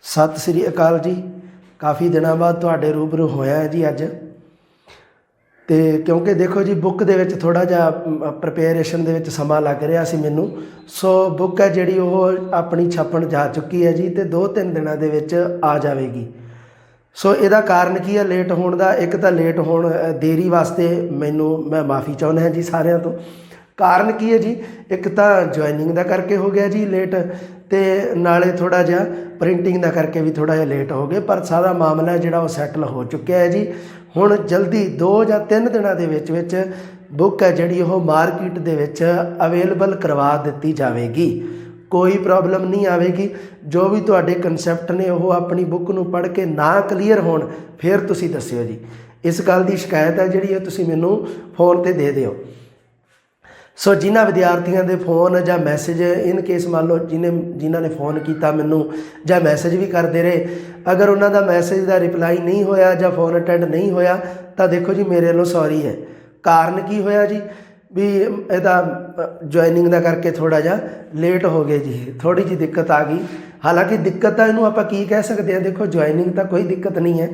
सत श्री अकाल जी। काफ़ी दिनों बाद तुहाडे रूबरू होया है जी अज। तो क्योंकि देखो जी बुक दे विच थोड़ा जिहा प्रिपेरेशन दे विच समा लग रहा सी मैनू। सो बुक है जिहड़ी ओह अपनी छपन जा चुकी है जी, तो 2-3 दिनों दे विच आ जाएगी। सो इहदा कारण की है लेट होने का? एक तो लेट होने देरी वास्ते मैं माफ़ी चाहुंदा जी सारिਆਂ तो। कारण की है जी, एक तो ज्वाइनिंग का करके हो गया जी लेट, तो नाले थोड़ा जिहा प्रिंटिंग का करके भी थोड़ा जिहा लेट हो गए। पर सारा मामला जिहड़ा वो सैटल हो चुका है जी। हुण जल्दी 2 या 3 दिनों के विच बुक है जिहड़ी वो मार्केट दे विच अवेलेबल करवा दी जाएगी। कोई प्रॉब्लम नहीं आएगी। जो भी तुहाडे कंसैप्ट ने वो अपनी बुक नूं पढ़ के ना क्लीयर होण फिर तुसीं दस्सिओ जी। इस गल की शिकायत है जिहड़ी तुसीं मैनूं फोन ते दे दिओ। सो जिन्होंने विद्यार्थियों के फोन या मैसेज इन केस मान लो जिन्होंने फोन किया मैनू या मैसेज भी करते रहे, अगर उन्होंने मैसेज का रिप्लाई नहीं होया या फोन अटेंड नहीं होया तो देखो जी मेरे वालों सॉरी है। कारण की होया जी भी इहदा ज्वाइनिंग का करके थोड़ा जा लेट हो गए जी, थोड़ी जी दिक्कत आ गई। हालांकि दिक्कत तो इनू आप की कह सकते हैं, देखो ज्वाइनिंग तो कोई दिक्कत नहीं है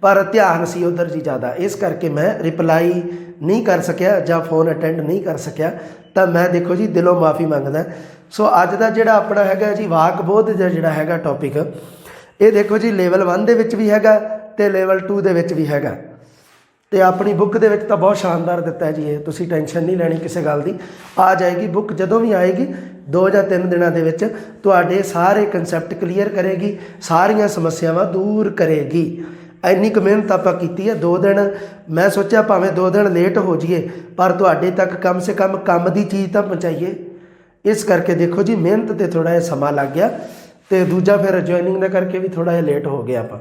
पर ध्यान सी उधर जी ज़्यादा, इस करके मैं रिप्लाई नहीं कर सकिया या फोन अटेंड नहीं कर सकिया। तो मैं देखो जी दिलों माफ़ी मंगदा। सो अज का जिहड़ा अपना हैगा जी वाकबोध दा जिहड़ा हैगा टॉपिक, ये देखो जी लेवल 1 दे विच भी हैगा ते लेवल 2 दे विच भी हैगा। तो अपनी बुक दे विच तो बहुत शानदार दिता है जी। ये तुसीं टेंशन नहीं लैनी किसी गल की, आ जाएगी बुक जदों भी आएगी 2 या 3 दिनों के विच तुहाडे सारे कंसैप्ट क्लीयर करेगी, सारियां समस्यावां दूर करेगी। इन्नी क मेहनत आपां कीती है। 2 दिन मैं सोचा भावें 2 दिन लेट हो जाइए पर तुहाडे तक कम से कम काम की चीज़ तो पहुँचाइए। इस करके देखो जी मेहनत ते थोड़ा जिहा समा लग गया। तो दूजा फिर ज्वाइनिंग का करके भी थोड़ा जिहा लेट हो गया आपां।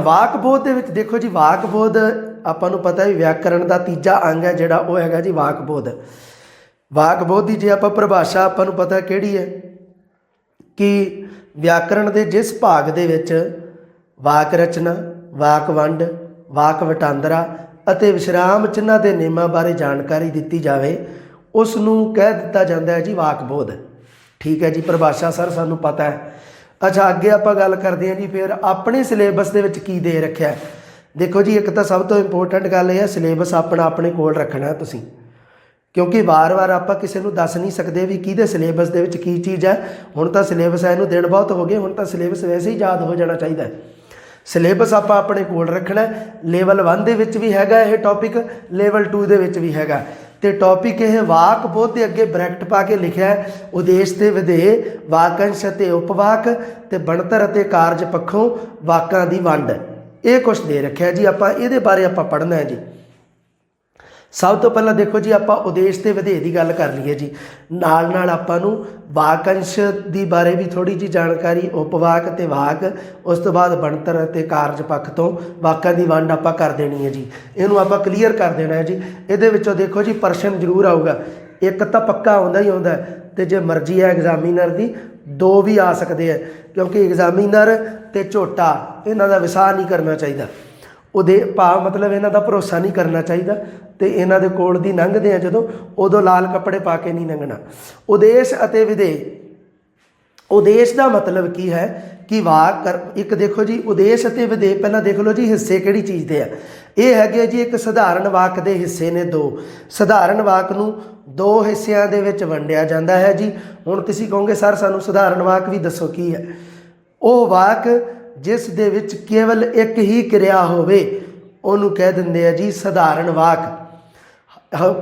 वाकबोध दे विच देखो जी वाकबोध आपां नूं पता है व्याकरण का तीजा अंग है जिहड़ा वो हैगा जी वाकबोध। वाकबोध की जे आपां परिभाषा आपां नूं पता किहड़ी है कि व्याकरण के जिस भाग दे विच वाक रचना, वाक वंड, वाक वटांदरा अते विश्राम चिन्हां के नियमां बारे जानकारी दी जाए उसनूं कह दिता जाता है जी वाकबोध। ठीक है जी, परिभाषा सर सानूं पता है। अच्छा अगे आपां गल करते हैं जी फिर अपने सिलेबस दे विच की दे रखिया है। देखो जी एक तो सब तो इंपोर्टेंट गल यह है सिलेबस अपना अपने कोल रखना है तुसीं, क्योंकि बार बार आप किसी को दस नहीं सकते भी किहदे सिलेबस दे विच की चीज़ है। हुण तां सिलेबस इनू दिन बहुत हो गए, हुण तां सिलेबस वैसे ही याद हो जाना चाहिए। सिलेबस आप अपने कोल रखना है। लेवल 1 दे विच भी हैगा यह टॉपिक, लेवल 2 दे विच भी हैगा। तो टॉपिक यह वाकबोध के अगे ब्रैकेट पा के लिखा है उदेश ते विधेय, वाकंश ते उपवाक ते बनतर अते कारज पक्षों वाकां दी वंड। ये कुछ दे रखा है जी। आपां इहदे बारे आपां पढ़ना है जी। सब तो पहला देखो जी आपां उदेश ते विधेय की गल कर लीए जी, नाल नाल आपां नूं वाकंश दी बारे भी थोड़ी जी जानकारी, उपवाक ते वाक, उस तो बाद बनतर अते कारज पक्ष तो वाकां दी वंड आपां कर देनी है जी। इनू आपां क्लीयर कर देना है जी। इहदे विचों देखो जी प्रश्न जरूर आऊगा, एक तो पक्का आउंदा ही आउंदा है, तो जे मर्जी है एग्जामिनर की 2 भी आ सकते हैं, क्योंकि एग्जामिनर ते झोटा इन्हां दा विसाह नहीं करना चाहिए। उदे भाव मतलब इन्हां दा भरोसा नहीं करना चाहिए। तो इन्हां दे कोल दी लंघदे हैं जदों उदों लाल कपड़े पा के नहीं लंघना। उदेश अते विधेय, उदेश का मतलब की है कि वाक कर एक देखो जी उदेश अते विधेय पहला देख लो जी हिस्से किहड़ी चीज़ दे है। ये है जी एक सधारण वाक के हिस्से ने 2। सधारण वाक नूं 2 हिस्सिਆਂ ਦੇ ਵਿੱਚ ਵੰਡਿਆ ਜਾਂਦਾ है जी। हुण तुसीं कहोगे सर सानूं सधारण वाक भी दसो की है। ਉਹ वाक जिस दे विच केवल एक ही क्रिया होवे ਉਹਨੂੰ कह दिंदे आ जी सधारण वाक।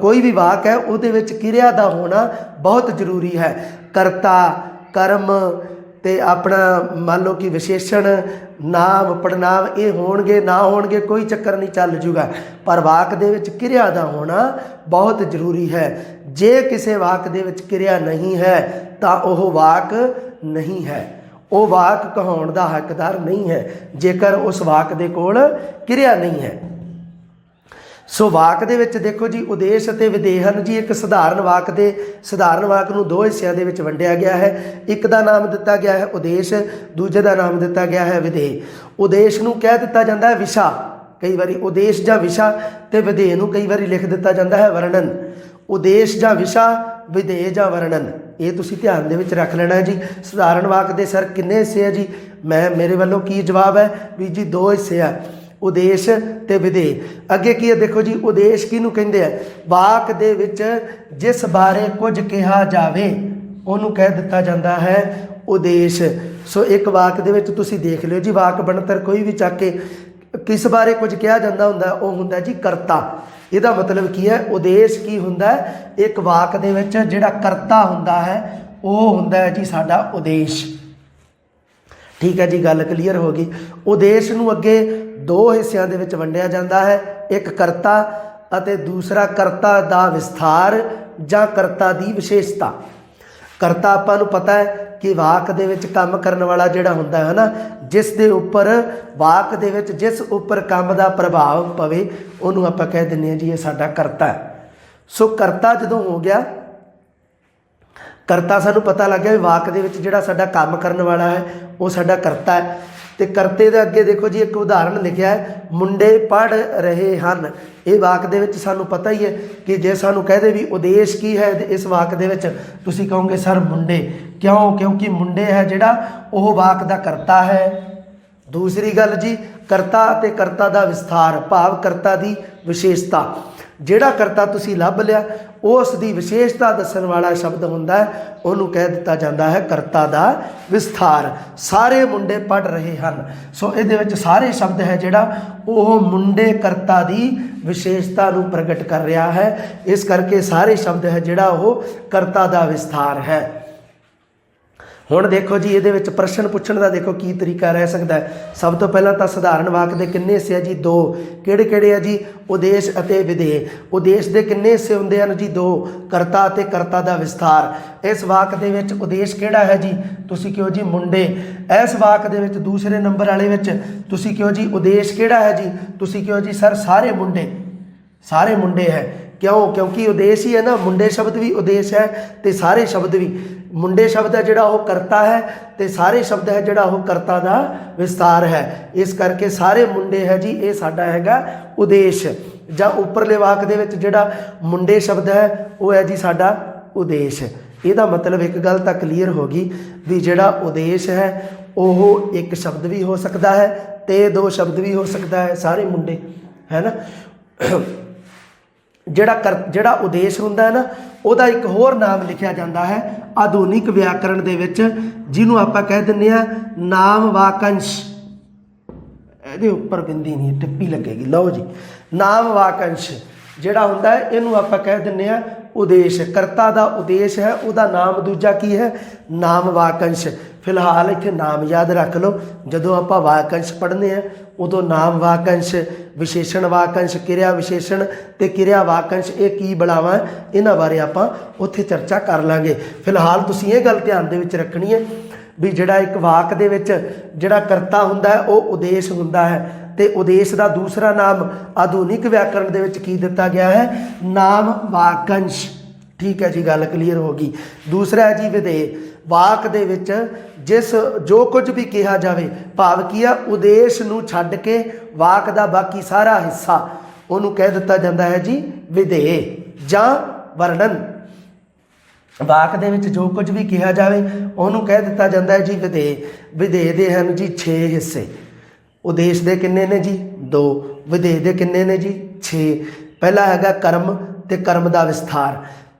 कोई भी वाक है ਉਹਦੇ ਵਿੱਚ क्रिया का होना बहुत जरूरी है। करता, कर्म ते अपना मान लो कि विशेषण, नाम, पड़नाम ये होणगे ना होणगे कोई चक्कर नहीं, चल जूगा। पर वाक दे विच क्रिया का होना बहुत जरूरी है। जे किसी वाक दे विच क्रिया नहीं है तो वह वाक नहीं है, वो वाक कहाउण दा हकदार नहीं है जेकर उस वाक दे कोल क्रिया नहीं है। सो वाक दे विच देखो जी उदेश अते विधेय हन जी। एक सधारण वाक दे सधारण वाक नूं 2 हिस्सिਆਂ ਦੇ ਵਿੱਚ ਵੰਡਿਆ ਗਿਆ है। एक का नाम दिता गया है उदेश, दूजे का नाम दिता गया है विधेय। उदेश नूं कह दिता जाता है विशा, कई बार उदेश जां विशा, ते विधेय नूं कई बार लिख दिता जाता है वर्णन। उदेश जां विशा, ਵਿਧੇਯ ਜਾਂ ਵਰਣਨ। ਇਹ ਤੁਸੀਂ ਧਿਆਨ ਦੇ ਵਿੱਚ ਰੱਖ ਲੈਣਾ ਜੀ। ਸਧਾਰਨ ਵਾਕ ਦੇ ਸਰ ਕਿੰਨੇ ਹਿੱਸੇ ਆ ਜੀ? ਮੇਰੇ ਵੱਲੋਂ ਕੀ ਜਵਾਬ ਹੈ ਵੀ ਜੀ 2 ਹਿੱਸੇ ਆ, ਉਦੇਸ਼ ਤੇ ਵਿਧੇਯ। ਅੱਗੇ ਕੀ ਹੈ ਦੇਖੋ ਜੀ, ਉਦੇਸ਼ ਕਿਹਨੂੰ ਕਹਿੰਦੇ ਆ? ਵਾਕ ਦੇ ਵਿੱਚ ਜਿਸ ਬਾਰੇ ਕੁਝ ਕਿਹਾ ਜਾਵੇ ਉਹਨੂੰ ਕਹਿ ਦਿੱਤਾ ਜਾਂਦਾ ਹੈ ਉਦੇਸ਼। ਸੋ ਇੱਕ ਵਾਕ ਦੇ ਵਿੱਚ ਤੁਸੀਂ ਦੇਖ ਲਿਓ ਜੀ, ਵਾਕ ਬਣਤਰ ਕੋਈ ਵੀ ਚੱਕ ਕੇ ਕਿਸ ਬਾਰੇ ਕੁਝ ਕਿਹਾ ਜਾਂਦਾ ਹੁੰਦਾ, ਉਹ ਹੁੰਦਾ ਜੀ ਕਰਤਾ। ਇਹਦਾ ਮਤਲਬ ਕੀ ਹੈ? ਉਦੇਸ਼ ਕੀ ਹੁੰਦਾ ਹੈ? ਇੱਕ ਵਾਕ ਦੇ ਵਿੱਚ ਜਿਹੜਾ ਕਰਤਾ ਹੁੰਦਾ ਹੈ ਉਹ ਹੁੰਦਾ ਹੈ ਜੀ ਸਾਡਾ ਉਦੇਸ਼। ਠੀਕ ਹੈ ਜੀ, ਗੱਲ ਕਲੀਅਰ ਹੋ ਗਈ। ਉਦੇਸ਼ ਨੂੰ ਅੱਗੇ 2 ਹਿੱਸਿਆਂ ਦੇ ਵਿੱਚ ਵੰਡਿਆ ਜਾਂਦਾ ਹੈ, ਇੱਕ ਕਰਤਾ ਅਤੇ ਦੂਸਰਾ ਕਰਤਾ ਦਾ ਵਿਸਥਾਰ ਜਾਂ ਕਰਤਾ ਦੀ ਵਿਸ਼ੇਸ਼ਤਾ। ਕਰਤਾ ਆਪਾਂ ਨੂੰ ਪਤਾ ਹੈ ਕਿ ਵਾਕ ਦੇ ਵਿੱਚ ਕੰਮ ਕਰਨ ਵਾਲਾ ਜਿਹੜਾ ਹੁੰਦਾ ਹੈ ਨਾ, ਜਿਸ ਦੇ ਉੱਪਰ ਵਾਕ ਦੇ ਵਿੱਚ ਜਿਸ ਉੱਪਰ ਕੰਮ ਦਾ ਪ੍ਰਭਾਵ ਪਵੇ ਉਹਨੂੰ ਆਪਾਂ ਕਹਿ ਦਿੰਦੇ ਹਾਂ ਜੀ ਇਹ ਸਾਡਾ ਕਰਤਾ ਹੈ। ਸੋ ਕਰਤਾ ਜਦੋਂ ਹੋ ਗਿਆ, ਕਰਤਾ ਸਾਨੂੰ ਪਤਾ ਲੱਗ ਗਿਆ ਵੀ ਵਾਕ ਦੇ ਵਿੱਚ ਜਿਹੜਾ ਸਾਡਾ ਕੰਮ ਕਰਨ ਵਾਲਾ ਹੈ ਉਹ ਸਾਡਾ ਕਰਤਾ ਹੈ। ਤੇ ਕਰਤੇ ਦੇ ਅੱਗੇ ਦੇਖੋ ਜੀ ਇੱਕ ਉਦਾਹਰਣ ਲਿਖਿਆ ਹੈ, ਮੁੰਡੇ ਪੜ੍ਹ ਰਹੇ ਹਨ। ਇਹ ਵਾਕ ਦੇ ਵਿੱਚ ਸਾਨੂੰ ਪਤਾ ਹੀ ਹੈ ਕਿ ਜੇ ਸਾਨੂੰ ਕਹਦੇ ਵੀ ਉਦੇਸ਼ ਕੀ ਹੈ ਇਸ ਵਾਕ ਦੇ ਵਿੱਚ, ਤੁਸੀਂ ਕਹੋਗੇ ਸਰ ਮੁੰਡੇ। ਕਿਉਂ? ਕਿਉਂਕਿ ਮੁੰਡੇ ਹੈ ਜਿਹੜਾ ਉਹ ਵਾਕ ਦਾ ਕਰਤਾ ਹੈ। ਦੂਸਰੀ ਗੱਲ ਜੀ, ਕਰਤਾ ਅਤੇ ਕਰਤਾ ਦਾ ਵਿਸਥਾਰ ਭਾਵ ਕਰਤਾ ਦੀ ਵਿਸ਼ੇਸ਼ਤਾ। ਜਿਹੜਾ ਕਰਤਾ ਤੁਸੀਂ ਲੱਭ ਲਿਆ ਉਸ ਦੀ ਵਿਸ਼ੇਸ਼ਤਾ ਦੱਸਣ ਵਾਲਾ ਸ਼ਬਦ ਹੁੰਦਾ ਹੈ, ਉਹਨੂੰ ਕਹਿ ਦਿੱਤਾ ਜਾਂਦਾ ਹੈ ਕਰਤਾ ਦਾ ਵਿਸਥਾਰ। ਸਾਰੇ ਮੁੰਡੇ ਪੜ੍ਹ ਰਹੇ ਹਨ। ਸੋ ਇਹਦੇ ਵਿੱਚ ਸਾਰੇ ਸ਼ਬਦ ਹੈ ਜਿਹੜਾ ਉਹ ਮੁੰਡੇ ਕਰਤਾ ਦੀ ਵਿਸ਼ੇਸ਼ਤਾ ਨੂੰ ਪ੍ਰਗਟ ਕਰ ਰਿਹਾ ਹੈ। ਇਸ ਕਰਕੇ ਸਾਰੇ ਸ਼ਬਦ ਹੈ ਜਿਹੜਾ ਉਹ ਕਰਤਾ ਦਾ ਵਿਸਥਾਰ ਹੈ। ਹੁਣ ਦੇਖੋ ਜੀ ਇਹਦੇ ਵਿੱਚ ਪ੍ਰਸ਼ਨ ਪੁੱਛਣ ਦਾ ਦੇਖੋ ਕੀ ਤਰੀਕਾ ਰਹਿ ਸਕਦਾ ਹੈ। ਸਭ ਤੋਂ ਪਹਿਲਾਂ ਤਾਂ ਸਧਾਰਨ ਵਾਕ ਦੇ ਕਿੰਨੇ ਹਿੱਸੇ ਆ ਜੀ? 2। ਕਿਹੜੇ ਕਿਹੜੇ ਆ ਜੀ? ਉਦੇਸ਼ ਅਤੇ ਵਿਧੇਯ। ਉਦੇਸ਼ ਦੇ ਕਿੰਨੇ ਹਿੱਸੇ ਹੁੰਦੇ ਹਨ ਜੀ? 2। ਕਰਤਾ ਅਤੇ ਕਰਤਾ ਦਾ ਵਿਸਥਾਰ। ਇਸ ਵਾਕ ਦੇ ਵਿੱਚ ਉਦੇਸ਼ ਕਿਹੜਾ ਹੈ ਜੀ? ਤੁਸੀਂ ਕਿਹੋ ਜੀ ਮੁੰਡੇ। ਇਸ ਵਾਕ ਦੇ ਵਿੱਚ ਦੂਸਰੇ ਨੰਬਰ ਵਾਲੇ ਵਿੱਚ ਤੁਸੀਂ ਕਿਹੋ ਜੀ ਉਦੇਸ਼ ਕਿਹੜਾ ਹੈ ਜੀ? ਤੁਸੀਂ ਕਿਹੋ ਜੀ ਸਰ ਸਾਰੇ ਮੁੰਡੇ। ਸਾਰੇ ਮੁੰਡੇ ਹੈ। ਕਿਉਂ? ਕਿਉਂਕਿ ਉਦੇਸ਼ ਹੀ ਹੈ ਨਾ, ਮੁੰਡੇ ਸ਼ਬਦ ਵੀ ਉਦੇਸ਼ ਹੈ ਤੇ ਸਾਰੇ ਸ਼ਬਦ ਵੀ। ਮੁੰਡੇ ਸ਼ਬਦ ਹੈ ਜਿਹੜਾ ਉਹ ਕਰਤਾ ਹੈ ਤੇ ਸਾਰੇ ਸ਼ਬਦ ਹੈ ਜਿਹੜਾ ਉਹ ਕਰਤਾ ਦਾ ਵਿਸਤਾਰ ਹੈ। ਇਸ ਕਰਕੇ ਸਾਰੇ ਮੁੰਡੇ ਹੈ ਜੀ ਇਹ ਸਾਡਾ ਹੈਗਾ ਉਦੇਸ਼। ਜਾਂ ਉੱਪਰਲੇ ਵਾਕ ਦੇ ਵਿੱਚ ਜਿਹੜਾ ਮੁੰਡੇ ਸ਼ਬਦ ਹੈ ਉਹ ਹੈ ਜੀ ਸਾਡਾ ਉਦੇਸ਼। ਇਹਦਾ ਮਤਲਬ ਇੱਕ ਗੱਲ ਤਾਂ ਕਲੀਅਰ ਹੋ ਗਈ ਵੀ ਜਿਹੜਾ ਉਦੇਸ਼ ਹੈ ਉਹ ਇੱਕ ਸ਼ਬਦ ਵੀ ਹੋ ਸਕਦਾ ਹੈ ਤੇ 2 ਸ਼ਬਦ ਵੀ ਹੋ ਸਕਦਾ ਹੈ, ਸਾਰੇ ਮੁੰਡੇ ਹੈ ਨਾ। ਜਿਹੜਾ ਉਦੇਸ਼ ਹੁੰਦਾ ਹੈ ਨਾ ਉਹਦਾ ਇੱਕ ਹੋਰ ਨਾਮ ਲਿਖਿਆ ਜਾਂਦਾ ਹੈ ਆਧੁਨਿਕ ਵਿਆਕਰਣ ਦੇ ਵਿੱਚ, ਜਿਹਨੂੰ ਆਪਾਂ ਕਹਿ ਦਿੰਦੇ ਹਾਂ ਨਾਮ ਵਾਕੰਸ਼। ਇਹਦੇ ਉੱਪਰ ਬਿੰਦੀ ਨਹੀਂ, ਟਿੱਪੀ ਲੱਗੇਗੀ। ਲਓ ਜੀ, ਨਾਮ ਵਾਕੰਸ਼ ਜਿਹੜਾ ਹੁੰਦਾ ਹੈ ਇਹਨੂੰ ਆਪਾਂ ਕਹਿ ਦਿੰਦੇ ਹਾਂ ਉਦੇਸ਼। ਕਰਤਾ ਦਾ ਉਦੇਸ਼ ਹੈ, ਉਹਦਾ ਨਾਮ ਦੂਜਾ ਕੀ ਹੈ? ਨਾਮ ਵਾਕੰਸ਼। ਫਿਲਹਾਲ ਇੱਥੇ ਨਾਮ ਯਾਦ ਰੱਖ ਲਓ। ਜਦੋਂ ਆਪਾਂ ਵਾਕੰਸ਼ ਪੜ੍ਹਨੇ ਆ ਉਦੋਂ ਨਾਮ ਵਾਕੰਸ਼, ਵਿਸ਼ੇਸ਼ਣ ਵਾਕੰਸ਼, ਕਿਰਿਆ ਵਿਸ਼ੇਸ਼ਣ ਤੇ ਕਿਰਿਆ ਵਾਕੰਸ਼ ਇਹ ਕੀ ਬੁਲਾਵਾਂ ਇਹਨਾਂ ਬਾਰੇ ਆਪਾਂ ਉੱਥੇ ਚਰਚਾ ਕਰ ਲਾਂਗੇ। ਫਿਲਹਾਲ ਤੁਸੀਂ ਇਹ ਗੱਲ ਧਿਆਨ ਦੇ ਵਿੱਚ ਰੱਖਣੀ ਹੈ ਵੀ ਜਿਹੜਾ ਇੱਕ ਵਾਕ ਦੇ ਵਿੱਚ ਜਿਹੜਾ ਕਰਤਾ ਹੁੰਦਾ ਹੈ ਉਹ ਉਦੇਸ਼ ਹੁੰਦਾ ਹੈ ਤੇ ਉਦੇਸ਼ ਦਾ ਦੂਸਰਾ ਨਾਮ ਆਧੁਨਿਕ ਵਿਆਕਰਣ ਦੇ ਵਿੱਚ ਕੀ ਦਿੱਤਾ ਗਿਆ ਹੈ? ਨਾਮ ਵਾਕੰਸ਼। ਠੀਕ ਹੈ ਜੀ, ਗੱਲ ਕਲੀਅਰ ਹੋ ਗਈ। ਦੂਸਰਾ ਹੈ ਜੀ ਵਿਧੇਯ। ਵਾਕ ਦੇ ਵਿੱਚ ਜੋ ਕੁਝ ਵੀ ਕਿਹਾ ਜਾਵੇ, ਭਾਵ ਕੀ ਆ ਉਦੇਸ਼ ਨੂੰ ਛੱਡ ਕੇ ਵਾਕ ਦਾ ਬਾਕੀ ਸਾਰਾ ਹਿੱਸਾ ਉਹਨੂੰ ਕਹਿ ਦਿੱਤਾ ਜਾਂਦਾ ਹੈ ਜੀ ਵਿਧੇਯ ਜਾਂ ਵਰਣਨ। ਵਾਕ ਦੇ ਵਿੱਚ ਜੋ ਕੁਝ ਵੀ ਕਿਹਾ ਜਾਵੇ ਉਹਨੂੰ ਕਹਿ ਦਿੱਤਾ ਜਾਂਦਾ ਹੈ ਜੀ ਵਿਧੇਯ। ਵਿਧੇਯ ਦੇ ਹਨ ਜੀ 6 ਹਿੱਸੇ। ਉਦੇਸ਼ ਦੇ ਕਿੰਨੇ ਨੇ ਜੀ? 2। ਵਿਧੇਯ ਦੇ ਕਿੰਨੇ ਨੇ ਜੀ? 6। ਪਹਿਲਾ ਹੈਗਾ ਕਰਮ ਤੇ ਕਰਮ ਦਾ ਵਿਸਥਾਰ।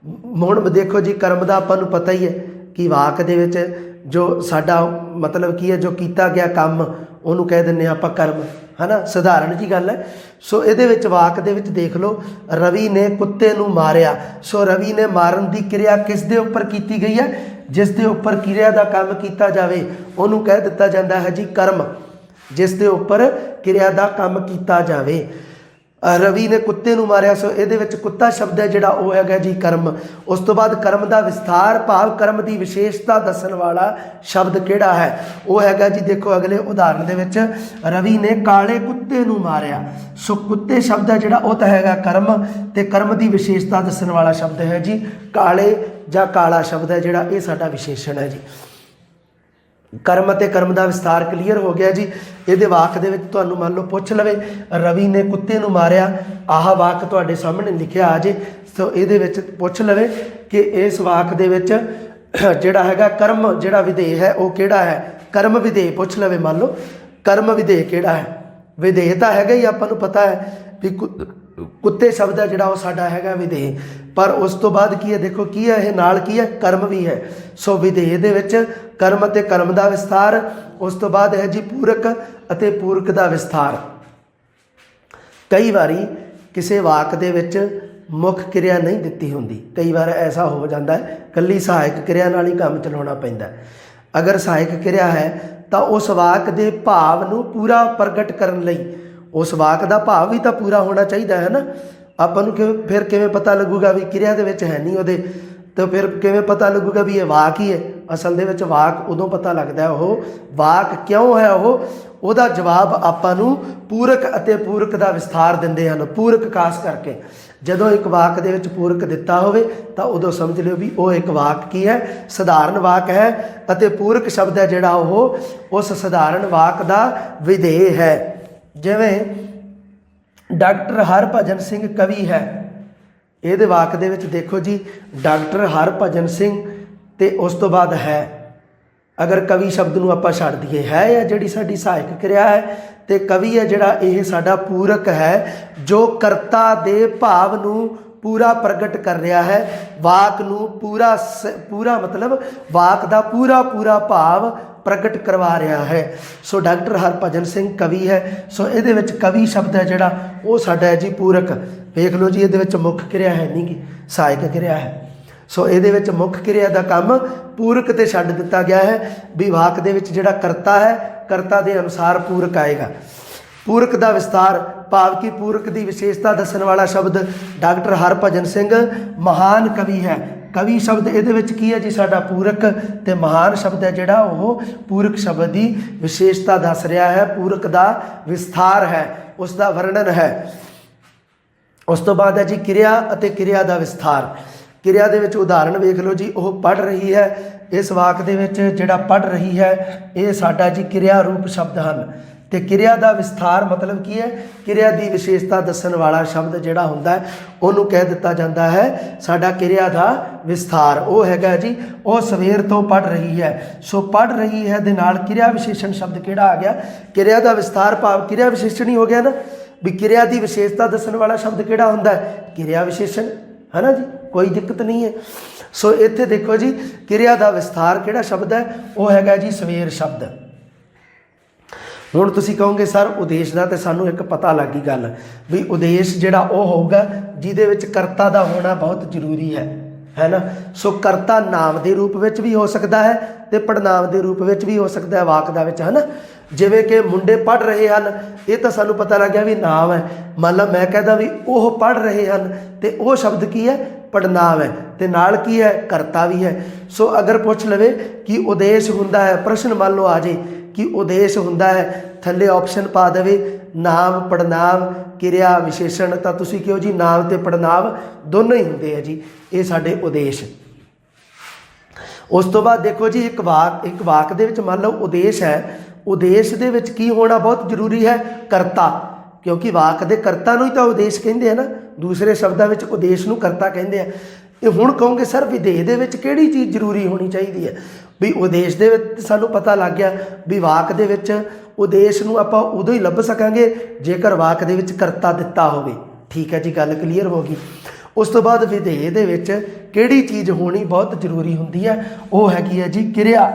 ਹੁਣ ਦੇਖੋ ਜੀ, ਕਰਮ ਦਾ ਆਪਾਂ ਨੂੰ ਪਤਾ ਹੀ ਹੈ ਕਿ ਵਾਕ ਦੇ ਵਿੱਚ ਜੋ ਸਾਡਾ ਮਤਲਬ ਕੀ ਹੈ, ਜੋ ਕੀਤਾ ਗਿਆ ਕੰਮ ਉਹਨੂੰ ਕਹਿ ਦਿੰਦੇ ਹਾਂ ਆਪਾਂ ਕਰਮ, ਹੈ ਨਾ। ਸਧਾਰਨ ਜੀ ਗੱਲ ਹੈ। ਸੋ ਇਹਦੇ ਵਿੱਚ ਵਾਕ ਦੇ ਵਿੱਚ ਦੇਖ ਲਓ, ਰਵੀ ਨੇ ਕੁੱਤੇ ਨੂੰ ਮਾਰਿਆ। ਸੋ ਰਵੀ ਨੇ ਮਾਰਨ ਦੀ ਕਿਰਿਆ ਕਿਸ ਦੇ ਉੱਪਰ ਕੀਤੀ ਗਈ ਹੈ? ਜਿਸ ਦੇ ਉੱਪਰ ਕਿਰਿਆ ਦਾ ਕੰਮ ਕੀਤਾ ਜਾਵੇ ਉਹਨੂੰ ਕਹਿ ਦਿੱਤਾ ਜਾਂਦਾ ਹੈ ਜੀ ਕਰਮ। ਜਿਸ ਦੇ ਉੱਪਰ ਕਿਰਿਆ ਦਾ ਕੰਮ ਕੀਤਾ ਜਾਵੇ। ਰਵੀ ਨੇ ਕੁੱਤੇ ਨੂੰ ਮਾਰਿਆ। ਸੋ ਇਹਦੇ ਵਿੱਚ ਕੁੱਤਾ ਸ਼ਬਦ ਹੈ ਜਿਹੜਾ ਉਹ ਹੈਗਾ ਜੀ ਕਰਮ। ਉਸ ਤੋਂ ਬਾਅਦ ਕਰਮ ਦਾ ਵਿਸਥਾਰ ਭਾਵ ਕਰਮ ਦੀ ਵਿਸ਼ੇਸ਼ਤਾ ਦੱਸਣ ਵਾਲਾ ਸ਼ਬਦ ਕਿਹੜਾ ਹੈ? ਉਹ ਹੈਗਾ ਜੀ, ਦੇਖੋ ਅਗਲੇ ਉਦਾਹਰਣ ਦੇ ਵਿੱਚ, ਰਵੀ ਨੇ ਕਾਲੇ ਕੁੱਤੇ ਨੂੰ ਮਾਰਿਆ। ਸੋ ਕੁੱਤੇ ਸ਼ਬਦ ਹੈ ਜਿਹੜਾ ਉਹ ਤਾਂ ਹੈਗਾ ਕਰਮ ਤੇ ਕਰਮ ਦੀ ਵਿਸ਼ੇਸ਼ਤਾ ਦੱਸਣ ਵਾਲਾ ਸ਼ਬਦ ਹੈ ਜੀ ਕਾਲੇ ਜਾਂ ਕਾਲਾ ਸ਼ਬਦ ਹੈ ਜਿਹੜਾ ਇਹ ਸਾਡਾ ਵਿਸ਼ੇਸ਼ਣ ਹੈ ਜੀ। ਕਰਮ ਅਤੇ ਕਰਮ ਦਾ ਵਿਸਥਾਰ ਕਲੀਅਰ ਹੋ ਗਿਆ ਜੀ। ਇਹਦੇ ਵਾਕ ਦੇ ਵਿੱਚ ਤੁਹਾਨੂੰ ਮੰਨ ਲਓ ਪੁੱਛ ਲਵੇ ਰਵੀ ਨੇ ਕੁੱਤੇ ਨੂੰ ਮਾਰਿਆ, ਆਹ ਵਾਕ ਤੁਹਾਡੇ ਸਾਹਮਣੇ ਲਿਖਿਆ ਆ ਜੇ। ਸੋ ਇਹਦੇ ਵਿੱਚ ਪੁੱਛ ਲਵੇ ਕਿ ਇਸ ਵਾਕ ਦੇ ਵਿੱਚ ਜਿਹੜਾ ਹੈਗਾ ਕਰਮ ਜਿਹੜਾ ਵਿਧੇਯ ਹੈ ਉਹ ਕਿਹੜਾ ਹੈ। ਕਰਮ ਵਿਧੇਯ ਪੁੱਛ ਲਵੇ, ਮੰਨ ਲਓ ਕਰਮ ਵਿਧੇਯ ਕਿਹੜਾ ਹੈ। ਵਿਧੇਯ ਤਾਂ ਹੈਗਾ ਹੀ, ਆਪਾਂ ਨੂੰ ਪਤਾ ਹੈ ਵੀ ਕੁੱਤੇ ਸ਼ਬਦ ਹੈ ਜਿਹੜਾ ਉਹ ਸਾਡਾ ਹੈਗਾ ਵਿਧੇਯ। ਪਰ ਉਸ ਤੋਂ ਬਾਅਦ ਕੀ ਹੈ, ਦੇਖੋ ਕੀ ਹੈ ਇਹ, ਨਾਲ ਕੀ ਹੈ, ਕਰਮ ਵੀ ਹੈ। ਸੋ ਵਿਧੇਯ ਦੇ ਵਿੱਚ ਕਰਮ ਅਤੇ ਕਰਮ ਦਾ ਵਿਸਥਾਰ, ਉਸ ਤੋਂ ਬਾਅਦ ਹੈ ਜੀ ਪੂਰਕ ਅਤੇ ਪੂਰਕ ਦਾ ਵਿਸਥਾਰ। ਕਈ ਵਾਰੀ ਕਿਸੇ ਵਾਕ ਦੇ ਵਿੱਚ ਮੁੱਖ ਕਿਰਿਆ ਨਹੀਂ ਦਿੱਤੀ ਹੁੰਦੀ, ਕਈ ਵਾਰ ਐਸਾ ਹੋ ਜਾਂਦਾ ਹੈ ਇਕੱਲੀ ਸਹਾਇਕ ਕਿਰਿਆ ਨਾਲ ਹੀ ਕੰਮ ਚਲਾਉਣਾ ਪੈਂਦਾ। ਅਗਰ ਸਹਾਇਕ ਕਿਰਿਆ ਹੈ ਤਾਂ ਉਸ ਵਾਕ ਦੇ ਭਾਵ ਨੂੰ ਪੂਰਾ ਪ੍ਰਗਟ ਕਰਨ ਲਈ ਉਸ ਵਾਕ ਦਾ ਭਾਵ ਵੀ ਤਾਂ ਪੂਰਾ ਹੋਣਾ ਚਾਹੀਦਾ ਹੈ ਨਾ। ਆਪਾਂ ਨੂੰ ਫਿਰ ਕਿਵੇਂ ਪਤਾ ਲੱਗੂਗਾ ਵੀ ਕਿਰਿਆ ਦੇ ਵਿੱਚ ਹੈ ਨਹੀਂ ਉਹਦੇ, ਤਾਂ ਫਿਰ ਕਿਵੇਂ ਪਤਾ ਲੱਗੂਗਾ ਵੀ ਇਹ ਵਾਕ ਹੀ ਹੈ। ਅਸਲ ਦੇ ਵਿੱਚ ਵਾਕ ਉਦੋਂ ਪਤਾ ਲੱਗਦਾ ਉਹ ਵਾਕ ਕਿਉਂ ਹੈ। ਉਹਦਾ ਜਵਾਬ ਆਪਾਂ ਨੂੰ ਪੂਰਕ ਅਤੇ ਪੂਰਕ ਦਾ ਵਿਸਥਾਰ ਦਿੰਦੇ ਹਨ। ਪੂਰਕ ਖਾਸ ਕਰਕੇ ਜਦੋਂ ਇੱਕ ਵਾਕ ਦੇ ਵਿੱਚ ਪੂਰਕ ਦਿੱਤਾ ਹੋਵੇ ਤਾਂ ਉਦੋਂ ਸਮਝ ਲਿਓ ਵੀ ਉਹ ਇੱਕ ਵਾਕ ਕੀ ਹੈ, ਸਧਾਰਨ ਵਾਕ ਹੈ। ਅਤੇ ਪੂਰਕ ਸ਼ਬਦ ਹੈ ਜਿਹੜਾ ਉਹ ਉਸ ਸਧਾਰਨ ਵਾਕ ਦਾ ਵਿਧੇਯ ਹੈ। ਜਿਵੇਂ ਡਾਕਟਰ ਹਰਭਜਨ ਸਿੰਘ ਕਵੀ ਹੈ, ਇਹਦੇ ਵਾਕ ਦੇ ਵਿੱਚ ਦੇਖੋ ਜੀ ਡਾਕਟਰ ਹਰਭਜਨ ਸਿੰਘ ਤੇ ਉਸ ਤੋਂ ਬਾਅਦ ਹੈ। ਅਗਰ ਕਵੀ ਸ਼ਬਦ ਨੂੰ ਆਪਾਂ ਛੱਡ ਦਈਏ, ਹੈ ਜਿਹੜੀ ਸਾਡੀ ਸਹਾਇਕ ਕਿਰਿਆ ਹੈ ਤੇ ਕਵੀ ਹੈ ਜਿਹੜਾ ਇਹ ਸਾਡਾ ਪੂਰਕ ਹੈ ਜੋ ਕਰਤਾ ਦੇ ਭਾਵ ਨੂੰ ਪੂਰਾ ਪ੍ਰਗਟ ਕਰ ਰਿਹਾ ਹੈ। ਵਾਕ ਨੂੰ ਪੂਰਾ ਮਤਲਬ ਵਾਕ ਦਾ ਪੂਰਾ ਭਾਵ ਪ੍ਰਗਟ ਕਰਵਾ ਰਿਹਾ ਹੈ। ਸੋ ਡਾਕਟਰ ਹਰਭਜਨ ਸਿੰਘ ਕਵੀ ਹੈ। ਸੋ ਇਹਦੇ ਵਿੱਚ ਕਵੀ ਸ਼ਬਦ ਹੈ ਜਿਹੜਾ ਉਹ ਸਾਡਾ ਹੈ ਜੀ ਪੂਰਕ। ਵੇਖ ਲਓ ਜੀ ਇਹਦੇ ਵਿੱਚ ਮੁੱਖ ਕਿਰਿਆ ਹੈ ਨਹੀਂ ਗੀ, ਸਹਾਇਕ ਕਿਰਿਆ ਹੈ। ਸੋ ਇਹਦੇ ਵਿੱਚ ਮੁੱਖ ਕਿਰਿਆ ਦਾ ਕੰਮ ਪੂਰਕ ਤੇ ਛੱਡ ਦਿੱਤਾ ਗਿਆ ਹੈ ਵੀ ਵਾਕ ਦੇ ਵਿੱਚ ਜਿਹੜਾ ਕਰਤਾ ਹੈ ਕਰਤਾ ਦੇ ਅਨੁਸਾਰ ਪੂਰਕ ਆਏਗਾ। ਪੂਰਕ ਦਾ ਵਿਸਤਾਰ ਭਾਵ ਕਿ ਪੂਰਕ ਦੀ ਵਿਸ਼ੇਸ਼ਤਾ ਦੱਸਣ ਵਾਲਾ ਸ਼ਬਦ ਡਾਕਟਰ ਹਰਭਜਨ ਸਿੰਘ ਮਹਾਨ ਕਵੀ ਹੈ। ਕਵੀ ਸ਼ਬਦ ਇਹਦੇ ਵਿੱਚ ਕੀ ਹੈ ਜੀ ਸਾਡਾ ਪੂਰਕ, ਤੇ ਮਹਾਨ ਸ਼ਬਦ ਹੈ ਜਿਹੜਾ ਉਹ ਪੂਰਕ ਸ਼ਬਦ ਦੀ ਵਿਸ਼ੇਸ਼ਤਾ ਦੱਸ ਰਿਹਾ ਹੈ, ਪੂਰਕ ਦਾ ਵਿਸਥਾਰ ਹੈ, ਉਸ ਦਾ ਵਰਣਨ ਹੈ। ਉਸ ਤੋਂ ਬਾਅਦ ਹੈ ਜੀ ਕਿਰਿਆ ਅਤੇ ਕਿਰਿਆ ਦਾ ਵਿਸਥਾਰ। ਕਿਰਿਆ ਦੇ ਵਿੱਚ ਉਦਾਹਰਣ ਵੇਖ ਲਓ ਜੀ, ਉਹ ਪੜ੍ਹ ਰਹੀ ਹੈ। ਇਸ ਵਾਕ ਦੇ ਵਿੱਚ ਜਿਹੜਾ ਪੜ੍ਹ ਰਹੀ ਹੈ ਇਹ ਸਾਡਾ ਜੀ ਕਿਰਿਆ ਰੂਪ ਸ਼ਬਦ ਹਨ। ਤੇ ਕਿਰਿਆ ਦਾ ਵਿਸਥਾਰ ਮਤਲਬ ਕੀ ਹੈ, ਕਿਰਿਆ ਦੀ ਵਿਸ਼ੇਸ਼ਤਾ ਦੱਸਣ ਵਾਲਾ ਸ਼ਬਦ ਜਿਹੜਾ ਹੁੰਦਾ ਹੈ ਉਹਨੂੰ ਕਹਿ ਦਿੱਤਾ ਜਾਂਦਾ ਹੈ ਸਾਡਾ ਕਿਰਿਆ ਦਾ ਵਿਸਥਾਰ। ਉਹ ਹੈਗਾ ਜੀ ਉਹ ਸਵੇਰ ਤੋਂ ਪੜ੍ਹ ਰਹੀ ਹੈ। ਸੋ ਪੜ੍ਹ ਰਹੀ ਹੈ ਦੇ ਨਾਲ ਕਿਰਿਆ ਵਿਸ਼ੇਸ਼ਣ ਸ਼ਬਦ ਕਿਹੜਾ ਆ ਗਿਆ, ਕਿਰਿਆ ਦਾ ਵਿਸਥਾਰ ਭਾਵ ਕਿਰਿਆ ਵਿਸ਼ੇਸ਼ਣ ਹੀ ਹੋ ਗਿਆ ਨਾ। ਵੀ ਕਿਰਿਆ ਦੀ ਵਿਸ਼ੇਸ਼ਤਾ ਦੱਸਣ ਵਾਲਾ ਸ਼ਬਦ ਕਿਹੜਾ ਹੁੰਦਾ ਹੈ, ਕਿਰਿਆ ਵਿਸ਼ੇਸ਼ਣ, ਹੈ ਨਾ ਜੀ, ਕੋਈ ਦਿੱਕਤ ਨਹੀਂ ਹੈ। ਸੋ ਇੱਥੇ ਦੇਖੋ ਜੀ ਕਿਰਿਆ ਦਾ ਵਿਸਥਾਰ ਕਿਹੜਾ ਸ਼ਬਦ ਹੈ, ਉਹ ਹੈਗਾ ਜੀ ਸਵੇਰ ਸ਼ਬਦ। ਹੁਣ ਤੁਸੀਂ ਕਹੋਗੇ ਸਰ ਉਦੇਸ਼ ਦਾ ਤੇ ਸਾਨੂੰ ਇੱਕ ਪਤਾ ਲੱਗ ਗਈ ਗੱਲ ਵੀ ਉਦੇਸ਼ ਜਿਹੜਾ ਉਹ ਹੋਊਗਾ ਜਿਹਦੇ ਵਿੱਚ ਕਰਤਾ ਦਾ ਹੋਣਾ ਬਹੁਤ ਜ਼ਰੂਰੀ ਹੈ ਨਾ। ਸੋ ਕਰਤਾ ਨਾਮ ਦੇ ਰੂਪ ਵਿੱਚ ਵੀ ਹੋ ਸਕਦਾ ਹੈ ਤੇ ਪੜਨਾਮ ਦੇ ਰੂਪ ਵਿੱਚ ਵੀ ਹੋ ਸਕਦਾ ਹੈ ਵਾਕ ਦਾ ਵਿੱਚ, ਹੈ ਨਾ। ਜਿਵੇਂ ਕਿ ਮੁੰਡੇ ਪੜ੍ਹ ਰਹੇ ਹਨ, ਇਹ ਤਾਂ ਸਾਨੂੰ ਪਤਾ ਲੱਗ ਗਿਆ ਵੀ ਨਾਮ ਹੈ। ਮੰਨ ਲਓ ਮੈਂ ਕਹਿੰਦਾ ਵੀ ਉਹ ਪੜ੍ਹ ਰਹੇ ਹਨ ਤੇ ਉਹ ਸ਼ਬਦ ਕੀ ਹੈ, ਪੜਨਾਮ ਹੈ, ਤੇ ਨਾਲ ਕੀ ਹੈ, ਕਰਤਾ ਵੀ ਹੈ। ਸੋ ਅਗਰ ਪੁੱਛ ਲਵੇ ਕਿ ਉਦੇਸ਼ ਹੁੰਦਾ ਹੈ, ਪ੍ਰਸ਼ਨ ਮੰਨ ਲਓ ਆ ਜੇ ਕਿ ਉਦੇਸ਼ ਹੁੰਦਾ ਹੈ, ਥੱਲੇ ਆਪਸ਼ਨ ਪਾ ਦੇਵੇ ਨਾਮ ਪੜਨਾਮ ਕਿਰਿਆ ਵਿਸ਼ੇਸ਼ਣ, ਤਾਂ ਤੁਸੀਂ ਕਿਹੋ ਜੀ ਨਾਮ ਤੇ ਪੜਨਾਮ ਦੋਨੋਂ ਹੀ ਹੁੰਦੇ ਆ ਜੀ, ਇਹ ਸਾਡੇ ਉਦੇਸ਼। ਉਸ ਤੋਂ ਬਾਅਦ ਦੇਖੋ ਜੀ ਇੱਕ ਵਾਕ ਦੇ ਵਿੱਚ ਮੰਨ ਲਓ ਉਦੇਸ਼ ਹੈ, ਉਦੇਸ਼ ਦੇ ਵਿੱਚ ਕੀ ਹੋਣਾ ਬਹੁਤ ਜ਼ਰੂਰੀ ਹੈ, ਕਰਤਾ, ਕਿਉਂਕਿ ਵਾਕ ਦੇ ਕਰਤਾ ਨੂੰ ਹੀ ਤਾਂ ਉਦੇਸ਼ ਕਹਿੰਦੇ ਆ ਨਾ। ਦੂਸਰੇ ਸ਼ਬਦਾਂ ਵਿੱਚ ਉਦੇਸ਼ ਨੂੰ ਕਰਤਾ ਕਹਿੰਦੇ ਆ। ਇਹ ਹੁਣ ਕਹੋਗੇ ਸਰ ਵਿਧੇਯ ਦੇ ਵਿੱਚ ਕਿਹੜੀ ਚੀਜ਼ ਜ਼ਰੂਰੀ ਹੋਣੀ ਚਾਹੀਦੀ ਹੈ, ਵੀ ਉਦੇਸ਼ ਦੇ ਵਿੱਚ ਸਾਨੂੰ ਪਤਾ ਲੱਗ ਗਿਆ ਵੀ ਵਾਕ ਦੇ ਵਿੱਚ ਉਦੇਸ਼ ਨੂੰ ਆਪਾਂ ਉਦੋਂ ਹੀ ਲੱਭ ਸਕਾਂਗੇ ਜੇਕਰ ਵਾਕ ਦੇ ਵਿੱਚ ਕਰਤਾ ਦਿੱਤਾ ਹੋਵੇ। ਠੀਕ ਹੈ ਜੀ, ਗੱਲ ਕਲੀਅਰ ਹੋ ਗਈ। ਉਸ ਤੋਂ ਬਾਅਦ ਵਿਧੇਯ ਦੇ ਵਿੱਚ ਕਿਹੜੀ ਚੀਜ਼ ਹੋਣੀ ਬਹੁਤ ਜ਼ਰੂਰੀ ਹੁੰਦੀ ਹੈ, ਉਹ ਹੈਗੀ ਹੈ ਜੀ ਕਿਰਿਆ।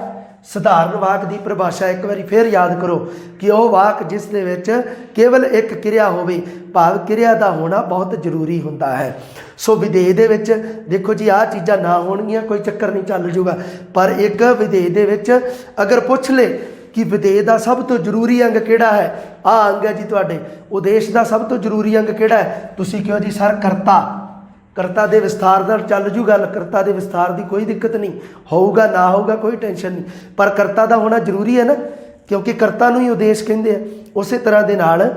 ਸਧਾਰਨ ਵਾਕ ਦੀ ਪਰਿਭਾਸ਼ਾ ਇੱਕ ਵਾਰੀ ਫਿਰ ਯਾਦ ਕਰੋ ਕਿ ਉਹ ਵਾਕ ਜਿਸ ਦੇ ਵਿੱਚ ਕੇਵਲ ਇੱਕ ਕਿਰਿਆ ਹੋਵੇ, ਭਾਵ ਕਿਰਿਆ ਦਾ ਹੋਣਾ ਬਹੁਤ ਜ਼ਰੂਰੀ ਹੁੰਦਾ ਹੈ। ਸੋ ਵਿਧੇਯ ਦੇ ਵਿੱਚ ਦੇਖੋ ਜੀ ਆਹ ਚੀਜ਼ਾਂ ਨਾ ਹੋਣਗੀਆਂ ਕੋਈ ਚੱਕਰ ਨਹੀਂ, ਚੱਲ ਜੂਗਾ। ਪਰ ਇੱਕ ਵਿਧੇਯ ਦੇ ਵਿੱਚ ਅਗਰ ਪੁੱਛ ਲੇ ਕਿ ਵਿਧੇਯ ਦਾ ਸਭ ਤੋਂ ਜ਼ਰੂਰੀ ਅੰਗ ਕਿਹੜਾ ਹੈ, ਆਹ ਅੰਗ ਹੈ ਜੀ ਤੁਹਾਡੇ। ਉਦੇਸ਼ ਦਾ ਸਭ ਤੋਂ ਜ਼ਰੂਰੀ ਅੰਗ ਕਿਹੜਾ ਹੈ, ਤੁਸੀਂ ਕਿਉਂ ਜੀ ਸਰ ਕਰਤਾ। ਕਰਤਾ ਦੇ ਵਿਸਥਾਰ ਦਾ ਚੱਲ ਜੂ ਗੱਲ, ਕਰਤਾ ਦੇ ਵਿਸਥਾਰ ਦੀ ਕੋਈ ਦਿੱਕਤ ਨਹੀਂ, ਹੋਊਗਾ ਨਾ ਹੋਊਗਾ ਕੋਈ ਟੈਨਸ਼ਨ ਨਹੀਂ, ਪਰ ਕਰਤਾ ਦਾ ਹੋਣਾ ਜ਼ਰੂਰੀ ਹੈ ਨਾ, ਕਿਉਂਕਿ ਕਰਤਾ ਨੂੰ ਹੀ ਉਦੇਸ਼ ਕਹਿੰਦੇ ਆ। ਉਸੇ ਤਰ੍ਹਾਂ ਦੇ ਨਾਲ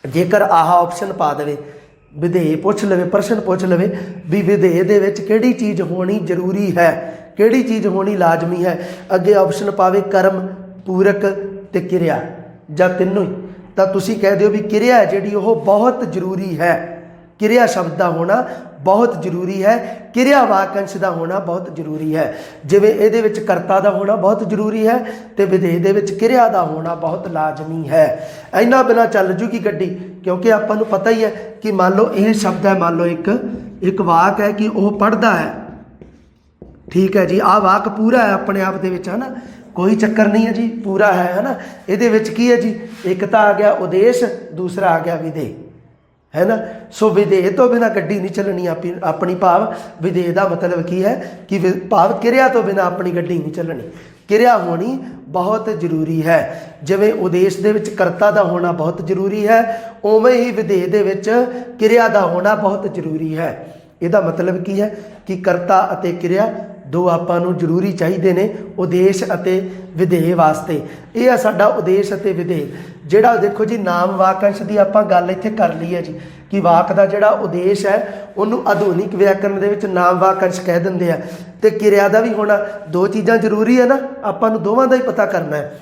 ਜੇਕਰ ਆਹ ਆਪਸ਼ਨ ਪਾ ਦੇਵੇ, ਵਿਧੇਯ ਪੁੱਛ ਲਵੇ, ਪ੍ਰਸ਼ਨ ਪੁੱਛ ਲਵੇ ਵੀ ਵਿਧੇਯ ਦੇ ਵਿੱਚ ਕਿਹੜੀ ਚੀਜ਼ ਹੋਣੀ ਜ਼ਰੂਰੀ ਹੈ, ਕਿਹੜੀ ਚੀਜ਼ ਹੋਣੀ ਲਾਜ਼ਮੀ ਹੈ। ਅੱਗੇ ਆਪਸ਼ਨ ਪਾਵੇ ਕਰਮ, ਪੂਰਕ ਤੇ ਕਿਰਿਆ ਜਾਂ ਤਿੰਨੋਂ ਹੀ, ਤਾਂ ਤੁਸੀਂ ਕਹਿ ਦਿਓ ਵੀ ਕਿਰਿਆ ਜਿਹੜੀ ਉਹ ਬਹੁਤ ਜ਼ਰੂਰੀ ਹੈ। ਕਿਰਿਆ ਸ਼ਬਦ ਦਾ ਹੋਣਾ ਬਹੁਤ ਜ਼ਰੂਰੀ ਹੈ, ਕਿਰਿਆ ਵਾਕੰਸ਼ ਦਾ ਹੋਣਾ ਬਹੁਤ ਜ਼ਰੂਰੀ ਹੈ। ਜਿਵੇਂ ਇਹਦੇ ਵਿੱਚ ਕਰਤਾ ਦਾ ਹੋਣਾ ਬਹੁਤ ਜ਼ਰੂਰੀ ਹੈ ਤੇ ਵਿਧੇਯ ਦੇ ਵਿੱਚ ਕਿਰਿਆ ਦਾ ਹੋਣਾ ਬਹੁਤ ਲਾਜ਼ਮੀ ਹੈ। ਇਹਨਾਂ ਬਿਨਾਂ ਚੱਲ ਜੂਗੀ ਗੱਡੀ, ਕਿਉਂਕਿ ਆਪਾਂ ਨੂੰ ਪਤਾ ਹੀ ਹੈ ਕਿ ਮੰਨ ਲਓ ਇਹ ਸ਼ਬਦ ਹੈ, ਮੰਨ ਲਓ ਇੱਕ ਵਾਕ ਹੈ ਕਿ ਉਹ ਪੜ੍ਹਦਾ ਹੈ, ਠੀਕ ਹੈ ਜੀ। ਆਹ ਵਾਕ ਪੂਰਾ ਹੈ ਆਪਣੇ ਆਪ ਦੇ ਵਿੱਚ, ਹੈ ਨਾ, ਕੋਈ ਚੱਕਰ ਨਹੀਂ ਹੈ ਜੀ, ਪੂਰਾ ਹੈ ਨਾ। ਇਹਦੇ ਵਿੱਚ ਕੀ ਹੈ ਜੀ, ਇੱਕ ਤਾਂ ਆ ਗਿਆ ਉਦੇਸ਼, ਦੂਸਰਾ ਆ ਗਿਆ ਵਿਧੇਯ, है ना। सो विधेय तो बिना गड्डी नहीं चलनी अपनी, भाव विधेय का मतलब की है कि भाव किरिया तो बिना अपनी गड्डी नहीं चलनी, किरिया होनी बहुत जरूरी है। जिवें उदेश दे विच करता का होना बहुत जरूरी है, उवें ही विधेय दे विच किरिया का होना बहुत जरूरी है। ਇਹਦਾ मतलब की है कि करता ਅਤੇ ਕਿਰਿਆ दो ਆਪਾਂ ਨੂੰ ਜ਼ਰੂਰੀ ਚਾਹੀਦੇ ਨੇ ਉਦੇਸ਼ ਅਤੇ ਵਿਧੇਯ ਵਾਸਤੇ। ਇਹ ਆ ਸਾਡਾ ਉਦੇਸ਼ ਅਤੇ ਵਿਧੇਯ। ਜਿਹੜਾ ਦੇਖੋ ਜੀ ਨਾਮ ਵਾਕੰਸ਼ ਦੀ ਆਪਾਂ ਗੱਲ ਇੱਥੇ ਕਰ ਲਈ ਹੈ ਜੀ ਕਿ ਵਾਕ ਦਾ ਜਿਹੜਾ ਉਦੇਸ਼ ਹੈ ਉਹਨੂੰ ਆਧੁਨਿਕ ਵਿਆਕਰਣ ਦੇ ਵਿੱਚ ਨਾਮ ਵਾਕੰਸ਼ ਕਹਿ ਦਿੰਦੇ ਆ, ਤੇ ਕਿਰਿਆ ਦਾ ਵੀ ਹੋਣਾ। ਦੋ ਚੀਜ਼ਾਂ ਜ਼ਰੂਰੀ ਹੈ ਨਾ, ਆਪਾਂ ਨੂੰ ਦੋਵਾਂ ਦਾ ਹੀ ਪਤਾ ਕਰਨਾ ਹੈ।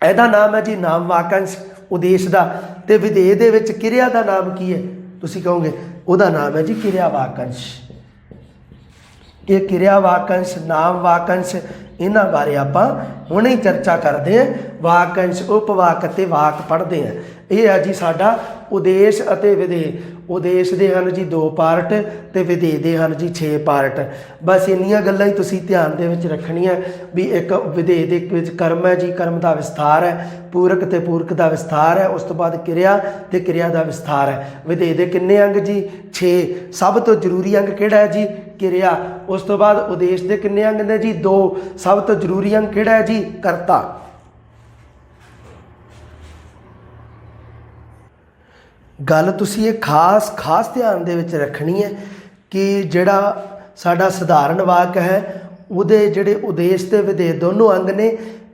ਇਹਦਾ ਨਾਮ ਹੈ ਜੀ ਨਾਮ ਵਾਕੰਸ਼ ਉਦੇਸ਼ ਦਾ, ਤੇ ਵਿਧੇਯ ਦੇ ਵਿੱਚ ਕਿਰਿਆ ਦਾ ਨਾਮ ਕੀ ਹੈ ਤੁਸੀਂ ਕਹੋਗੇ, ਉਹਦਾ ਨਾਮ ਹੈ ਜੀ ਕਿਰਿਆ ਵਾਕੰਸ਼। ये किरिया वाकंश, नाम वाकंश, इन्हां बारे आपां हुणे ही चर्चा करते हैं। वाकंश, उपवाक ते वाक पढ़ते हैं। ये है जी साडा उदेश अते विधेय। उदेश दे हन जी 2 पार्ट ते विधेय दे हन जी 6 पार्ट। बस इन्नियां गल्लां ही तुसीं ध्यान दे विच रखणियां भी एक विधेय दे विच कर्म है जी, कर्म दा विस्तार है, पूरक ते पूरक दा विस्तार है, उस तो बाद किरिया ते किरिया दा विस्तार है। विधेय दे किन्ने अंग जी 6। सब तो जरूरी अंग किहड़ा है जी, किरिया। उस तो बाद उदेश दे किन्ने अंग ने जी 2। सब तो जरूरी अंग किहड़ा है जी, करता। गल तुसीं ये खास ध्यान दे विच रखनी है कि जिहड़ा साडा सधारण वाक है उहदे जिहड़े उदेश ते विधेय दोनों अंग ने,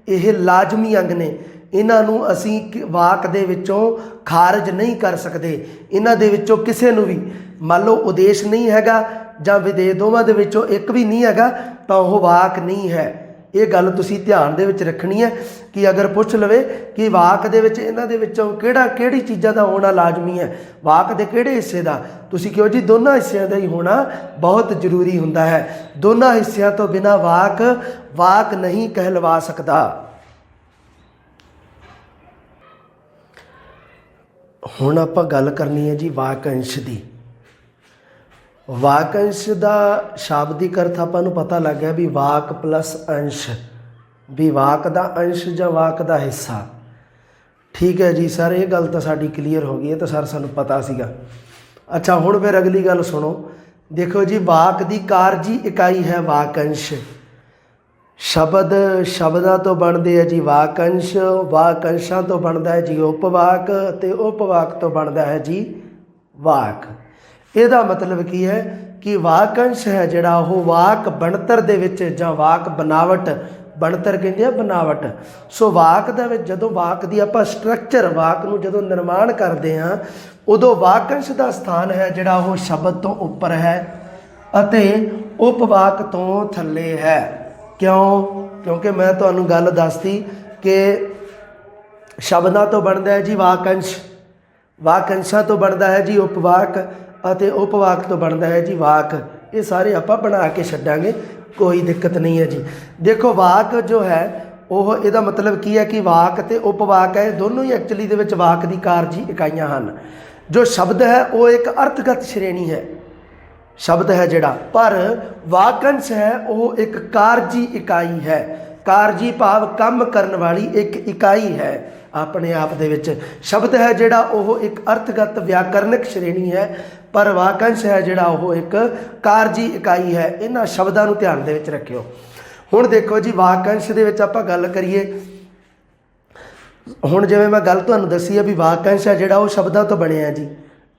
ये लाजमी अंग ने। इन्हां नूं असीं वाक दे विचों खारज नहीं कर सकते। इन्हां दे विचों किसी नूं भी मान लो उदेश नहीं हैगा जां विधेय दोवां दे विचों एक भी नहीं हैगा तां ओह वाक नहीं है। ये गल तुसीं ध्यान दे विच रखनी है कि अगर पुछ लवे कि वाक दे विच इन्हां दे विचों किहड़ी चीज़ां दा होना लाजमी है, वाक दे किहड़े हिस्से दा, तुसीं कहो जी दोनों हिस्सिਆਂ ਦਾ ही होना बहुत जरूरी हुंदा है। दोनों हिस्सिਆਂ तो बिना वाक नहीं कहलवा सकता। हुण आपां गल करनी है जी वाकंश दी। वाकंश का शाब्दिक अर्थ आपां नूं पता लग गया भी वाक प्लस अंश, भी वाक का अंश या वाक का हिस्सा। ठीक है जी सर, ये गल तो साडी क्लीयर हो गई है, तो सर सानूं पता सीगा। अच्छा हुण फिर अगली गल सुनो। देखो जी वाक की कारजी इकाई है वाकंश। शब्द शब्दां तो बनते है जी वाकंश, वाकंशां तो बनता है जी उपवाक, ते उपवाक तो बनता है जी वाक। ਇਹਦਾ मतलब की है कि वाकंश है जिहड़ा ਉਹ वाक ਬਣਤਰ ਦੇ ਵਿੱਚ ਜਾਂ वाक बनावट, ਬਣਤਰ ਕਹਿੰਦੇ ਆ बनावट। सो वाक ਦੇ ਵਿੱਚ ਜਦੋਂ वाक ਦੀ ਆਪਾਂ ਸਟਰਕਚਰ, वाक ਨੂੰ ਜਦੋਂ ਨਿਰਮਾਣ ਕਰਦੇ ਹਾਂ ਉਦੋਂ वाकंश ਦਾ ਸਥਾਨ ਹੈ ਜਿਹੜਾ ਉਹ ਸ਼ਬਦ ਤੋਂ ਉੱਪਰ ਹੈ ਅਤੇ उपवाक ਤੋਂ ਥੱਲੇ ਹੈ। ਕਿਉਂ? ਕਿਉਂਕਿ ਮੈਂ ਤੁਹਾਨੂੰ ਗੱਲ ਦੱਸਤੀ ਕਿ ਸ਼ਬਦਾਂ ਤੋਂ ਬਣਦਾ ਹੈ ਜੀ वाकंश, वाकंशां ਤੋਂ ਬਣਦਾ ਹੈ ਜੀ उपवाक ਅਤੇ उपवाक तो बनता है जी वाक। ये सारे आप बना के छड्डांगे, कोई दिक्कत नहीं है जी। देखो वाक जो है वो ਇਹਦਾ मतलब की है कि वाक ते उपवाक है दोनों ही एक्चुअली दे विच वाक दी कारजी इकाइयां हैं। जो शब्द है वो एक अर्थगत श्रेणी है, शब्द है जिहड़ा, पर वाकंश है वो एक कारजी इकाई है। कारजी भाव काम करन वाली एक इकाई है अपने आप दे विच। शब्द है जिहड़ा वो एक अर्थगत व्याकरणिक श्रेणी है, पर वाकंश है जिहड़ा वो एक कारजी इकाई है। इन्हां शब्दां नूं ध्यान दे विच रखियो। हुण देखो जी वाकंश दे विच आपां गल करिए। हुण जिवें मैं गल तुहानूं दसी है भी वाकंश है जिहड़ा वो शब्दां तो बनिया जी।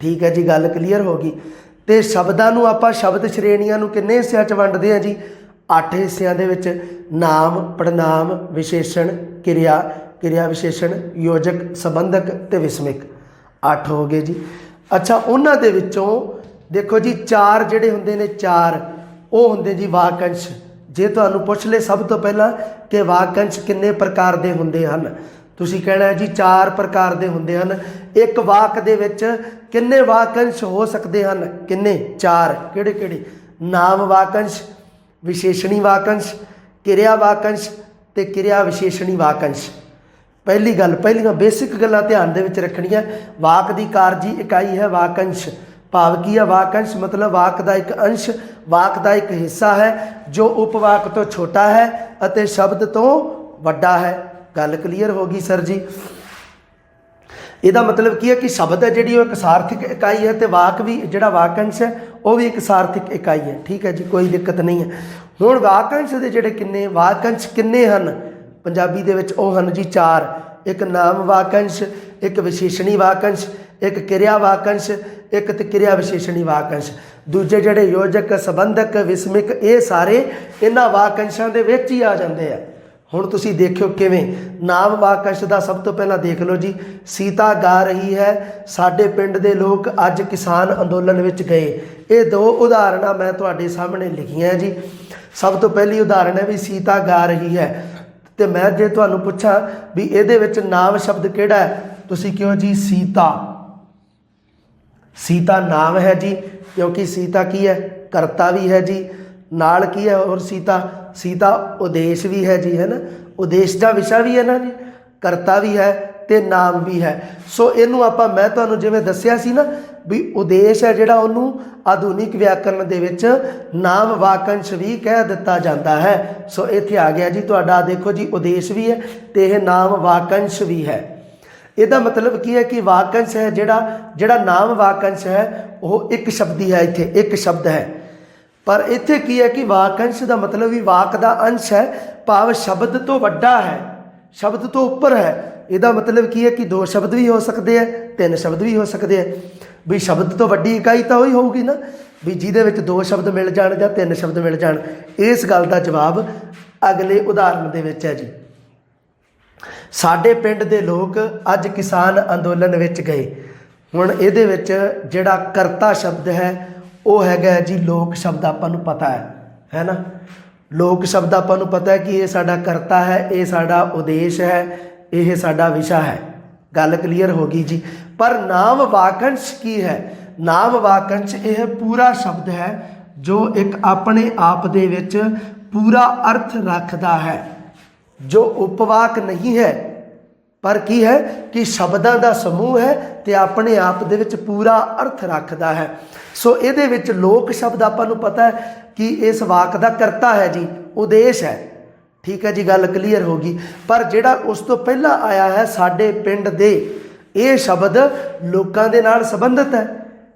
ठीक है जी, गल क्लीयर हो गई। तो शब्दां नूं आपां शब्द श्रेणियां नूं किन्ने हिस्सिਆਂ 'ਚ वंडदे हां जी? 8 हिस्सिਆਂ ਦੇ ਵਿੱਚ। नाम, पड़नाम, विशेषण, क्रिया, क्रिया विशेषण, योजक, संबंधक ते विस्मिक। 8 हो गए जी। अच्छा उन्हां दे विचों देखो जी 4 जिहड़े हुंदे ने, 4 वो हुंदे जी वाकंश। ਜੇ ਤੁਹਾਨੂੰ ਪੁੱਛ ਲਏ ਸਭ ਤੋਂ ਪਹਿਲਾਂ ਕਿ ਵਾਕੰਸ਼ ਕਿੰਨੇ ਪ੍ਰਕਾਰ ਦੇ ਹੁੰਦੇ ਹਨ, ਤੁਸੀਂ ਕਹਿਣਾ ਜੀ 4 ਪ੍ਰਕਾਰ ਦੇ ਹੁੰਦੇ ਹਨ। ਇੱਕ ਵਾਕ ਦੇ ਵਿੱਚ ਕਿੰਨੇ ਵਾਕੰਸ਼ ਹੋ ਸਕਦੇ ਹਨ? ਕਿੰਨੇ? 4। ਕਿਹੜੇ ਕਿਹੜੇ? ਨਾਮ ਵਾਕੰਸ਼, ਵਿਸ਼ੇਸ਼ਣੀ ਵਾਕੰਸ਼, ਕਿਰਿਆ ਵਾਕੰਸ਼ ਤੇ ਕਿਰਿਆ ਵਿਸ਼ੇਸ਼ਣੀ ਵਾਕੰਸ਼। ਪਹਿਲੀ ਗੱਲ, ਪਹਿਲੀਆਂ ਬੇਸਿਕ ਗੱਲਾਂ ਧਿਆਨ ਦੇ ਵਿੱਚ ਰੱਖਣੀਆਂ। ਵਾਕ ਦੀ ਕਾਰਜੀ ਇਕਾਈ ਹੈ ਵਾਕੰਸ਼। ਭਾਵ ਕੀ ਹੈ? ਵਾਕੰਸ਼ ਮਤਲਬ ਵਾਕ ਦਾ ਇੱਕ ਅੰਸ਼, ਵਾਕ ਦਾ ਇੱਕ ਹਿੱਸਾ ਹੈ ਜੋ ਉਪਵਾਕ ਤੋਂ ਛੋਟਾ ਹੈ ਅਤੇ ਸ਼ਬਦ ਤੋਂ ਵੱਡਾ ਹੈ। ਗੱਲ ਕਲੀਅਰ ਹੋ ਗਈ ਸਰ ਜੀ? ਇਹਦਾ ਮਤਲਬ ਕੀ ਹੈ ਕਿ ਸ਼ਬਦ ਹੈ ਜਿਹੜੀ ਉਹ ਇੱਕ ਸਾਰਥਿਕ ਇਕਾਈ ਹੈ, ਤੇ ਵਾਕ ਵੀ ਜਿਹੜਾ ਵਾਕੰਸ਼ ਹੈ ਉਹ ਵੀ ਇੱਕ ਸਾਰਥਿਕ ਇਕਾਈ ਹੈ। ਠੀਕ ਹੈ ਜੀ, ਕੋਈ ਦਿੱਕਤ ਨਹੀਂ ਹੈ। ਹੁਣ ਵਾਕੰਸ਼ ਦੇ ਜਿਹੜੇ ਕਿੰਨੇ ਵਾਕੰਸ਼ ਕਿੰਨੇ ਹਨ ਪੰਜਾਬੀ ਦੇ ਵਿੱਚ? ਉਹ ਹਨ ਜੀ 4। ਇੱਕ ਨਾਮ ਵਾਕੰਸ਼, ਇੱਕ ਵਿਸ਼ੇਸ਼ਣੀ ਵਾਕੰਸ਼, ਇੱਕ ਕਿਰਿਆ ਵਾਕੰਸ਼, ਇੱਕ ਤੇ ਕਿਰਿਆ ਵਿਸ਼ੇਸ਼ਣੀ ਵਾਕੰਸ਼। ਦੂਜੇ ਜਿਹੜੇ ਯੋਜਕ, ਸੰਬੰਧਕ, ਵਿਸਮਿਕ, ਇਹ ਸਾਰੇ ਇਹਨਾਂ ਵਾਕੰਸ਼ਾਂ ਦੇ ਵਿੱਚ ਹੀ ਆ ਜਾਂਦੇ ਆ। ਹੁਣ ਤੁਸੀਂ ਦੇਖਿਓ ਕਿਵੇਂ। ਨਾਮ ਵਾਕੰਸ਼ ਦਾ ਸਭ ਤੋਂ ਪਹਿਲਾਂ ਦੇਖ ਲਓ ਜੀ। ਸੀਤਾ ਗਾ ਰਹੀ ਹੈ, ਸਾਡੇ ਪਿੰਡ ਦੇ ਲੋਕ ਅੱਜ ਕਿਸਾਨ ਅੰਦੋਲਨ ਵਿੱਚ ਗਏ। ਇਹ 2 ਉਦਾਹਰਨਾਂ ਮੈਂ ਤੁਹਾਡੇ ਸਾਹਮਣੇ ਲਿਖੀਆਂ ਜੀ। ਸਭ ਤੋਂ ਪਹਿਲੀ ਉਦਾਹਰਨ ਹੈ ਵੀ ਸੀਤਾ ਗਾ ਰਹੀ ਹੈ, ਤੇ ਮੈਂ ਜੇ ਤੁਹਾਨੂੰ ਪੁੱਛਾਂ ਵੀ ਇਹਦੇ ਵਿੱਚ ਨਾਮ ਸ਼ਬਦ ਕਿਹੜਾ ਹੈ, ਤੁਸੀਂ ਕਿਉਂ ਜੀ ਸੀਤਾ। ਸੀਤਾ ਨਾਮ ਹੈ ਜੀ, ਕਿਉਂਕਿ ਸੀਤਾ ਕੀ ਹੈ? ਕਰਤਾ ਵੀ ਹੈ ਜੀ, ਨਾਲ ਕੀ ਹੈ ਹੋਰ? ਸੀਤਾ ਉਦੇਸ਼ ਵੀ ਹੈ ਜੀ, ਹੈ ਨਾ। ਉਦੇਸ਼ ਦਾ ਵਿਸ਼ਾ ਵੀ ਹੈ ਨਾ ਜੀ, ਕਰਤਾ ਵੀ ਹੈ ਤੇ ਨਾਮ ਵੀ ਹੈ। ਸੋ ਇਹਨੂੰ ਆਪਾਂ, ਮੈਂ ਤੁਹਾਨੂੰ ਜਿਵੇਂ ਦੱਸਿਆ ਸੀ ਨਾ ਵੀ ਉਦੇਸ਼ ਹੈ ਜਿਹੜਾ, ਉਹਨੂੰ ਆਧੁਨਿਕ ਵਿਆਕਰਨ ਦੇ ਵਿੱਚ ਨਾਮ ਵਾਕੰਸ਼ ਵੀ ਕਹਿ ਦਿੱਤਾ ਜਾਂਦਾ ਹੈ। ਸੋ ਇੱਥੇ ਆ ਗਿਆ ਜੀ ਤੁਹਾਡਾ, ਦੇਖੋ ਜੀ, ਉਦੇਸ਼ ਵੀ ਹੈ ਤੇ ਇਹ ਨਾਮ ਵਾਕੰਸ਼ ਵੀ ਹੈ। ਇਹਦਾ ਮਤਲਬ ਕੀ ਹੈ ਕਿ ਵਾਕੰਸ਼ ਹੈ ਜਿਹੜਾ ਨਾਮ ਵਾਕੰਸ਼ ਹੈ ਉਹ ਇੱਕ ਸ਼ਬਦੀ ਹੈ। ਇੱਥੇ ਇੱਕ ਸ਼ਬਦ ਹੈ, ਪਰ ਇੱਥੇ ਕੀ ਹੈ ਕਿ ਵਾਕੰਸ਼ ਦਾ ਮਤਲਬ ਵੀ ਵਾਕ ਦਾ ਅੰਸ਼ ਹੈ, ਭਾਵ ਸ਼ਬਦ ਤੋਂ ਵੱਡਾ ਹੈ, ਸ਼ਬਦ ਤੋਂ ਉੱਪਰ ਹੈ। ਇਹਦਾ ਮਤਲਬ ਕੀ ਹੈ ਕਿ 2 ਸ਼ਬਦ ਵੀ ਹੋ ਸਕਦੇ ਆ, 3 ਸ਼ਬਦ ਵੀ ਹੋ ਸਕਦੇ ਆ। ਵੀ ਸ਼ਬਦ ਤੋਂ ਵੱਡੀ ਇਕਾਈ ਤਾਂ ਉਹੀ ਹੋਊਗੀ ਨਾ ਵੀ ਜਿਹਦੇ ਵਿੱਚ 2 ਸ਼ਬਦ ਮਿਲ ਜਾਣ ਜਾਂ 3 ਸ਼ਬਦ ਮਿਲ ਜਾਣ। ਇਸ ਗੱਲ ਦਾ ਜਵਾਬ ਅਗਲੇ ਉਦਾਹਰਨ ਦੇ ਵਿੱਚ ਹੈ ਜੀ। ਸਾਡੇ ਪਿੰਡ ਦੇ ਲੋਕ ਅੱਜ ਕਿਸਾਨ ਅੰਦੋਲਨ ਵਿੱਚ ਗਏ। ਹੁਣ ਇਹਦੇ ਵਿੱਚ ਜਿਹੜਾ ਕਰਤਾ ਸ਼ਬਦ ਹੈ ਉਹ ਹੈਗਾ ਜੀ ਲੋਕ ਸ਼ਬਦ। ਆਪਾਂ ਨੂੰ ਪਤਾ ਹੈ ਨਾ, ਲੋਕ ਸ਼ਬਦ ਆਪਾਂ ਨੂੰ ਪਤਾ ਹੈ ਕਿ ਇਹ ਸਾਡਾ ਕਰਤਾ ਹੈ, ਇਹ ਸਾਡਾ ਉਦੇਸ਼ ਹੈ, ਇਹ ਸਾਡਾ ਵਿਸ਼ਾ ਹੈ। ਗੱਲ ਕਲੀਅਰ ਹੋ ਗਈ ਜੀ। ਪਰ ਨਾਮ ਵਾਕੰਸ਼ ਕੀ ਹੈ? ਨਾਮ ਵਾਕੰਸ਼ ਇਹ ਪੂਰਾ ਸ਼ਬਦ ਹੈ ਜੋ ਇੱਕ ਆਪਣੇ ਆਪ ਦੇ ਵਿੱਚ ਪੂਰਾ ਅਰਥ ਰੱਖਦਾ ਹੈ, ਜੋ ਉਪਵਾਕ ਨਹੀਂ ਹੈ, ਪਰ ਕੀ ਹੈ ਕਿ ਸ਼ਬਦਾਂ ਦਾ ਸਮੂਹ ਹੈ ਤੇ ਆਪਣੇ ਆਪ ਦੇ ਵਿੱਚ ਪੂਰਾ ਅਰਥ ਰੱਖਦਾ ਹੈ। ਸੋ ਇਹਦੇ ਵਿੱਚ ਲੋਕ ਸ਼ਬਦ ਆਪਾਂ ਨੂੰ ਪਤਾ ਹੈ ਕਿ ਇਸ ਵਾਕ ਦਾ ਕਰਤਾ ਹੈ ਜੀ, ਉਦੇਸ਼ ਹੈ। ਠੀਕ ਹੈ ਜੀ, ਗੱਲ ਕਲੀਅਰ ਹੋ ਗਈ। ਪਰ ਜਿਹੜਾ ਉਸ ਤੋਂ ਪਹਿਲਾਂ ਆਇਆ ਹੈ ਸਾਡੇ ਪਿੰਡ ਦੇ, ਇਹ ਸ਼ਬਦ ਲੋਕਾਂ ਦੇ ਨਾਲ ਸੰਬੰਧਿਤ ਹੈ।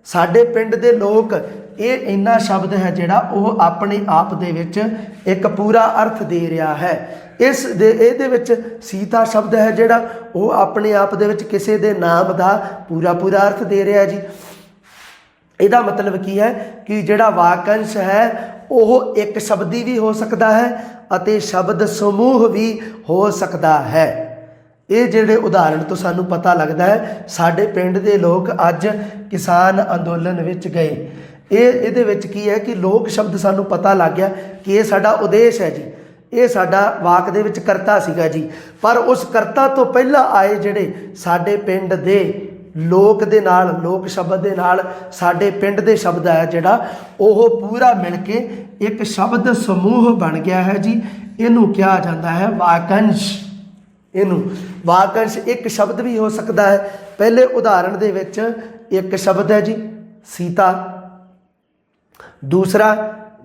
ਸਾਡੇ ਪਿੰਡ ਦੇ ਲੋਕ, ਇਹ ਇੰਨਾ ਸ਼ਬਦ ਹੈ ਜਿਹੜਾ ਉਹ ਆਪਣੇ ਆਪ ਦੇ ਵਿੱਚ ਇੱਕ ਪੂਰਾ ਅਰਥ ਦੇ ਰਿਹਾ ਹੈ। ਇਹਦੇ ਵਿੱਚ ਸੀਤਾ ਸ਼ਬਦ ਹੈ ਜਿਹੜਾ ਉਹ ਆਪਣੇ ਆਪ ਦੇ ਵਿੱਚ ਕਿਸੇ ਦੇ ਨਾਮ ਦਾ ਪੂਰਾ ਅਰਥ ਦੇ ਰਿਹਾ ਜੀ। ਇਹਦਾ ਮਤਲਬ ਕੀ ਹੈ ਕਿ ਜਿਹੜਾ ਵਾਕੰਸ਼ ਹੈ ਉਹ ਇੱਕ ਸ਼ਬਦੀ ਵੀ ਹੋ ਸਕਦਾ ਹੈ ਅਤੇ ਸ਼ਬਦ ਸਮੂਹ ਵੀ ਹੋ ਸਕਦਾ ਹੈ। ਇਹ ਜਿਹੜੇ ਉਦਾਹਰਣ ਤੋਂ ਸਾਨੂੰ ਪਤਾ ਲੱਗਦਾ ਹੈ ਸਾਡੇ ਪਿੰਡ ਦੇ ਲੋਕ ਅੱਜ ਕਿਸਾਨ ਅੰਦੋਲਨ ਵਿੱਚ ਗਏ। ਇਹਦੇ ਵਿੱਚ ਕੀ ਹੈ ਕਿ ਲੋਕ ਸ਼ਬਦ ਸਾਨੂੰ ਪਤਾ ਲੱਗ ਗਿਆ ਕਿ ਇਹ ਸਾਡਾ ਉਦੇਸ਼ ਹੈ ਜੀ, ਇਹ ਸਾਡਾ ਵਾਕ ਦੇ ਵਿੱਚ ਕਰਤਾ ਸੀਗਾ ਜੀ। ਪਰ ਉਸ ਕਰਤਾ ਤੋਂ ਪਹਿਲਾਂ ਆਏ ਜਿਹੜੇ ਸਾਡੇ ਪਿੰਡ ਦੇ ਲੋਕ ਦੇ ਨਾਲ, ਲੋਕ ਸ਼ਬਦ ਦੇ ਨਾਲ ਸਾਡੇ ਪਿੰਡ ਦੇ ਸ਼ਬਦ ਹੈ ਜਿਹੜਾ ਉਹ ਪੂਰਾ ਮਿਲ ਕੇ ਇੱਕ ਸ਼ਬਦ ਸਮੂਹ ਬਣ ਗਿਆ ਹੈ ਜੀ। ਇਹਨੂੰ ਕਿਹਾ ਜਾਂਦਾ ਹੈ ਵਾਕੰਸ਼। ਇਹਨੂੰ ਵਾਕੰਸ਼ ਇੱਕ ਸ਼ਬਦ ਵੀ ਹੋ ਸਕਦਾ ਹੈ। ਪਹਿਲੇ ਉਦਾਹਰਣ ਦੇ ਵਿੱਚ ਇੱਕ ਸ਼ਬਦ ਹੈ ਜੀ ਸੀਤਾ,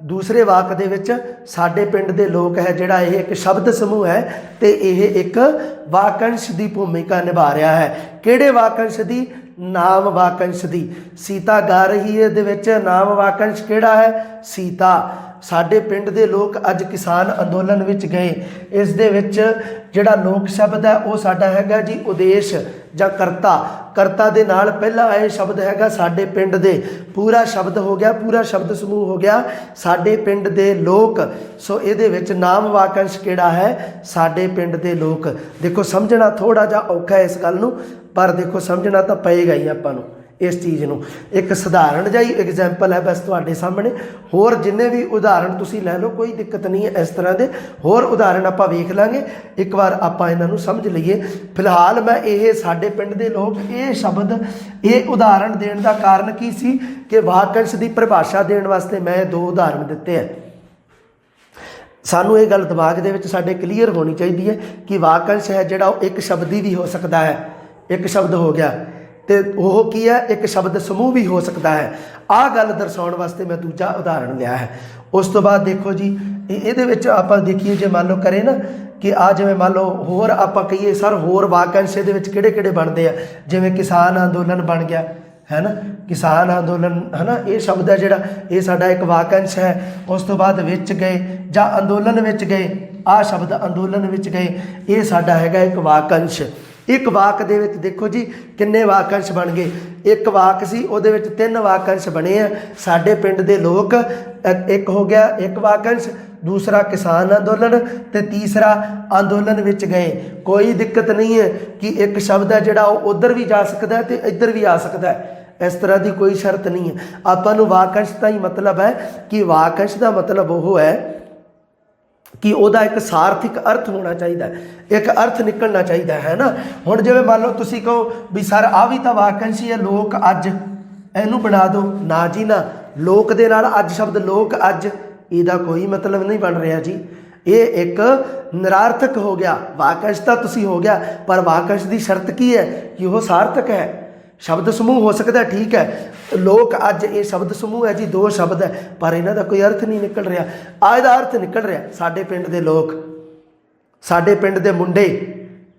ਦੂਸਰੇ ਵਾਕ ਦੇ ਵਿੱਚ ਸਾਡੇ ਪਿੰਡ ਦੇ ਲੋਕ ਹੈ ਜਿਹੜਾ ਇਹ ਇੱਕ ਸ਼ਬਦ ਸਮੂਹ ਹੈ ਤੇ ਇਹ ਇੱਕ ਵਾਕੰਸ਼ ਦੀ ਭੂਮਿਕਾ ਨਿਭਾ ਰਿਹਾ ਹੈ। ਕਿਹੜੇ ਵਾਕੰਸ਼ ਦੀ? ਨਾਮ ਵਾਕੰਸ਼ ਦੀ। ਸੀਤਾ ਗਾ ਰਹੀ ਹੈ ਦੇ ਵਿੱਚ ਨਾਮ ਵਾਕੰਸ਼ ਕਿਹੜਾ ਹੈ? ਸੀਤਾ। ਸਾਡੇ ਪਿੰਡ ਦੇ ਲੋਕ ਅੱਜ ਕਿਸਾਨ ਅੰਦੋਲਨ ਵਿੱਚ ਗਏ, ਇਸ ਦੇ ਵਿੱਚ ਜਿਹੜਾ ਲੋਕ ਸ਼ਬਦ ਹੈ ਉਹ ਸਾਡਾ ਹੈਗਾ ਜੀ ਉਦੇਸ਼ ਜਾਂ ਕਰਤਾ ਦੇ ਨਾਲ ਪਹਿਲਾਂ ਆਏ ਸ਼ਬਦ ਹੈਗਾ ਸਾਡੇ ਪਿੰਡ ਦੇ। ਪੂਰਾ ਸ਼ਬਦ ਹੋ ਗਿਆ, ਪੂਰਾ ਸ਼ਬਦ ਸਮੂਹ ਹੋ ਗਿਆ ਸਾਡੇ ਪਿੰਡ ਦੇ ਲੋਕ। ਸੋ ਇਹਦੇ ਵਿੱਚ ਨਾਮ ਵਾਕੰਸ਼ ਕਿਹੜਾ ਹੈ? ਸਾਡੇ ਪਿੰਡ ਦੇ ਲੋਕ। ਦੇਖੋ ਸਮਝਣਾ ਥੋੜਾ ਜਿਹਾ ਔਖਾ ਹੈ ਇਸ ਗੱਲ ਨੂੰ, ਪਰ ਦੇਖੋ ਸਮਝਣਾ ਤਾਂ ਪਏਗਾ ਹੀ ਆਪਾਂ ਨੂੰ। इस चीज़ ਨੂੰ। एक सधारण जिही एग्जाम्पल है बस तुहाडे सामने, होर जिन्ने भी उदाहरण तुसीं लै लो, कोई दिक्कत नहीं है। इस तरह के होर उदाहरण आपां वेख लांगे, एक बार आपां इन्हां नूं समझ लईए। फिलहाल मैं ये साडे पिंड दे लोग ये शब्द ये उदाहरण देण दा कारण की सी कि वाकंश की परिभाषा देण वास्ते मैं 2 उदाहरण दिते हैं। सानू ये गल दिमाग दे विच साडे क्लीयर होनी चाहिए है कि वाकंश है जिहड़ा एक शब्दी भी हो सकता है, एक शब्द हो गया, तो वह की है एक शब्द समूह भी हो सकता है। आ गल दर्शाउण वास्ते मैं दूजा उदाहरण लिया है। उस तो बाद देखो जी ये आपां देखिए, जे मान लो करें ना कि आ जिवें मान लो होर आपां कहिए सर होर वाकंश इहदे विच किहड़े-किहड़े बनदे आ, जिवें किसान अंदोलन बन गया है ना, किसान अंदोलन है ना, ये शब्द है जिहड़ा ये साडा एक वाकंश है। उस तो बाद विच गए जां अंदोलन विच गए, आ शब्द अंदोलन विच गए, ये साडा हैगा एक वाकंश। एक वाक दे विच देखो जी किन्ने वाकंश बन गए, एक वाक सी उहदे विच 3 वाकंश बने हैं। साडे पिंड दे लोग एक हो गया एक वाकंश, दूसरा किसान अंदोलन, ते तीसरा अंदोलन विच गए। कोई दिक्कत नहीं है कि एक शब्द है जिहड़ा उधर भी जा सकता है तो इधर भी आ सकता है, इस तरह की कोई शर्त नहीं है। आपां नूं वाकंश का ही मतलब है कि वाकंश का मतलब वो है कि वह एक सार्थिक अर्थ होना चाहिए, एक अर्थ निकलना चाहिए है ना। हुण जिवें मान लो तुसीं कहो भी सर आ भी तो वाकंश ही है, लोक अज इहनूं बना दो, ना जी ना, लोक दे नाल अज शब्द लोक अज इहदा कोई मतलब नहीं बन रहा जी, ये एक निरार्थक हो गया। वाकंश तो तुसीं हो गया, पर वाकंश की शर्त की है कि वह सार्थक है। शब्द समूह हो सकता है, ठीक है, लोक अज ये शब्द समूह है जी, 2 शब्द है, पर इन्हां दा कोई अर्थ नहीं निकल रहा। आज दा अर्थ निकल रहा साडे पिंड दे लोग, साडे पिंड दे मुंडे,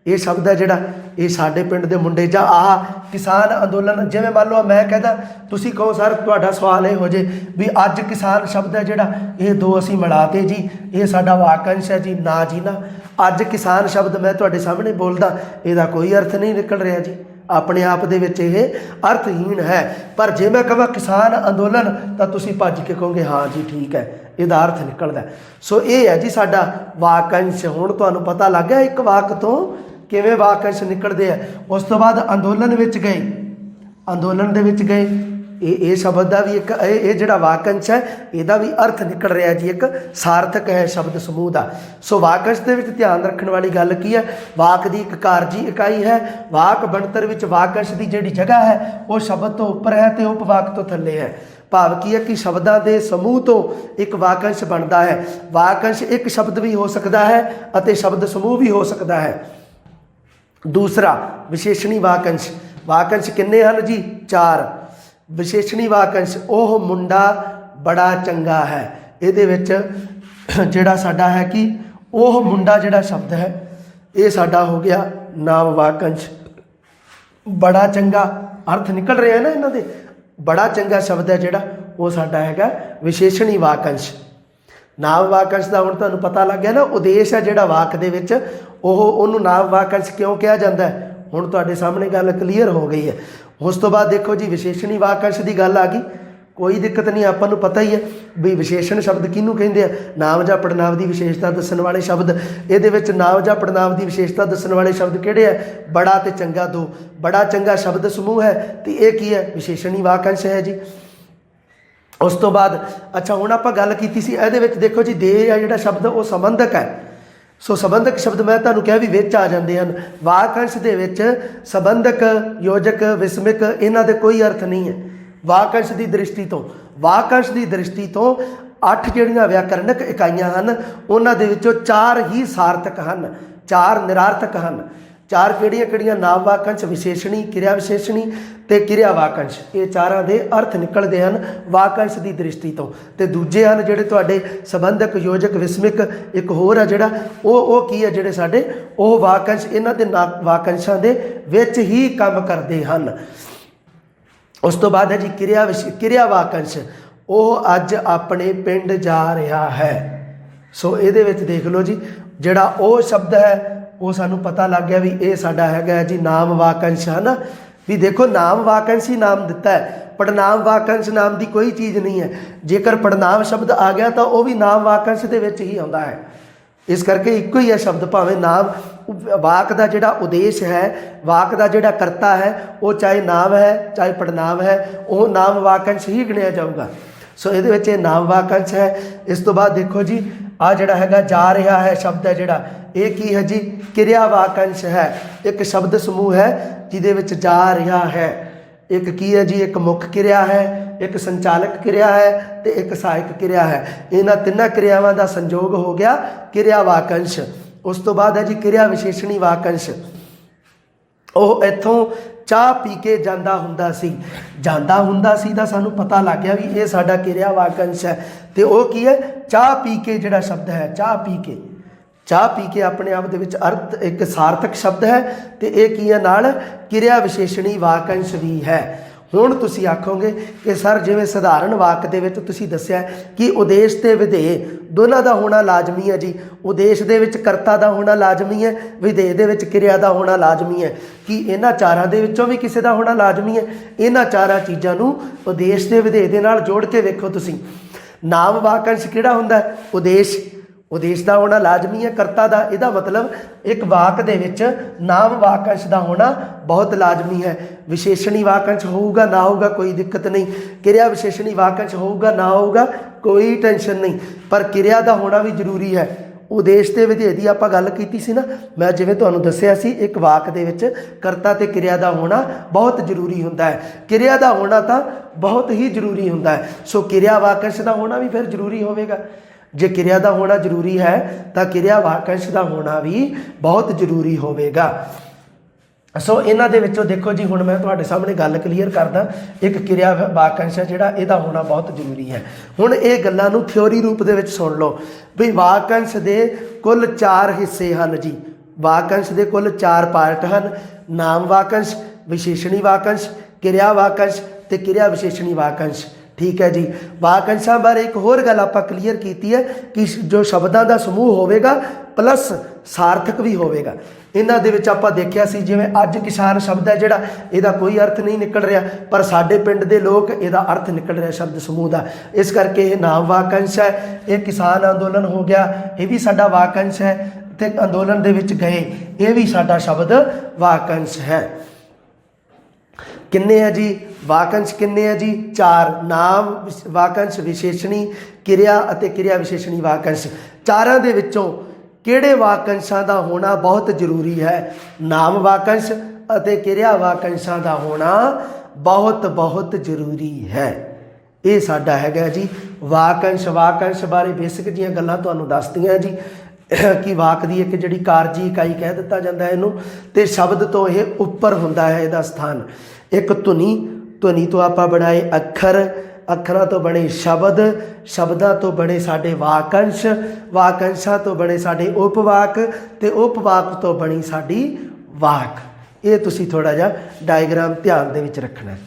ये शब्द है जिहड़ा ये साडे पिंड दे मुंडे, जां आह किसान अंदोलन। जिवें मान लो मैं कहदा, तुसीं कहो सर तुहाडा सवाल ये हो जे भी अज किसान शब्द है जिहड़ा ये 2 असीं मिलाते जी, ये साडा वाकंश है जी, ना जी ना, अज किसान शब्द मैं तुहाडे सामने बोलदा, इहदा कोई अर्थ नहीं निकल रहा जी, अपने आप दे विच ये अर्थहीन है। पर जे मैं कहां किसान अंदोलन तो तुसीं भज के कहोगे हाँ जी ठीक है, इहदा अर्थ निकलदा। सो ये है जी साडा वाकंश। हुण तुहानूं पता लग गया एक वाक तो किवें वाकंश निकलदे है। उस तो बाद अंदोलन विच गए, अंदोलन दे विच गए, ये शब्द का भी एक ये जिहड़ा वाकंश है इहदा भी अर्थ निकल रहा जी, एक सार्थक है शब्द समूह का। सो वाकंश दे विच ध्यान रखने वाली गल की है, वाक की एक कारजी इकाई है। वाक बनतर विच वाकंश की जिहड़ी जगह है वो शब्द तो उपर है तो उपवाक तो थल्ले है। भाव की है कि शब्दों के समूह तो एक वाकंश बनता है। वाकंश एक शब्द भी हो सकता है अते शब्द समूह भी हो सकता है। दूसरा विशेषणी वाकंश, वाकंश किन्ने हैं जी? 4। विशेषणी वाकंश, ओह मुंडा बड़ा चंगा है, ये जिहड़ा साडा है कि ओह मुंडा जिहड़ा शब्द है ये साडा हो गया नाम वाकंश। बड़ा चंगा अर्थ निकल रहे हैं ना इन्हां दे, बड़ा चंगा शब्द है जिहड़ा वो साडा हैगा विशेषणी वाकंश। नाम वाकंश का हुण तुहानूं पता लग गया ना, उद्देश है जिहड़ा वाक दे विच ओहनूं नाम वाकंश क्यों कहा जाता है, हुण तुहाडे सामने गल क्लीयर हो गई है। उस तो बाद देखो जी विशेषणी वाकंश की गल आ गई, कोई दिक्कत नहीं, आपां नूं पता ही है भी विशेषण शब्द किहनूं कहिंदे आ, नाम जां पड़नाव की विशेषता दस्सण वाले शब्द। इहदे विच नाम जां पड़नाव की विशेषता दस्सण वाले शब्द किहड़े है? बड़ा ते चंगा, 2। बड़ा चंगा शब्द समूह है तो यह की है? विशेषणी वाकंश है जी। उस तो बाद अच्छा हुण आपां गल कीती सी इहदे विच देखो जी दे आ जिहड़ा शब्द वो संबंधक है। सो संबंधक शब्द मैं तुहानूं कहा भी विच आ जाते हैं। वाकंश दे विच संबंधक, योजक, विस्मिक इन्हां दे कोई अर्थ नहीं है वाकंश की दृष्टि तो। वाकंश की दृष्टि तो 8 जिहड़ियां व्याकरणक इकाइयां हैं उन्हां दे विचों 4 ही सार्थक हैं, 4 निरार्थक हैं। 4 किहड़ियां? नाम वाकंश, विशेषणी, क्रिया विशेषणी ते क्रिया वाकंश। ये 4 दे अर्थ निकलते हैं वाकंश की दृष्टि तो। ते दूजे हैं जिहड़े तुहाडे संबंधक, योजक, विस्मिक, एक होर है जिहड़ा वो की है जिहड़े साडे वो वाकंश इन्हां दे वाकंशां दे विच ही काम करते हैं। उस तो बाद है जी क्रिया वाकंश, वह अज अपने पिंड जा रहा है। सो ये देख लो जी जिहड़ा वो शब्द है वो सानू पता लग गया भी ये साडा हैगा जी नाम वाकंश है ना। भी देखो नाम वाकंश ही नाम दिता है, पड़नाम वाकंश नाम की कोई चीज़ नहीं है। जेकर पड़नाम शब्द आ गया तो वह भी नाम वाकंश दे विच ही आउंदा है। इस करके इक्को ही है शब्द, भावें नाम वाक का जिहड़ा उद्देश है, वाक का जिहड़ा करता है, वो चाहे नाम है चाहे पड़नाम है, वो नाम वाकंश ही गिणिया जाऊगा। सो ये नाम वाकंश है। इस तो बाद देखो जी आ जिहड़ा हैगा जा रहा है शब्द है जिहड़ा, ये की है जी, क्रिया वाकंश है। एक शब्द समूह है जिहदे विच जा रहा है, एक की है जी, एक मुख क्रिया है, एक संचालक क्रिया है, तो एक सहायक क्रिया है। इन्हां तिन्नां क्रियावां दा संयोग हो गया क्रिया वाकंश। उस तो बाद है जी क्रिया विशेषणी वाकंश। ਉਹ ਇੱਥੋਂ ਚਾਹ ਪੀ ਕੇ ਜਾਂਦਾ ਹੁੰਦਾ ਸੀ ਤਾਂ ਸਾਨੂੰ ਪਤਾ ਲੱਗ ਗਿਆ ਵੀ ਇਹ ਸਾਡਾ ਕਿਰਿਆ ਵਾਕੰਸ਼ ਹੈ। ਤੇ ਉਹ ਕੀ ਹੈ, ਚਾਹ ਪੀ ਕੇ ਜਿਹੜਾ ਸ਼ਬਦ ਹੈ, ਚਾਹ ਪੀ ਕੇ ਆਪਣੇ ਆਪ ਦੇ ਵਿੱਚ ਅਰਥ ਇੱਕ ਸਾਰਥਕ ਸ਼ਬਦ ਹੈ। ਤੇ ਇਹ ਕੀ ਹੈ, ਨਾਲ ਕਿਰਿਆ ਵਿਸ਼ੇਸ਼ਣੀ ਵਾਕੰਸ਼ ਵੀ ਹੈ। ਹੁਣ ਤੁਸੀਂ ਆਖੋਗੇ ਕਿ ਸਰ ਜਿਵੇਂ ਸਧਾਰਨ ਵਾਕ ਦੇ ਵਿੱਚ ਤੁਸੀਂ ਦੱਸਿਆ ਕਿ ਉਦੇਸ਼ ਤੇ ਵਿਧੇਯ ਦੋਨਾਂ ਦਾ ਹੋਣਾ ਲਾਜ਼ਮੀ ਹੈ ਜੀ। ਉਦੇਸ਼ ਦੇ ਵਿੱਚ ਕਰਤਾ ਦਾ ਹੋਣਾ ਲਾਜ਼ਮੀ ਹੈ, ਵਿਧੇਯ ਦੇ ਵਿੱਚ ਕਿਰਿਆ ਦਾ ਹੋਣਾ ਲਾਜ਼ਮੀ ਹੈ। ਕਿ ਇਹਨਾਂ ਚਾਰਾਂ ਦੇ ਵਿੱਚੋਂ ਵੀ ਕਿਸੇ ਦਾ ਹੋਣਾ ਲਾਜ਼ਮੀ ਹੈ। ਇਹਨਾਂ ਚਾਰਾਂ ਚੀਜ਼ਾਂ ਨੂੰ ਉਦੇਸ਼ ਤੇ ਵਿਧੇਯ ਦੇ ਨਾਲ ਜੋੜ ਕੇ ਵੇਖੋ ਤੁਸੀਂ। ਨਾਮ ਵਾਕੰਸ਼ ਕਿਹੜਾ ਹੁੰਦਾ, ਉਦੇਸ਼ ਦਾ ਹੋਣਾ ਲਾਜ਼ਮੀ ਹੈ, ਕਰਤਾ ਦਾ। ਇਹਦਾ ਮਤਲਬ ਇੱਕ ਵਾਕ ਦੇ ਵਿੱਚ ਨਾਮ ਵਾਕੰਸ਼ ਦਾ ਹੋਣਾ ਬਹੁਤ ਲਾਜ਼ਮੀ ਹੈ। ਵਿਸ਼ੇਸ਼ਣੀ ਵਾਕੰਸ਼ ਹੋਊਗਾ ਨਾ ਹੋਊਗਾ ਕੋਈ ਦਿੱਕਤ ਨਹੀਂ, ਕਿਰਿਆ ਵਿਸ਼ੇਸ਼ਣੀ ਵਾਕੰਸ਼ ਹੋਊਗਾ ਨਾ ਹੋਊਗਾ ਕੋਈ ਟੈਨਸ਼ਨ ਨਹੀਂ, ਪਰ ਕਿਰਿਆ ਦਾ ਹੋਣਾ ਵੀ ਜ਼ਰੂਰੀ ਹੈ। ਉਦੇਸ਼ ਤੇ ਵਿਧੇਯ ਦੀ ਆਪਾਂ ਗੱਲ ਕੀਤੀ ਸੀ ਨਾ, ਮੈਂ ਜਿਵੇਂ ਤੁਹਾਨੂੰ ਦੱਸਿਆ ਸੀ, ਇੱਕ ਵਾਕ ਦੇ ਵਿੱਚ ਕਰਤਾ ਤੇ ਕਿਰਿਆ ਦਾ ਹੋਣਾ ਬਹੁਤ ਜ਼ਰੂਰੀ ਹੁੰਦਾ ਹੈ। ਕਿਰਿਆ ਦਾ ਹੋਣਾ ਤਾਂ ਬਹੁਤ ਹੀ ਜ਼ਰੂਰੀ ਹੁੰਦਾ ਹੈ। ਸੋ ਕਿਰਿਆ ਵਾਕੰਸ਼ ਦਾ ਹੋਣਾ ਵੀ ਫਿਰ ਜ਼ਰੂਰੀ ਹੋਵੇਗਾ। ਜੇ ਕਿਰਿਆ ਦਾ ਹੋਣਾ ਜ਼ਰੂਰੀ ਹੈ ਤਾਂ ਕਿਰਿਆ ਵਾਕੰਸ਼ ਦਾ ਹੋਣਾ ਵੀ ਬਹੁਤ ਜ਼ਰੂਰੀ ਹੋਵੇਗਾ। ਸੋ ਇਹਨਾਂ ਦੇ ਵਿੱਚੋਂ ਦੇਖੋ ਜੀ, ਹੁਣ ਮੈਂ ਤੁਹਾਡੇ ਸਾਹਮਣੇ ਗੱਲ ਕਲੀਅਰ ਕਰਦਾ। ਇੱਕ ਕਿਰਿਆ ਵਾਕੰਸ਼ ਹੈ ਜਿਹੜਾ, ਇਹਦਾ ਹੋਣਾ ਬਹੁਤ ਜ਼ਰੂਰੀ ਹੈ। ਹੁਣ ਇਹ ਗੱਲਾਂ ਨੂੰ ਥਿਉਰੀ ਰੂਪ ਦੇ ਵਿੱਚ ਸੁਣ ਲਓ ਵੀ ਵਾਕੰਸ਼ ਦੇ ਕੁੱਲ 4 ਹਿੱਸੇ ਹਨ ਜੀ। ਵਾਕੰਸ਼ ਦੇ ਕੁੱਲ 4 ਪਾਰਟ ਹਨ। ਨਾਮ ਵਾਕੰਸ਼, ਵਿਸ਼ੇਸ਼ਣੀ ਵਾਕੰਸ਼, ਕਿਰਿਆ ਵਾਕੰਸ਼ ਤੇ ਕਿਰਿਆ ਵਿਸ਼ੇਸ਼ਣੀ ਵਾਕੰਸ਼। ठीक है जी। वाकंशां बारे एक होर गल आपां क्लीयर की है कि जो शब्दां दा समूह होवेगा प्लस सार्थक भी होवेगा। इन्हां दे विच आपां देखिया सी जिवें अज किसान शब्द है जिहड़ा, इहदा कोई अर्थ नहीं निकल रहा, पर साडे पिंड दे लोग इहदा अर्थ निकल रहा शब्द समूह का। इस करके ये नाम वाकंश है। ये किसान अंदोलन हो गया, ये भी साडा वाकंश है। ते अंदोलन दे विच गए, ये भी साडा शब्द वाकंश है। किन्ने है जी वाकंश, किन्ने है जी 4। नाम वाकंश, विशेषणी, किरिया अते किरिया विशेषणी वाकंश। चारां दे विचों किहड़े वाकंशां दा होना बहुत जरूरी है? नाम वाकंश अते किरिया वाकंशां दा होना बहुत बहुत जरूरी है। ये साडा हैगा जी वाकंश। वाकंश बारे बेसिक जिहियां गल्लां तुहानूं दसदियां जी कि वाक की एक जिहड़ी कारजी इकाई कह दिता जाता है इनू, तो शब्द तो यह उपर हुंदा है इहदा स्थान। एक धुनी, धुनी तो आप बनाए अखर, अखरां तो बने शब्द, शब्दां तो बने साडे वाकंश, वाकंशां तो बने साडे उपवाक, ते उपवाक तो बनी साडी वाक। ये तुसीं थोड़ा जिहा डायग्राम ध्यान दे विच रखना है।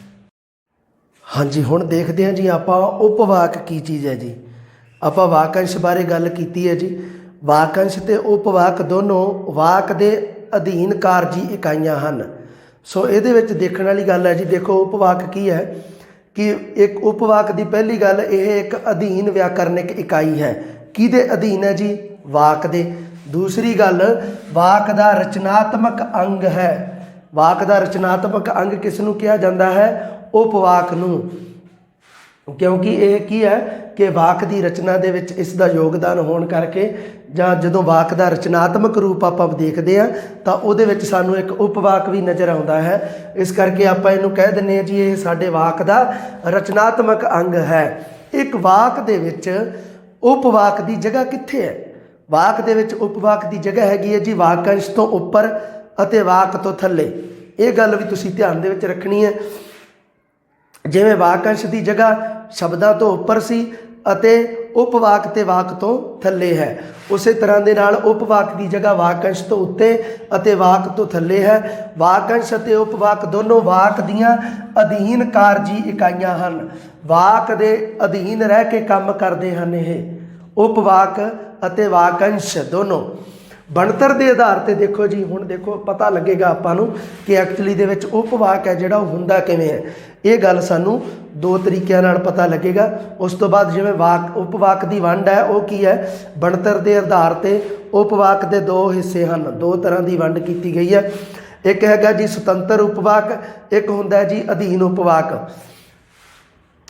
हाँ जी, हुण देखते हैं जी आपां उपवाक की चीज़ है जी। आपां वाकंश बारे गल कीती है जी। वाकंश ते उपवाक दोनों वाक दे अधीन कारजी इकाइयां हन। सो ये देखने वाली गल है जी। देखो उपवाक की है कि एक उपवाक की पहली गल यह एक अधीन व्याकरणिक इकाई है। किहदे अधीन है जी? वाक दे। दूसरी गल वाक का रचनात्मक अंग है। वाक का रचनात्मक अंग किसनूं कहा जाता है? उपवाक नूं। क्योंकि यह की है कि वाक की रचना दे विच इसका योगदान होने करके ਜਾਂ ਜਦੋਂ ਵਾਕ ਦਾ ਰਚਨਾਤਮਕ ਰੂਪ ਆਪਾਂ ਦੇਖਦੇ ਹਾਂ ਤਾਂ ਉਹਦੇ ਵਿੱਚ ਸਾਨੂੰ ਇੱਕ ਉਪਵਾਕ ਵੀ ਨਜ਼ਰ ਆਉਂਦਾ ਹੈ। ਇਸ ਕਰਕੇ ਆਪਾਂ ਇਹਨੂੰ ਕਹਿ ਦਿੰਦੇ ਹਾਂ ਜੀ ਇਹ ਸਾਡੇ ਵਾਕ ਦਾ ਰਚਨਾਤਮਕ ਅੰਗ ਹੈ। ਇੱਕ ਵਾਕ ਦੇ ਵਿੱਚ ਉਪਵਾਕ ਦੀ ਜਗ੍ਹਾ ਕਿੱਥੇ ਹੈ? ਵਾਕ ਦੇ ਵਿੱਚ ਉਪਵਾਕ ਦੀ ਜਗ੍ਹਾ ਹੈਗੀ ਹੈ ਜੀ ਵਾਕੰਸ਼ ਤੋਂ ਉੱਪਰ ਅਤੇ ਵਾਕ ਤੋਂ ਥੱਲੇ। ਇਹ ਗੱਲ ਵੀ ਤੁਸੀਂ ਧਿਆਨ ਦੇ ਵਿੱਚ ਰੱਖਣੀ ਹੈ। ਜਿਵੇਂ ਵਾਕੰਸ਼ ਦੀ ਜਗ੍ਹਾ ਸ਼ਬਦਾਂ ਤੋਂ ਉੱਪਰ ਸੀ ਅਤੇ उपवाक ते वाक तो थले है, उस तरह के नाल उपवाक की जगह वाकंश तो उत्ते अते वाक तो थले है। वाकंश अते उपवाक दोनों वाक दियाँ अधीन कारजी इकाइयां हन। वाक दे अधीन रह के काम करते हैं ये उपवाक अते वाकंश दोनों। ਬਣਤਰ ਦੇ ਆਧਾਰ ਤੇ ਦੇਖੋ ਜੀ, ਹੁਣ ਦੇਖੋ ਪਤਾ ਲੱਗੇਗਾ ਆਪਾਂ ਨੂੰ ਕਿ ਐਕਚੁਅਲੀ ਦੇ ਵਿੱਚ ਉਪਵਾਕ ਹੈ ਜਿਹੜਾ ਉਹ ਹੁੰਦਾ ਕਿਵੇਂ ਹੈ। ਇਹ ਗੱਲ ਸਾਨੂੰ ਦੋ ਤਰੀਕਿਆਂ ਨਾਲ ਪਤਾ ਲੱਗੇਗਾ। ਉਸ ਤੋਂ ਬਾਅਦ ਜਿਵੇਂ ਉਪਵਾਕ ਦੀ ਵੰਡ ਹੈ ਉਹ ਕੀ ਹੈ, ਬਣਤਰ ਦੇ ਆਧਾਰ ਤੇ ਉਪਵਾਕ ਦੇ ਦੋ ਹਿੱਸੇ ਹਨ, ਦੋ ਤਰ੍ਹਾਂ ਦੀ ਵੰਡ ਕੀਤੀ ਗਈ ਹੈ। ਇੱਕ ਹੈਗਾ ਜੀ ਸੁਤੰਤਰ ਉਪਵਾਕ, ਇੱਕ ਹੁੰਦਾ ਹੈ ਜੀ ਅਧੀਨ ਉਪਵਾਕ।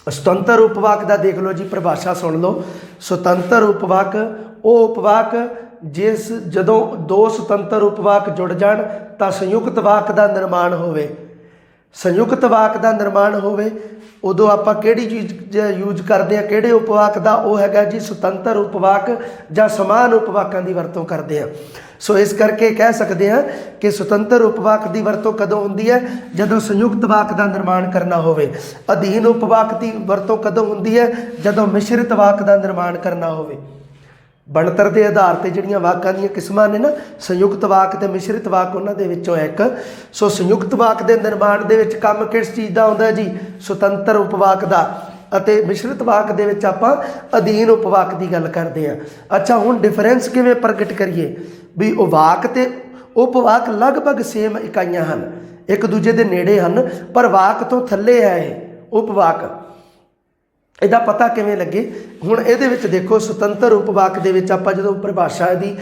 ਸੁਤੰਤਰ ਉਪਵਾਕ ਦਾ ਦੇਖ ਲਓ ਜੀ, ਪਰਿਭਾਸ਼ਾ ਸੁਣ ਲਓ। ਸੁਤੰਤਰ ਉਪਵਾਕ ਉਹ ਉਪਵਾਕ ਜਿਸ ਜਦੋਂ ਦੋ ਸੁਤੰਤਰ ਉਪਵਾਕ ਜੁੜ ਜਾਣ ਤਾਂ ਸੰਯੁਕਤ ਵਾਕ ਦਾ ਨਿਰਮਾਣ ਹੋਵੇ। ਸੰਯੁਕਤ ਵਾਕ ਦਾ ਨਿਰਮਾਣ ਹੋਵੇ ਉਦੋਂ ਆਪਾਂ ਕਿਹੜੀ ਚੀਜ਼ ਯੂਜ ਕਰਦੇ ਹਾਂ, ਕਿਹੜੇ ਉਪਵਾਕ ਦਾ, ਉਹ ਹੈਗਾ ਜੀ ਸੁਤੰਤਰ ਉਪਵਾਕ ਜਾਂ ਸਮਾਨ ਉਪਵਾਕਾਂ ਦੀ ਵਰਤੋਂ ਕਰਦੇ ਹਾਂ। ਸੋ ਇਸ ਕਰਕੇ ਕਹਿ ਸਕਦੇ ਹਾਂ ਕਿ ਸੁਤੰਤਰ ਉਪਵਾਕ ਦੀ ਵਰਤੋਂ ਕਦੋਂ ਹੁੰਦੀ ਹੈ, ਜਦੋਂ ਸੰਯੁਕਤ ਵਾਕ ਦਾ ਨਿਰਮਾਣ ਕਰਨਾ ਹੋਵੇ। ਅਧੀਨ ਉਪਵਾਕ ਦੀ ਵਰਤੋਂ ਕਦੋਂ ਹੁੰਦੀ ਹੈ, ਜਦੋਂ ਮਿਸ਼ਰਿਤ ਵਾਕ ਦਾ ਨਿਰਮਾਣ ਕਰਨਾ ਹੋਵੇ। ਬਣਤਰ ਦੇ ਆਧਾਰ ਤੇ ਜਿਹੜੀਆਂ ਵਾਕਾਂ ਦੀਆਂ ਕਿਸਮਾਂ ਨੇ ਨਾ, ਸੰਯੁਕਤ ਵਾਕ ਤੇ ਮਿਸ਼ਰਿਤ ਵਾਕ ਉਹਨਾਂ ਦੇ ਵਿੱਚੋਂ ਇੱਕ। ਸੋ ਸੰਯੁਕਤ ਵਾਕ ਦੇ ਨਿਰਮਾਣ ਦੇ ਵਿੱਚ ਕੰਮ ਕਿਸ ਚੀਜ਼ ਦਾ ਆਉਂਦਾ ਜੀ, ਸੁਤੰਤਰ ਉਪਵਾਕ ਦਾ, ਅਤੇ ਮਿਸ਼ਰਿਤ ਵਾਕ ਦੇ ਵਿੱਚ ਆਪਾਂ ਅਧੀਨ ਉਪਵਾਕ ਦੀ ਗੱਲ ਕਰਦੇ ਹਾਂ। ਅੱਛਾ, ਹੁਣ ਡਿਫਰੈਂਸ ਕਿਵੇਂ ਪ੍ਰਗਟ ਕਰੀਏ ਵੀ ਉਹ ਵਾਕ ਤੇ ਉਪਵਾਕ ਲਗਭਗ ਸੇਮ ਇਕਾਈਆਂ ਹਨ, ਇੱਕ ਦੂਜੇ ਦੇ ਨੇੜੇ ਹਨ, ਪਰ ਵਾਕ ਤੋਂ ਥੱਲੇ ਹੈ ਇਹ ਉਪਵਾਕ। ਇਹਦਾ ਪਤਾ ਕਿਵੇਂ ਲੱਗੇ, ਹੁਣ ਇਹਦੇ ਵਿੱਚ ਦੇਖੋ ਸੁਤੰਤਰ ਉਪਵਾਕ ਦੇ ਵਿੱਚ ਆਪਾਂ ਜਦੋਂ ਪਰਿਭਾਸ਼ਾ ਇਹਦੀ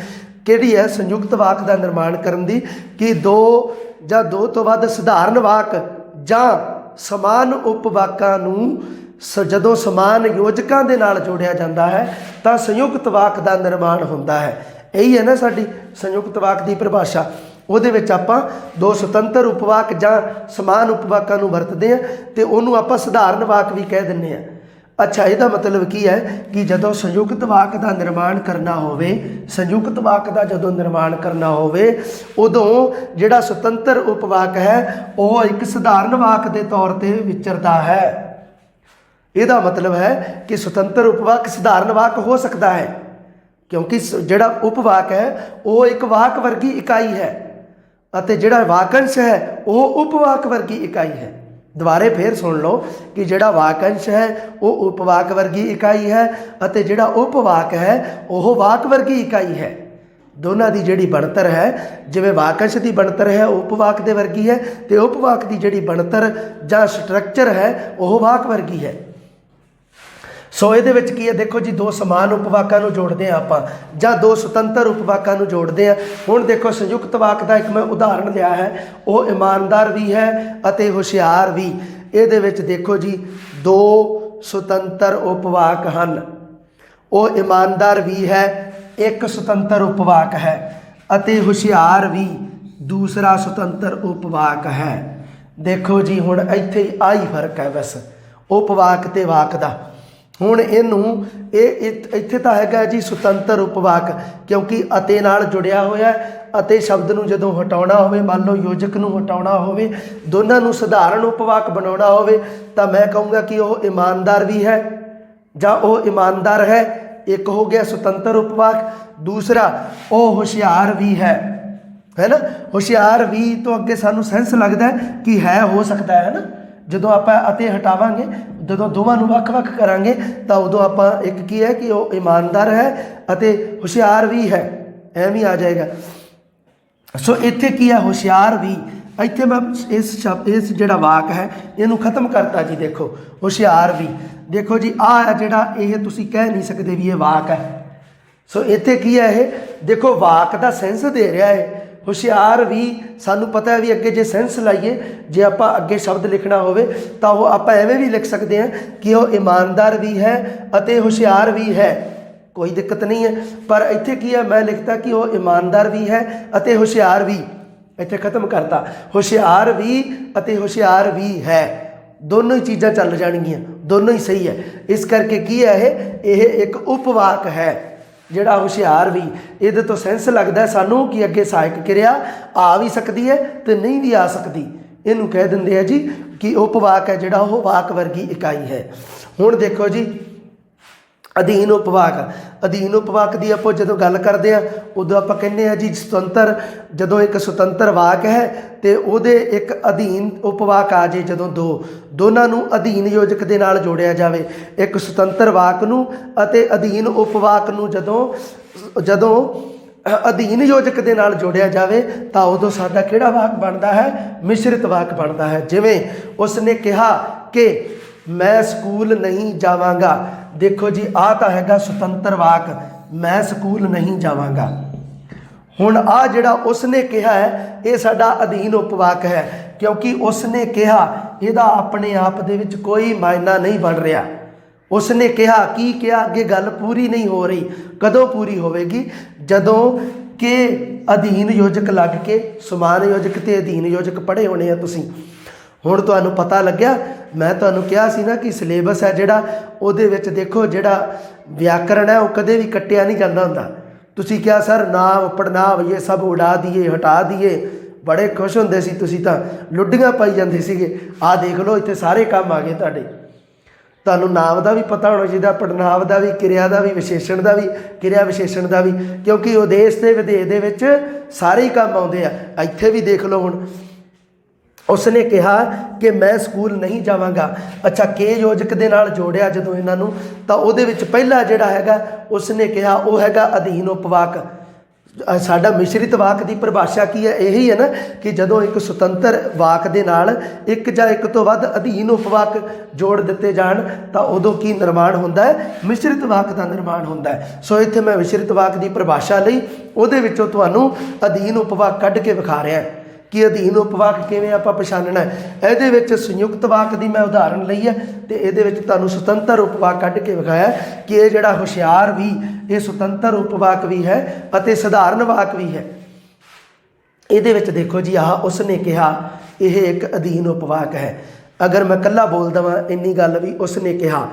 ਕਿਹੜੀ ਹੈ ਸੰਯੁਕਤ ਵਾਕ ਦਾ ਨਿਰਮਾਣ ਕਰਨ ਦੀ, ਕਿ ਦੋ ਜਾਂ ਦੋ ਤੋਂ ਵੱਧ ਸਧਾਰਨ ਵਾਕ ਜਾਂ ਸਮਾਨ ਉਪਵਾਕਾਂ ਨੂੰ ਜਦੋਂ ਸਮਾਨ ਯੋਜਕਾਂ ਦੇ ਨਾਲ ਜੋੜਿਆ ਜਾਂਦਾ ਹੈ ਤਾਂ ਸੰਯੁਕਤ ਵਾਕ ਦਾ ਨਿਰਮਾਣ ਹੁੰਦਾ ਹੈ। ਇਹੀ ਹੈ ਨਾ ਸਾਡੀ ਸੰਯੁਕਤ ਵਾਕ ਦੀ ਪਰਿਭਾਸ਼ਾ। ਉਹਦੇ ਵਿੱਚ ਆਪਾਂ ਦੋ ਸੁਤੰਤਰ ਉਪਵਾਕ ਜਾਂ ਸਮਾਨ ਉਪਵਾਕਾਂ ਨੂੰ ਵਰਤਦੇ ਹਾਂ ਅਤੇ ਉਹਨੂੰ ਆਪਾਂ ਸਧਾਰਨ ਵਾਕ ਵੀ ਕਹਿ ਦਿੰਦੇ ਹਾਂ। ਅੱਛਾ, ਇਹਦਾ ਮਤਲਬ ਕੀ ਹੈ ਕਿ ਜਦੋਂ ਸੰਯੁਕਤ ਵਾਕ ਦਾ ਨਿਰਮਾਣ ਕਰਨਾ ਹੋਵੇ, ਸੰਯੁਕਤ ਵਾਕ ਦਾ ਜਦੋਂ ਨਿਰਮਾਣ ਕਰਨਾ ਹੋਵੇ ਉਦੋਂ ਜਿਹੜਾ ਸੁਤੰਤਰ ਉਪਵਾਕ ਹੈ ਉਹ ਇੱਕ ਸਧਾਰਨ ਵਾਕ ਦੇ ਤੌਰ 'ਤੇ ਵਿਚਰਦਾ ਹੈ। ਇਹਦਾ ਮਤਲਬ ਹੈ ਕਿ ਸੁਤੰਤਰ ਉਪਵਾਕ ਸਧਾਰਨ ਵਾਕ ਹੋ ਸਕਦਾ ਹੈ ਕਿਉਂਕਿ ਜਿਹੜਾ ਉਪਵਾਕ ਹੈ ਉਹ ਇੱਕ ਵਾਕ ਵਰਗੀ ਇਕਾਈ ਹੈ ਅਤੇ ਜਿਹੜਾ ਵਾਕੰਸ਼ ਹੈ ਉਹ ਉਪਵਾਕ ਵਰਗੀ ਇਕਾਈ ਹੈ। ਦੁਬਾਰੇ ਫੇਰ ਸੁਣ ਲਓ ਕਿ ਜਿਹੜਾ ਵਾਕੰਸ਼ ਹੈ ਉਹ ਉਪਵਾਕ ਵਰਗੀ ਇਕਾਈ ਹੈ ਅਤੇ ਜਿਹੜਾ ਉਪਵਾਕ ਹੈ ਉਹ ਵਾਕ ਵਰਗੀ ਇਕਾਈ ਹੈ। ਦੋਨਾਂ ਦੀ ਜਿਹੜੀ ਬਣਤਰ ਹੈ, ਜਿਵੇਂ ਵਾਕੰਸ਼ ਦੀ ਬਣਤਰ ਹੈ ਉਹ ਉਪਵਾਕ ਦੇ ਵਰਗੀ ਹੈ ਅਤੇ ਉਪਵਾਕ ਦੀ ਜਿਹੜੀ ਬਣਤਰ ਜਾਂ ਸਟਰਕਚਰ ਹੈ ਉਹ ਵਾਕ ਵਰਗੀ ਹੈ। ਸੋ ਇਹਦੇ ਵਿੱਚ ਕੀ ਹੈ, ਦੇਖੋ ਜੀ, ਦੋ ਸਮਾਨ ਉਪਵਾਕਾਂ ਨੂੰ ਜੋੜਦੇ ਹਾਂ ਆਪਾਂ ਜਾਂ ਦੋ ਸੁਤੰਤਰ ਉਪਵਾਕਾਂ ਨੂੰ ਜੋੜਦੇ ਹਾਂ। ਹੁਣ ਦੇਖੋ ਸੰਯੁਕਤ ਵਾਕ ਦਾ ਇੱਕ ਮੈਂ ਉਦਾਹਰਣ ਲਿਆ ਹੈ, ਉਹ ਇਮਾਨਦਾਰ ਵੀ ਹੈ ਅਤੇ ਹੁਸ਼ਿਆਰ ਵੀ। ਇਹਦੇ ਵਿੱਚ ਦੇਖੋ ਜੀ ਦੋ ਸੁਤੰਤਰ ਉਪਵਾਕ ਹਨ, ਉਹ ਇਮਾਨਦਾਰ ਵੀ ਹੈ ਇੱਕ ਸੁਤੰਤਰ ਉਪਵਾਕ ਹੈ ਅਤੇ ਹੁਸ਼ਿਆਰ ਵੀ ਦੂਸਰਾ ਸੁਤੰਤਰ ਉਪਵਾਕ ਹੈ। ਦੇਖੋ ਜੀ, ਹੁਣ ਇੱਥੇ ਆਹੀ ਫਰਕ ਹੈ ਬਸ ਉਪਵਾਕ ਤੇ ਵਾਕ ਦਾ। ਹੁਣ ਇਹਨੂੰ ਇੱਥੇ ਤਾਂ ਹੈਗਾ ਜੀ ਸੁਤੰਤਰ ਉਪਵਾਕ ਕਿਉਂਕਿ ਅਤੇ ਨਾਲ ਜੁੜਿਆ ਹੋਇਆ, ਅਤੇ ਸ਼ਬਦ ਨੂੰ ਜਦੋਂ ਹਟਾਉਣਾ ਹੋਵੇ, ਮੰਨ ਲਓ ਯੋਜਕ ਨੂੰ ਹਟਾਉਣਾ ਹੋਵੇ, ਦੋਨਾਂ ਨੂੰ ਸਧਾਰਨ ਉਪਵਾਕ ਬਣਾਉਣਾ ਹੋਵੇ ਤਾਂ ਮੈਂ ਕਹੂੰਗਾ ਕਿ ਉਹ ਇਮਾਨਦਾਰ ਵੀ ਹੈ ਜਾਂ ਉਹ ਇਮਾਨਦਾਰ ਹੈ, ਇੱਕ ਹੋ ਗਿਆ ਸੁਤੰਤਰ ਉਪਵਾਕ। ਦੂਸਰਾ ਉਹ ਹੁਸ਼ਿਆਰ ਵੀ ਹੈ ਨਾ। ਹੁਸ਼ਿਆਰ ਵੀ ਤੋਂ ਅੱਗੇ ਸਾਨੂੰ ਸੈਂਸ ਲੱਗਦਾ ਕਿ ਹੈ ਹੋ ਸਕਦਾ ਹੈ ਨਾ। ਜਦੋਂ ਆਪਾਂ ਅਤੇ ਹਟਾਵਾਂਗੇ, ਜਦੋਂ ਦੋਵਾਂ ਨੂੰ ਵੱਖ-ਵੱਖ ਕਰਾਂਗੇ ਤਾਂ ਉਦੋਂ ਆਪਾਂ ਇੱਕ ਕੀ ਹੈ ਕਿ ਉਹ ਇਮਾਨਦਾਰ ਹੈ ਅਤੇ ਹੁਸ਼ਿਆਰ ਵੀ ਹੈ, ਐਵੇਂ ਆ ਜਾਏਗਾ। ਸੋ ਇੱਥੇ ਕੀ ਹੈ, ਹੁਸ਼ਿਆਰ ਵੀ। ਇੱਥੇ ਮੈਂ ਇਸ ਜਿਹੜਾ ਵਾਕ ਹੈ ਇਹਨੂੰ ਖਤਮ ਕਰਤਾ ਜੀ। ਦੇਖੋ ਹੁਸ਼ਿਆਰ ਵੀ, ਦੇਖੋ ਜੀ ਆਹ ਜਿਹੜਾ ਇਹ ਤੁਸੀਂ ਕਹਿ ਨਹੀਂ ਸਕਦੇ ਵੀ ਇਹ ਵਾਕ ਹੈ। ਸੋ ਇੱਥੇ ਕੀ ਹੈ, ਇਹ ਦੇਖੋ ਵਾਕ ਦਾ ਸੈਂਸ ਦੇ ਰਿਹਾ ਹੈ। ਹੁਸ਼ਿਆਰ ਵੀ ਸਾਨੂੰ ਪਤਾ ਹੈ ਵੀ ਅੱਗੇ ਜੇ ਸੈਂਸ ਲਾਈਏ, ਜੇ ਆਪਾਂ ਅੱਗੇ ਸ਼ਬਦ ਲਿਖਣਾ ਹੋਵੇ ਤਾਂ ਉਹ ਆਪਾਂ ਐਵੇਂ ਵੀ ਲਿਖ ਸਕਦੇ ਹਾਂ ਕਿ ਉਹ ਇਮਾਨਦਾਰ ਵੀ ਹੈ ਅਤੇ ਹੁਸ਼ਿਆਰ ਵੀ ਹੈ, ਕੋਈ ਦਿੱਕਤ ਨਹੀਂ ਹੈ। ਪਰ ਇੱਥੇ ਕੀ ਹੈ, ਮੈਂ ਲਿਖਤਾ ਕਿ ਉਹ ਇਮਾਨਦਾਰ ਵੀ ਹੈ ਅਤੇ ਹੁਸ਼ਿਆਰ ਵੀ, ਇੱਥੇ ਖਤਮ ਕਰਤਾ। ਹੁਸ਼ਿਆਰ ਵੀ ਅਤੇ ਹੁਸ਼ਿਆਰ ਵੀ ਹੈ, ਦੋਨੋਂ ਹੀ ਚੀਜ਼ਾਂ ਚੱਲ ਜਾਣਗੀਆਂ, ਦੋਨੋਂ ਹੀ ਸਹੀ ਹੈ। ਇਸ ਕਰਕੇ ਕੀ ਹੈ, ਇਹ ਇੱਕ ਉਪਵਾਕ ਹੈ ਜਿਹੜਾ ਹੁਸ਼ਿਆਰ ਵੀ। ਇਹਦੇ ਤੋਂ ਸੈਂਸ ਲੱਗਦਾ ਸਾਨੂੰ ਕਿ ਅੱਗੇ ਸਹਾਇਕ ਕਿਰਿਆ ਆ ਵੀ ਸਕਦੀ ਹੈ ਅਤੇ ਨਹੀਂ ਵੀ ਆ ਸਕਦੀ। ਇਹਨੂੰ ਕਹਿ ਦਿੰਦੇ ਆ ਜੀ ਕਿ ਉਪਵਾਕ ਹੈ ਜਿਹੜਾ ਉਹ ਵਾਕ ਵਰਗੀ ਇਕਾਈ ਹੈ। ਹੁਣ ਦੇਖੋ ਜੀ ਅਧੀਨ ਉਪਵਾਕ। ਅਧੀਨ ਉਪਵਾਕ ਦੀ ਆਪਾਂ ਜਦੋਂ ਗੱਲ ਕਰਦੇ ਹਾਂ ਉਦੋਂ ਆਪਾਂ ਕਹਿੰਦੇ ਹਾਂ ਜੀ ਸੁਤੰਤਰ, ਜਦੋਂ ਇੱਕ ਸੁਤੰਤਰ ਵਾਕ ਹੈ ਅਤੇ ਉਹਦੇ ਇੱਕ ਅਧੀਨ ਉਪਵਾਕ ਆ ਜੇ, ਜਦੋਂ ਦੋਨਾਂ ਨੂੰ ਅਧੀਨ ਯੋਜਕ ਦੇ ਨਾਲ ਜੋੜਿਆ ਜਾਵੇ, ਇੱਕ ਸੁਤੰਤਰ ਵਾਕ ਨੂੰ ਅਤੇ ਅਧੀਨ ਉਪਵਾਕ ਨੂੰ ਜਦੋਂ ਅਧੀਨ ਯੋਜਕ ਦੇ ਨਾਲ ਜੋੜਿਆ ਜਾਵੇ ਤਾਂ ਉਦੋਂ ਸਾਡਾ ਕਿਹੜਾ ਵਾਕ ਬਣਦਾ ਹੈ? ਮਿਸ਼ਰਿਤ ਵਾਕ ਬਣਦਾ ਹੈ। ਜਿਵੇਂ ਉਸਨੇ ਕਿਹਾ ਕਿ ਮੈਂ ਸਕੂਲ ਨਹੀਂ ਜਾਵਾਂਗਾ। ਦੇਖੋ ਜੀ ਆਹ ਤਾਂ ਹੈਗਾ ਸੁਤੰਤਰ ਵਾਕ, ਮੈਂ ਸਕੂਲ ਨਹੀਂ ਜਾਵਾਂਗਾ। ਹੁਣ ਆਹ ਜਿਹੜਾ ਉਸਨੇ ਕਿਹਾ ਹੈ ਇਹ ਸਾਡਾ ਅਧੀਨ ਉਪਵਾਕ ਹੈ, ਕਿਉਂਕਿ ਉਸਨੇ ਕਿਹਾ ਇਹਦਾ ਆਪਣੇ ਆਪ ਦੇ ਵਿੱਚ ਕੋਈ ਮਾਇਨਾ ਨਹੀਂ ਬਣ ਰਿਹਾ। ਉਸਨੇ ਕਿਹਾ, ਕੀ ਕਿਹਾ? ਅੱਗੇ ਗੱਲ ਪੂਰੀ ਨਹੀਂ ਹੋ ਰਹੀ। ਕਦੋਂ ਪੂਰੀ ਹੋਵੇਗੀ? ਜਦੋਂ ਕਿ ਅਧੀਨ ਯੋਜਕ ਲੱਗ ਕੇ, ਸਮਾਨ ਯੋਜਕ ਤੇ ਅਧੀਨ ਯੋਜਕ ਪੜ੍ਹੇ ਹੋਣੇ ਆ ਤੁਸੀਂ। ਹੁਣ ਤੁਹਾਨੂੰ ਪਤਾ ਲੱਗਿਆ, ਮੈਂ ਤੁਹਾਨੂੰ ਕਿਹਾ ਸੀ ਨਾ ਕਿ ਸਿਲੇਬਸ ਹੈ ਜਿਹੜਾ, ਉਹਦੇ ਵਿੱਚ ਦੇਖੋ ਜਿਹੜਾ ਵਿਆਕਰਣ ਹੈ ਉਹ ਕਦੇ ਵੀ ਕੱਟਿਆ ਨਹੀਂ ਜਾਂਦਾ ਹੁੰਦਾ। ਤੁਸੀਂ ਕਿਹਾ ਸਰ ਨਾਮ ਪੜਨਾਮ ਇਹ ਸਭ ਉਡਾ ਦੀਏ, ਹਟਾ ਦੀਏ, ਬੜੇ ਖੁਸ਼ ਹੁੰਦੇ ਸੀ ਤੁਸੀਂ, ਤਾਂ ਲੁੱਡੀਆਂ ਪਾਈ ਜਾਂਦੇ ਸੀਗੇ। ਆਹ ਦੇਖ ਲਓ ਇੱਥੇ ਸਾਰੇ ਕੰਮ ਆ ਗਏ ਤੁਹਾਡੇ। ਤੁਹਾਨੂੰ ਨਾਮ ਦਾ ਵੀ ਪਤਾ ਹੋਣਾ ਚਾਹੀਦਾ, ਪੜਨਾਮ ਦਾ ਵੀ, ਕਿਰਿਆ ਦਾ ਵੀ, ਵਿਸ਼ੇਸ਼ਣ ਦਾ ਵੀ, ਕਿਰਿਆ ਵਿਸ਼ੇਸ਼ਣ ਦਾ ਵੀ, ਕਿਉਂਕਿ ਉਦੇਸ਼ ਤੇ ਵਿਧੇਯ ਦੇ ਵਿੱਚ ਸਾਰੇ ਹੀ ਕੰਮ ਆਉਂਦੇ ਆ। ਇੱਥੇ ਵੀ ਦੇਖ ਲਓ ਹੁਣ ਉਸਨੇ ਕਿਹਾ ਕਿ ਮੈਂ ਸਕੂਲ ਨਹੀਂ ਜਾਵਾਂਗਾ। ਅੱਛਾ, ਕੇ ਯੋਜਕ ਦੇ ਨਾਲ ਜੋੜਿਆ ਜਦੋਂ ਇਹਨਾਂ ਨੂੰ, ਤਾਂ ਉਹਦੇ ਵਿੱਚ ਪਹਿਲਾ ਜਿਹੜਾ ਹੈਗਾ ਉਸਨੇ ਕਿਹਾ ਉਹ ਹੈਗਾ ਅਧੀਨ ਉਪਵਾਕ। ਸਾਡਾ ਮਿਸ਼ਰਿਤ ਵਾਕ ਦੀ ਪਰਿਭਾਸ਼ਾ ਕੀ ਹੈ? ਇਹੀ ਹੈ ਨਾ ਕਿ ਜਦੋਂ ਇੱਕ ਸੁਤੰਤਰ ਵਾਕ ਦੇ ਨਾਲ ਇੱਕ ਜਾਂ ਇੱਕ ਤੋਂ ਵੱਧ ਅਧੀਨ ਉਪਵਾਕ ਜੋੜ ਦਿੱਤੇ ਜਾਣ ਤਾਂ ਉਦੋਂ ਕੀ ਨਿਰਮਾਣ ਹੁੰਦਾ ਹੈ? ਮਿਸ਼ਰਿਤ ਵਾਕ ਦਾ ਨਿਰਮਾਣ ਹੁੰਦਾ ਹੈ। ਸੋ ਇੱਥੇ ਮੈਂ ਮਿਸ਼ਰਿਤ ਵਾਕ ਦੀ ਪਰਿਭਾਸ਼ਾ ਲਈ ਉਹਦੇ ਵਿੱਚੋਂ ਤੁਹਾਨੂੰ ਅਧੀਨ ਉਪਵਾਕ ਕੱਢ ਕੇ ਵਿਖਾ ਰਿਹਾ ਕਿ ਅਧੀਨ ਉਪਵਾਕ ਕਿਵੇਂ ਆਪਾਂ ਪਛਾਣਨਾ ਹੈ। ਇਹਦੇ ਵਿੱਚ ਸੰਯੁਕਤ ਵਾਕ ਦੀ ਮੈਂ ਉਦਾਹਰਨ ਲਈ ਹੈ ਤੇ ਇਹਦੇ ਵਿੱਚ ਤੁਹਾਨੂੰ ਸੁਤੰਤਰ ਉਪਵਾਕ ਕੱਢ ਕੇ ਵਿਖਾਇਆ ਕਿ ਇਹ ਜਿਹੜਾ ਹੁਸ਼ਿਆਰ ਵੀ ਇਹ ਸੁਤੰਤਰ ਉਪਵਾਕ ਵੀ ਹੈ ਅਤੇ ਸਧਾਰਨ ਵਾਕ ਵੀ ਹੈ। ਇਹਦੇ ਵਿੱਚ ਦੇਖੋ ਜੀ ਆਹ ਉਸਨੇ ਕਿਹਾ ਇਹ ਇੱਕ ਅਧੀਨ ਉਪਵਾਕ ਹੈ। ਅਗਰ ਮੈਂ ਇਕੱਲਾ ਬੋਲ ਦੇਵਾਂ ਇੰਨੀ ਗੱਲ ਵੀ ਉਸਨੇ ਕਿਹਾ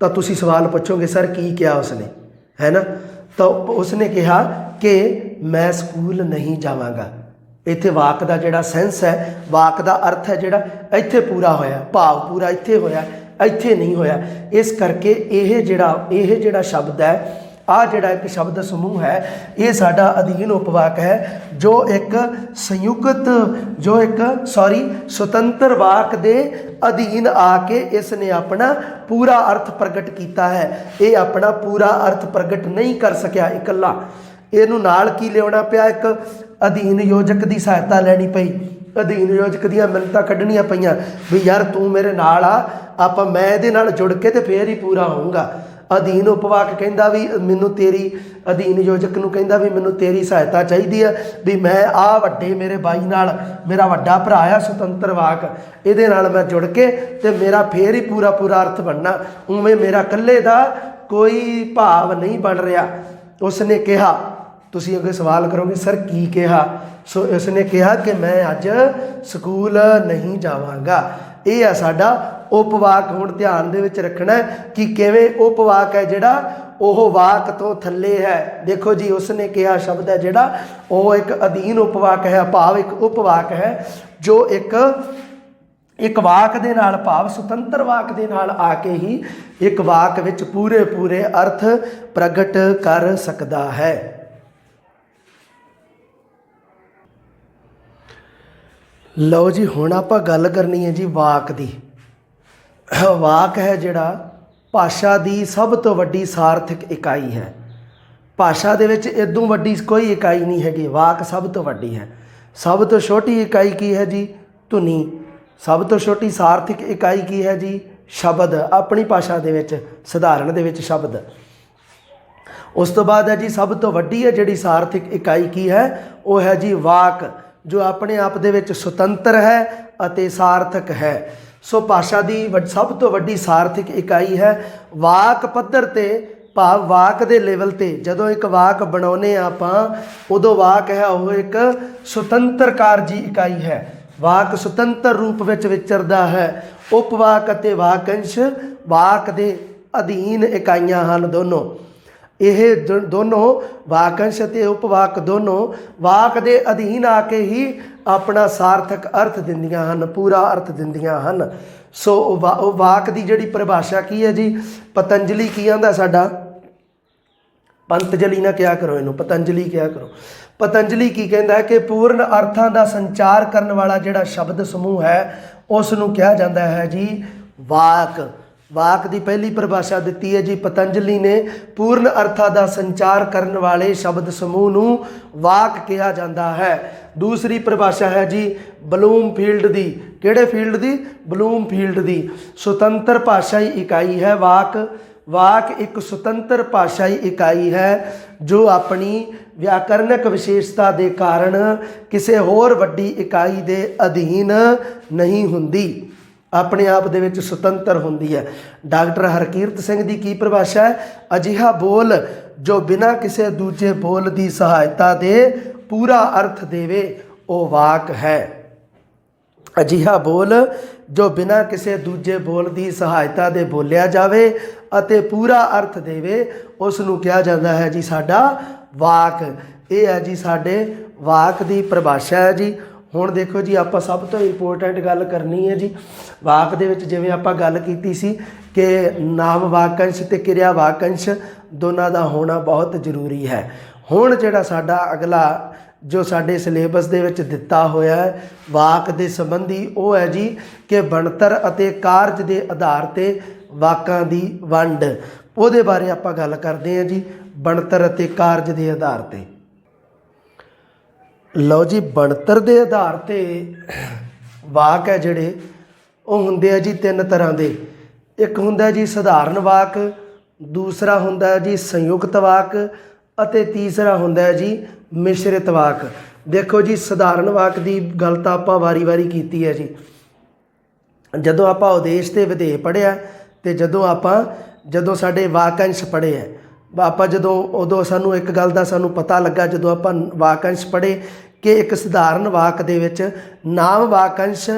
ਤਾਂ ਤੁਸੀਂ ਸਵਾਲ ਪੁੱਛੋਗੇ ਸਰ ਕੀ ਕਿਹਾ ਉਸਨੇ, ਹੈ ਨਾ? ਤਾਂ ਉਸਨੇ ਕਿਹਾ ਕਿ ਮੈਂ ਸਕੂਲ ਨਹੀਂ ਜਾਵਾਂਗਾ। ਇੱਥੇ ਵਾਕ ਦਾ ਜਿਹੜਾ ਸੈਂਸ ਹੈ, ਵਾਕ ਦਾ ਅਰਥ ਹੈ ਜਿਹੜਾ ਇੱਥੇ ਪੂਰਾ ਹੋਇਆ, ਭਾਵ ਪੂਰਾ ਇੱਥੇ ਹੋਇਆ, ਇੱਥੇ ਨਹੀਂ ਹੋਇਆ। ਇਸ ਕਰਕੇ ਇਹ ਜਿਹੜਾ ਸ਼ਬਦ ਹੈ, ਆਹ ਜਿਹੜਾ ਇੱਕ ਸ਼ਬਦ ਸਮੂਹ ਹੈ, ਇਹ ਸਾਡਾ ਅਧੀਨ ਉਪਵਾਕ ਹੈ ਜੋ ਇੱਕ ਸੁਤੰਤਰ ਵਾਕ ਦੇ ਅਧੀਨ ਆ ਕੇ ਇਸ ਨੇ ਆਪਣਾ ਪੂਰਾ ਅਰਥ ਪ੍ਰਗਟ ਕੀਤਾ ਹੈ। ਇਹ ਆਪਣਾ ਪੂਰਾ ਅਰਥ ਪ੍ਰਗਟ ਨਹੀਂ ਕਰ ਸਕਿਆ ਇਕੱਲਾ, ਇਹਨੂੰ ਨਾਲ ਕੀ ਲਿਆਉਣਾ ਪਿਆ? ਇੱਕ ਅਧੀਨ ਯੋਜਕ ਦੀ ਸਹਾਇਤਾ ਲੈਣੀ ਪਈ, ਅਧੀਨ ਯੋਜਕ ਦੀਆਂ ਮਿੰਨਤਾਂ ਕੱਢਣੀਆਂ ਪਈਆਂ ਵੀ ਯਾਰ ਤੂੰ ਮੇਰੇ ਨਾਲ ਆ, ਮੈਂ ਇਹਦੇ ਨਾਲ ਜੁੜ ਕੇ ਤੇ ਫੇਰ ਹੀ ਪੂਰਾ ਹੋਊਗਾ। ਅਧੀਨ ਉਪਵਾਕ ਕਹਿੰਦਾ ਵੀ ਮੈਨੂੰ ਤੇਰੀ, ਅਧੀਨ ਯੋਜਕ ਨੂੰ ਕਹਿੰਦਾ ਵੀ ਮੈਨੂੰ ਤੇਰੀ ਸਹਾਇਤਾ ਚਾਹੀਦੀ ਹੈ, ਵੀ ਮੈਂ ਆਹ ਵੱਡੇ ਮੇਰੇ ਬਾਈ ਨਾਲ, ਮੇਰਾ ਵੱਡਾ ਭਰਾ ਆ ਸੁਤੰਤਰ ਵਾਕ, ਇਹਦੇ ਨਾਲ ਮੈਂ ਜੁੜ ਕੇ ਤੇ ਮੇਰਾ ਫੇਰ ਹੀ ਪੂਰਾ ਅਰਥ ਬਣਨਾ, ਉਵੇਂ ਮੇਰਾ ਇਕੱਲੇ ਦਾ ਕੋਈ ਭਾਵ ਨਹੀਂ ਬਣ ਰਿਹਾ। ਉਸਨੇ ਕਿਹਾ, ਤੁਸੀਂ ਅੱਗੇ ਸਵਾਲ ਕਰੋਗੇ ਸਰ ਕੀ ਕਿਹਾ? ਸੋ ਉਸਨੇ ਕਿਹਾ ਕਿ ਮੈਂ ਅੱਜ ਸਕੂਲ ਨਹੀਂ ਜਾਵਾਂਗਾ। ਇਹ ਆ ਸਾਡਾ ਉਪਵਾਕ। ਹੁਣ ਧਿਆਨ ਦੇ ਵਿੱਚ ਰੱਖਣਾ ਕਿ ਕਿਵੇਂ ਉਪਵਾਕ ਹੈ ਜਿਹੜਾ ਉਹ ਵਾਕ ਤੋਂ ਥੱਲੇ ਹੈ। ਦੇਖੋ ਜੀ ਉਸਨੇ ਕਿਹਾ ਸ਼ਬਦ ਹੈ ਜਿਹੜਾ ਉਹ ਇੱਕ ਅਧੀਨ ਉਪਵਾਕ ਹੈ, ਭਾਵ ਇੱਕ ਉਪਵਾਕ ਹੈ ਜੋ ਇੱਕ ਵਾਕ ਦੇ ਨਾਲ, ਭਾਵ ਸੁਤੰਤਰ ਵਾਕ ਦੇ ਨਾਲ ਆ ਕੇ ਹੀ ਇੱਕ ਵਾਕ ਵਿੱਚ ਪੂਰੇ ਅਰਥ ਪ੍ਰਗਟ ਕਰ ਸਕਦਾ ਹੈ। ਲਓ ਜੀ ਹੁਣ ਆਪਾਂ ਗੱਲ ਕਰਨੀ ਹੈ ਜੀ ਵਾਕ ਦੀ। ਵਾਕ ਹੈ ਜਿਹੜਾ ਭਾਸ਼ਾ ਦੀ ਸਭ ਤੋਂ ਵੱਡੀ ਸਾਰਥਕ ਇਕਾਈ ਹੈ। ਭਾਸ਼ਾ ਦੇ ਵਿੱਚ ਇਦੋਂ ਵੱਡੀ ਕੋਈ ਇਕਾਈ ਨਹੀਂ ਹੈਗੀ, ਵਾਕ ਸਭ ਤੋਂ ਵੱਡੀ ਹੈ। ਸਭ ਤੋਂ ਛੋਟੀ ਇਕਾਈ ਕੀ ਹੈ ਜੀ? ਧੁਨੀ। ਸਭ ਤੋਂ ਛੋਟੀ ਸਾਰਥਕ ਇਕਾਈ ਕੀ ਹੈ ਜੀ? ਸ਼ਬਦ। ਆਪਣੀ ਭਾਸ਼ਾ ਦੇ ਵਿੱਚ, ਸਧਾਰਨ ਦੇ ਵਿੱਚ ਸ਼ਬਦ। ਉਸ ਤੋਂ ਬਾਅਦ ਹੈ ਜੀ ਸਭ ਤੋਂ ਵੱਡੀ ਹੈ ਜਿਹੜੀ ਸਾਰਥਕ ਇਕਾਈ ਕੀ ਹੈ? ਉਹ ਹੈ ਜੀ ਵਾਕ, ਜੋ ਆਪਣੇ ਆਪ ਦੇ ਵਿੱਚ ਸੁਤੰਤਰ ਹੈ ਅਤੇ ਸਾਰਥਕ ਹੈ। ਸੋ ਭਾਸ਼ਾ ਦੀ ਸਭ ਤੋਂ ਵੱਡੀ ਸਾਰਥਕ ਇਕਾਈ ਹੈ। ਵਾਕ ਪੱਧਰ 'ਤੇ, ਭਾਵ ਵਾਕ ਦੇ ਲੈਵਲ 'ਤੇ ਜਦੋਂ ਇੱਕ ਵਾਕ ਬਣਾਉਂਦੇ ਹਾਂ ਆਪਾਂ, ਉਦੋਂ ਵਾਕ ਹੈ ਉਹ ਇੱਕ ਸੁਤੰਤਰ ਕਾਰਜੀ ਇਕਾਈ ਹੈ। ਵਾਕ ਸੁਤੰਤਰ ਰੂਪ ਵਿੱਚ ਵਿਚਰਦਾ ਹੈ। ਉਪਵਾਕ ਅਤੇ ਵਾਕੰਸ਼ ਵਾਕ ਦੇ ਅਧੀਨ ਇਕਾਈਆਂ ਹਨ ਦੋਨੋਂ। ਇਹ ਦੋਨੋਂ ਵਾਕੰਸ਼ ਅਤੇ ਉਪਵਾਕ ਦੋਨੋਂ ਵਾਕ ਦੇ ਅਧੀਨ ਆ ਕੇ ਹੀ ਆਪਣਾ ਸਾਰਥਕ ਅਰਥ ਦਿੰਦੀਆਂ ਹਨ, ਪੂਰਾ ਅਰਥ ਦਿੰਦੀਆਂ ਹਨ। ਸੋ ਉਹ ਵਾਕ ਦੀ ਜਿਹੜੀ ਪਰਿਭਾਸ਼ਾ ਕੀ ਹੈ ਜੀ? ਪਤੰਜਲੀ ਕੀ ਆਂਦਾ ਸਾਡਾ? ਪੰਤਜਲੀ ਨਾ ਕਿਹਾ ਕਰੋ ਇਹਨੂੰ, ਪਤੰਜਲੀ ਕਿਹਾ ਕਰੋ। ਪਤੰਜਲੀ ਕੀ ਕਹਿੰਦਾ ਹੈ ਕਿ ਪੂਰਨ ਅਰਥਾਂ ਦਾ ਸੰਚਾਰ ਕਰਨ ਵਾਲਾ ਜਿਹੜਾ ਸ਼ਬਦ ਸਮੂਹ ਹੈ ਉਸ ਨੂੰ ਕਿਹਾ ਜਾਂਦਾ ਹੈ ਜੀ ਵਾਕ। ਵਾਕ ਦੀ ਪਹਿਲੀ ਪਰਿਭਾਸ਼ਾ ਦਿੱਤੀ ਹੈ ਜੀ ਪਤੰਜਲੀ ਨੇ। ਪੂਰਨ ਅਰਥਾਂ ਦਾ ਸੰਚਾਰ ਕਰਨ ਵਾਲੇ ਸ਼ਬਦ ਸਮੂਹ ਨੂੰ ਵਾਕ ਕਿਹਾ ਜਾਂਦਾ ਹੈ। ਦੂਸਰੀ ਪਰਿਭਾਸ਼ਾ ਹੈ ਜੀ ਬਲੂਮਫੀਲਡ ਦੀ। ਕਿਹੜੇ ਫੀਲਡ ਦੀ? ਬਲੂਮਫੀਲਡ ਦੀ। ਸੁਤੰਤਰ ਭਾਸ਼ਾਈ ਇਕਾਈ ਹੈ ਵਾਕ। ਵਾਕ ਇੱਕ ਸੁਤੰਤਰ ਭਾਸ਼ਾਈ ਇਕਾਈ ਹੈ ਜੋ ਆਪਣੀ ਵਿਆਕਰਨਕ ਵਿਸ਼ੇਸ਼ਤਾ ਦੇ ਕਾਰਨ ਕਿਸੇ ਹੋਰ ਵੱਡੀ ਇਕਾਈ ਦੇ ਅਧੀਨ ਨਹੀਂ ਹੁੰਦੀ, ਆਪਣੇ ਆਪ ਦੇ ਵਿੱਚ ਸੁਤੰਤਰ ਹੁੰਦੀ ਹੈ। ਡਾਕਟਰ ਹਰਕੀਰਤ ਸਿੰਘ ਦੀ ਕੀ ਪਰਿਭਾਸ਼ਾ ਹੈ? ਅਜਿਹਾ ਬੋਲ ਜੋ ਬਿਨਾਂ ਕਿਸੇ ਦੂਜੇ ਬੋਲ ਦੀ ਸਹਾਇਤਾ ਦੇ ਪੂਰਾ ਅਰਥ ਦੇਵੇ ਉਹ ਵਾਕ ਹੈ। ਅਜਿਹਾ ਬੋਲ ਜੋ ਬਿਨਾਂ ਕਿਸੇ ਦੂਜੇ ਬੋਲ ਦੀ ਸਹਾਇਤਾ ਦੇ ਬੋਲਿਆ ਜਾਵੇ ਅਤੇ ਪੂਰਾ ਅਰਥ ਦੇਵੇ ਉਸ ਨੂੰ ਕਿਹਾ ਜਾਂਦਾ ਹੈ ਜੀ ਸਾਡਾ ਵਾਕ। ਇਹ ਹੈ ਜੀ ਸਾਡੇ ਵਾਕ ਦੀ ਪਰਿਭਾਸ਼ਾ ਹੈ ਜੀ। ਹੁਣ ਦੇਖੋ ਜੀ ਆਪਾਂ ਸਭ ਤੋਂ ਇੰਪੋਰਟੈਂਟ ਗੱਲ ਕਰਨੀ ਹੈ ਜੀ ਵਾਕ ਦੇ ਵਿੱਚ। ਜਿਵੇਂ ਆਪਾਂ ਗੱਲ ਕੀਤੀ ਸੀ ਕਿ ਨਾਮ ਵਾਕੰਸ਼ ਅਤੇ ਕਿਰਿਆ ਵਾਕੰਸ਼ ਦੋਨਾਂ ਦਾ ਹੋਣਾ ਬਹੁਤ ਜ਼ਰੂਰੀ ਹੈ। ਹੁਣ ਜਿਹੜਾ ਸਾਡਾ ਅਗਲਾ ਜੋ ਸਾਡੇ ਸਿਲੇਬਸ ਦੇ ਵਿੱਚ ਦਿੱਤਾ ਹੋਇਆ ਹੈ ਵਾਕ ਦੇ ਸੰਬੰਧੀ ਉਹ ਹੈ ਜੀ ਕਿ ਬਣਤਰ ਅਤੇ ਕਾਰਜ ਦੇ ਆਧਾਰ 'ਤੇ ਵਾਕਾਂ ਦੀ ਵੰਡ। ਉਹਦੇ ਬਾਰੇ ਆਪਾਂ ਗੱਲ ਕਰਦੇ ਹਾਂ ਜੀ ਬਣਤਰ ਅਤੇ ਕਾਰਜ ਦੇ ਆਧਾਰ 'ਤੇ। ਲਓ ਜੀ ਬਣਤਰ ਦੇ ਆਧਾਰ 'ਤੇ ਵਾਕ ਹੈ ਜਿਹੜੇ ਉਹ ਹੁੰਦੇ ਆ ਜੀ ਤਿੰਨ ਤਰ੍ਹਾਂ ਦੇ। ਇੱਕ ਹੁੰਦਾ ਜੀ ਸਧਾਰਨ ਵਾਕ, ਦੂਸਰਾ ਹੁੰਦਾ ਜੀ ਸੰਯੁਕਤ ਵਾਕ ਅਤੇ ਤੀਸਰਾ ਹੁੰਦਾ ਹੈ ਜੀ ਮਿਸ਼ਰਿਤ ਵਾਕ। ਦੇਖੋ ਜੀ ਸਧਾਰਨ ਵਾਕ ਦੀ ਗੱਲ ਤਾਂ ਆਪਾਂ ਵਾਰੀ ਕੀਤੀ ਹੈ ਜੀ। ਜਦੋਂ ਆਪਾਂ ਉਦੇਸ਼ ਤੇ ਵਿਧੇਯ ਪੜ੍ਹਿਆ ਅਤੇ ਜਦੋਂ ਸਾਡੇ ਵਾਕੰਸ਼ ਪੜ੍ਹੇ ਹੈ ਆਪਾਂ ਉਦੋਂ ਸਾਨੂੰ ਇੱਕ ਗੱਲ ਦਾ ਸਾਨੂੰ ਪਤਾ ਲੱਗਾ ਜਦੋਂ ਆਪਾਂ ਵਾਕੰਸ਼ ਪੜ੍ਹੇ ਕਿ ਇੱਕ ਸਧਾਰਨ ਵਾਕ ਦੇ ਵਿੱਚ ਨਾਮ ਵਾਕੰਸ਼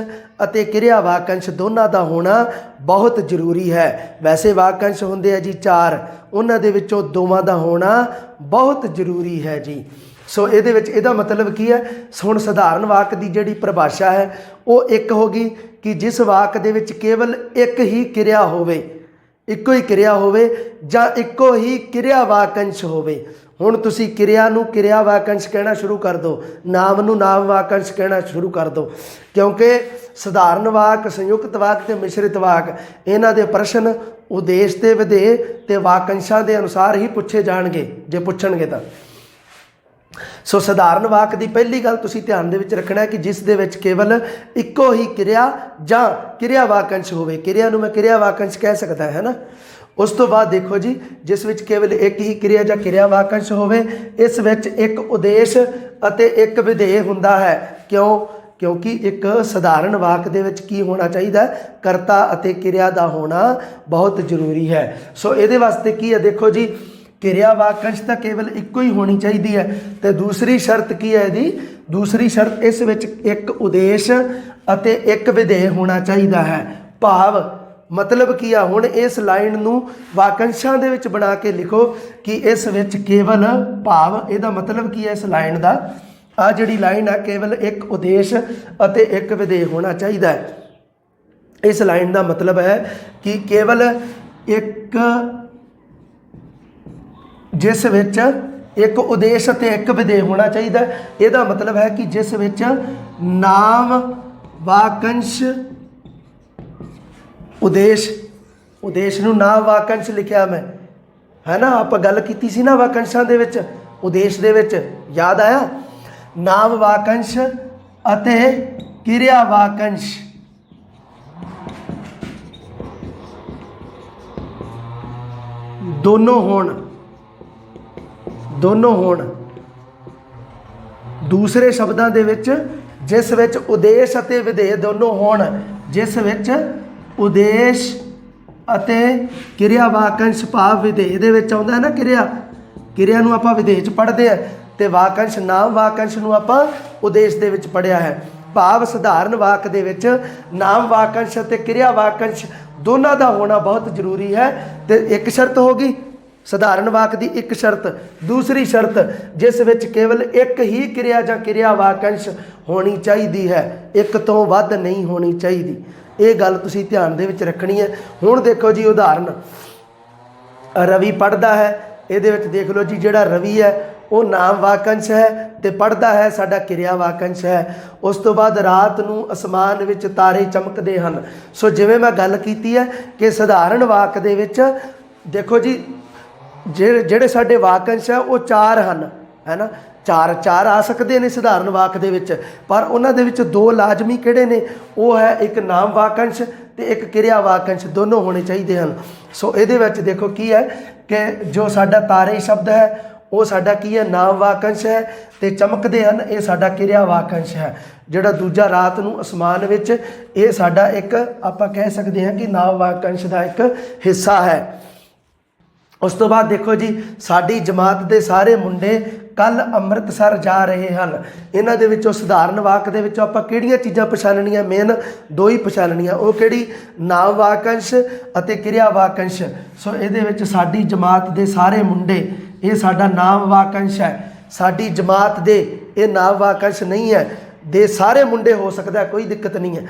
ਅਤੇ ਕਿਰਿਆ ਵਾਕੰਸ਼ ਦੋਨਾਂ ਦਾ ਹੋਣਾ ਬਹੁਤ ਜ਼ਰੂਰੀ ਹੈ। ਵੈਸੇ ਵਾਕੰਸ਼ ਹੁੰਦੇ ਆ ਜੀ 4, ਉਹਨਾਂ ਦੇ ਵਿੱਚੋਂ ਦੋਵਾਂ ਦਾ ਹੋਣਾ ਬਹੁਤ ਜ਼ਰੂਰੀ ਹੈ ਜੀ। ਸੋ ਇਹਦੇ ਵਿੱਚ ਇਹਦਾ ਮਤਲਬ ਕੀ ਹੈ? ਹੁਣ ਸਧਾਰਨ ਵਾਕ ਦੀ ਜਿਹੜੀ ਪਰਿਭਾਸ਼ਾ ਹੈ ਉਹ ਇੱਕ ਹੋ ਗਈ ਕਿ ਜਿਸ ਵਾਕ ਦੇ ਵਿੱਚ ਕੇਵਲ ਇੱਕ ਹੀ ਕਿਰਿਆ ਹੋਵੇ, ਇੱਕੋ ਹੀ ਕਿਰਿਆ ਹੋਵੇ ਜਾਂ ਇੱਕੋ ਹੀ ਕਿਰਿਆ ਵਾਕੰਸ਼ ਹੋਵੇ। ਹੁਣ ਤੁਸੀਂ ਕਿਰਿਆ ਨੂੰ ਕਿਰਿਆ ਵਾਕੰਸ਼ ਕਹਿਣਾ ਸ਼ੁਰੂ ਕਰ ਦਿਓ, ਨਾਮ ਨੂੰ ਨਾਮ ਵਾਕੰਸ਼ ਕਹਿਣਾ ਸ਼ੁਰੂ ਕਰ ਦਿਓ, ਕਿਉਂਕਿ ਸਧਾਰਨ ਵਾਕ, ਸੰਯੁਕਤ ਵਾਕ ਅਤੇ ਮਿਸ਼ਰਿਤ ਵਾਕ ਇਹਨਾਂ ਦੇ ਪ੍ਰਸ਼ਨ ਉਦੇਸ਼ ਤੇ ਵਿਧੇਯ ਅਤੇ ਵਾਕੰਸ਼ਾਂ ਦੇ ਅਨੁਸਾਰ ਹੀ ਪੁੱਛੇ ਜਾਣਗੇ ਜੇ ਪੁੱਛਣਗੇ ਤਾਂ। ਸੋ ਸਧਾਰਨ ਵਾਕ ਦੀ ਪਹਿਲੀ ਗੱਲ ਤੁਸੀਂ ਧਿਆਨ ਦੇ ਵਿੱਚ ਰੱਖਣਾ ਹੈ ਕਿ ਜਿਸ ਦੇ ਵਿੱਚ ਕੇਵਲ ਇੱਕੋ ਹੀ ਕਿਰਿਆ ਜਾਂ ਕਿਰਿਆ ਵਾਕੰਸ਼ ਹੋਵੇ। ਕਿਰਿਆ ਨੂੰ ਮੈਂ ਕਿਰਿਆ ਵਾਕੰਸ਼ ਕਹਿ ਸਕਦਾ ਹੈ ਨਾ। ਉਸ ਤੋਂ ਬਾਅਦ ਦੇਖੋ ਜੀ ਜਿਸ ਵਿੱਚ ਕੇਵਲ ਇੱਕ ਹੀ ਕਿਰਿਆ ਜਾਂ ਕਿਰਿਆ ਵਾਕੰਸ਼ ਹੋਵੇ ਇਸ ਵਿੱਚ ਇੱਕ ਉਦੇਸ਼ ਅਤੇ ਇੱਕ ਵਿਧੇਯ ਹੁੰਦਾ ਹੈ। ਕਿਉਂਕਿ ਇੱਕ ਸਧਾਰਨ ਵਾਕ ਦੇ ਵਿੱਚ ਕੀ ਹੋਣਾ ਚਾਹੀਦਾ? ਕਰਤਾ ਅਤੇ ਕਿਰਿਆ ਦਾ ਹੋਣਾ ਬਹੁਤ ਜ਼ਰੂਰੀ ਹੈ। ਸੋ ਇਹਦੇ ਵਾਸਤੇ ਕੀ ਹੈ? ਦੇਖੋ ਜੀ ਕਿਰਿਆ ਵਾਕੰਸ਼ ਤਾਂ ਕੇਵਲ ਇੱਕੋ ਹੀ ਹੋਣੀ ਚਾਹੀਦੀ ਹੈ ਅਤੇ ਦੂਸਰੀ ਸ਼ਰਤ ਕੀ ਹੈ ਇਹਦੀ? ਦੂਸਰੀ ਸ਼ਰਤ ਇਸ ਵਿੱਚ ਇੱਕ ਉਦੇਸ਼ ਅਤੇ ਇੱਕ ਵਿਧੇਯ ਹੋਣਾ ਚਾਹੀਦਾ ਹੈ। ਭਾਵ ਮਤਲਬ ਕੀ ਆ? ਹੁਣ ਇਸ ਲਾਈਨ ਨੂੰ ਵਾਕੰਸ਼ਾਂ ਦੇ ਵਿੱਚ ਬਣਾ ਕੇ ਲਿਖੋ ਕਿ ਇਸ ਵਿੱਚ ਕੇਵਲ ਭਾਵ ਇਹਦਾ ਮਤਲਬ ਕੀ ਹੈ? ਇਸ ਲਾਈਨ ਦਾ ਆ ਜਿਹੜੀ ਲਾਈਨ ਆ ਕੇਵਲ ਇੱਕ ਉਦੇਸ਼ ਅਤੇ ਇੱਕ ਵਿਧੇਯ ਹੋਣਾ ਚਾਹੀਦਾ ਹੈ। ਇਸ ਲਾਈਨ ਦਾ ਮਤਲਬ ਹੈ ਕਿ ਕੇਵਲ ਇੱਕ ਜਿਸ ਵਿੱਚ ਇੱਕ ਉਦੇਸ਼ ਅਤੇ ਇੱਕ ਵਿਧੇਯ ਹੋਣਾ ਚਾਹੀਦਾ। ਇਹਦਾ ਮਤਲਬ ਹੈ ਕਿ ਜਿਸ ਵਿੱਚ ਨਾਮ ਵਾਕੰਸ਼ ਉਦੇਸ਼ ਨੂੰ ਨਾਮ ਵਾਕੰਸ਼ ਲਿਖਿਆ ਮੈਂ ਹੈ ਨਾ। ਆਪਾਂ ਗੱਲ ਕੀਤੀ ਸੀ ਨਾ ਵਾਕੰਸ਼ਾਂ ਦੇ ਵਿੱਚ ਉਦੇਸ਼ ਦੇ ਵਿੱਚ, ਯਾਦ ਆਇਆ? ਨਾਮ ਵਾਕੰਸ਼ ਅਤੇ ਕਿਰਿਆ ਵਾਕੰਸ਼ ਦੋਨੋਂ ਹੋਣ। ਦੂਸਰੇ ਸ਼ਬਦਾਂ ਦੇ ਵਿੱਚ ਜਿਸ ਵਿੱਚ ਉਦੇਸ਼ ਅਤੇ ਵਿਧੇਯ ਦੋਨੋਂ ਹੋਣ, ਜਿਸ ਵਿੱਚ ਉਦੇਸ਼ ਅਤੇ ਕਿਰਿਆ ਵਾਕੰਸ਼ ਭਾਵ ਵਿਧੇਯ ਦੇ ਵਿੱਚ ਆਉਂਦਾ ਹੈ ਨਾ। ਕਿਰਿਆ ਨੂੰ ਆਪਾਂ ਵਿਧੇਯ 'ਚ ਪੜ੍ਹਦੇ ਹਾਂ ਅਤੇ ਵਾਕੰਸ਼ ਨਾਮ ਵਾਕੰਸ਼ ਨੂੰ ਆਪਾਂ ਉਦੇਸ਼ ਦੇ ਵਿੱਚ ਪੜ੍ਹਿਆ ਹੈ। ਭਾਵ ਸਧਾਰਨ ਵਾਕ ਦੇ ਵਿੱਚ ਨਾਮ ਵਾਕੰਸ਼ ਅਤੇ ਕਿਰਿਆ ਵਾਕੰਸ਼ ਦੋਨਾਂ ਦਾ ਹੋਣਾ ਬਹੁਤ ਜ਼ਰੂਰੀ ਹੈ। ਅਤੇ ਇੱਕ ਸ਼ਰਤ ਹੋ ਗਈ ਸਧਾਰਨ ਵਾਕ ਦੀ, ਇੱਕ ਸ਼ਰਤ। ਦੂਸਰੀ ਸ਼ਰਤ ਜਿਸ ਵਿੱਚ ਕੇਵਲ ਇੱਕ ਹੀ ਕਿਰਿਆ ਜਾਂ ਕਿਰਿਆ ਵਾਕੰਸ਼ ਹੋਣੀ ਚਾਹੀਦੀ ਹੈ, ਇੱਕ ਤੋਂ ਵੱਧ ਨਹੀਂ ਹੋਣੀ ਚਾਹੀਦੀ। ਇਹ ਗੱਲ ਤੁਸੀਂ ਧਿਆਨ ਦੇ ਵਿੱਚ ਰੱਖਣੀ ਹੈ। ਹੁਣ ਦੇਖੋ ਜੀ ਉਦਾਹਰਨ, ਰਵੀ ਪੜ੍ਹਦਾ ਹੈ। ਇਹਦੇ ਵਿੱਚ ਦੇਖ ਲਓ ਜੀ ਜਿਹੜਾ ਰਵੀ ਹੈ ਉਹ ਨਾਮ ਵਾਕੰਸ਼ ਹੈ ਤੇ ਪੜ੍ਹਦਾ ਹੈ ਸਾਡਾ ਕਿਰਿਆ ਵਾਕੰਸ਼ ਹੈ। ਉਸ ਤੋਂ ਬਾਅਦ ਰਾਤ ਨੂੰ ਅਸਮਾਨ ਵਿੱਚ ਤਾਰੇ ਚਮਕਦੇ ਹਨ। ਸੋ ਜਿਵੇਂ ਮੈਂ ਗੱਲ ਕੀਤੀ ਹੈ ਕਿ ਸਧਾਰਨ ਵਾਕ ਦੇ ਵਿੱਚ ਦੇਖੋ ਜੀ ਜਿਹੜੇ ਸਾਡੇ ਵਾਕੰਸ਼ ਹੈ ਉਹ 4 ਹਨ, ਹੈ ਨਾ। ਚਾਰ ਆ ਸਕਦੇ ਨੇ ਸਧਾਰਨ ਵਾਕ ਦੇ ਵਿੱਚ, ਪਰ ਉਹਨਾਂ ਦੇ ਵਿੱਚ 2 ਲਾਜ਼ਮੀ ਕਿਹੜੇ ਨੇ? ਉਹ ਹੈ ਇੱਕ ਨਾਮ ਵਾਕੰਸ਼ ਤੇ ਇੱਕ ਕਿਰਿਆ ਵਾਕੰਸ਼, ਦੋਨੋਂ ਹੋਣੇ ਚਾਹੀਦੇ ਹਨ। ਸੋ ਇਹਦੇ ਵਿੱਚ ਦੇਖੋ ਕੀ ਹੈ ਕਿ ਜੋ ਸਾਡਾ ਤਾਰੇ ਸ਼ਬਦ ਹੈ ਉਹ ਸਾਡਾ ਕੀ ਹੈ? ਨਾਮ ਵਾਕੰਸ਼ ਹੈ ਤੇ ਚਮਕਦੇ ਹਨ, ਇਹ ਸਾਡਾ ਕਿਰਿਆ ਵਾਕੰਸ਼ ਹੈ। ਜਿਹੜਾ ਦੂਜਾ ਰਾਤ ਨੂੰ ਅਸਮਾਨ ਵਿੱਚ, ਇਹ ਸਾਡਾ ਇੱਕ ਆਪਾਂ ਕਹਿ ਸਕਦੇ ਹਾਂ ਕਿ ਨਾਮ ਵਾਕੰਸ਼ ਦਾ ਇੱਕ ਹਿੱਸਾ ਹੈ। ਉਸ ਤੋਂ ਬਾਅਦ ਦੇਖੋ ਜੀ ਸਾਡੀ ਜਮਾਤ ਦੇ ਸਾਰੇ ਮੁੰਡੇ ਕੱਲ ਅੰਮ੍ਰਿਤਸਰ ਜਾ ਰਹੇ ਹਨ। ਇਹਨਾਂ ਦੇ ਵਿੱਚੋਂ ਸਧਾਰਨ ਵਾਕ ਦੇ ਵਿੱਚੋਂ ਆਪਾਂ ਕਿਹੜੀਆਂ ਚੀਜ਼ਾਂ ਪਛਾਣਨੀਆਂ? ਮੇਨ 2 ਹੀ ਪਛਾਣਨੀਆਂ, ਉਹ ਕਿਹੜੀ? ਨਾਮ ਵਾਕੰਸ਼ ਅਤੇ ਕਿਰਿਆ ਵਾਕੰਸ਼। ਸੋ ਇਹਦੇ ਵਿੱਚ ਸਾਡੀ ਜਮਾਤ ਦੇ ਸਾਰੇ ਮੁੰਡੇ, ਇਹ ਸਾਡਾ ਨਾਮ ਵਾਕੰਸ਼ ਹੈ। ਸਾਡੀ ਜਮਾਤ ਦੇ, ਇਹ ਨਾਮ ਵਾਕੰਸ਼ ਨਹੀਂ ਹੈ, ਦੇ ਸਾਰੇ ਮੁੰਡੇ ਹੋ ਸਕਦਾ, ਕੋਈ ਦਿੱਕਤ ਨਹੀਂ ਹੈ।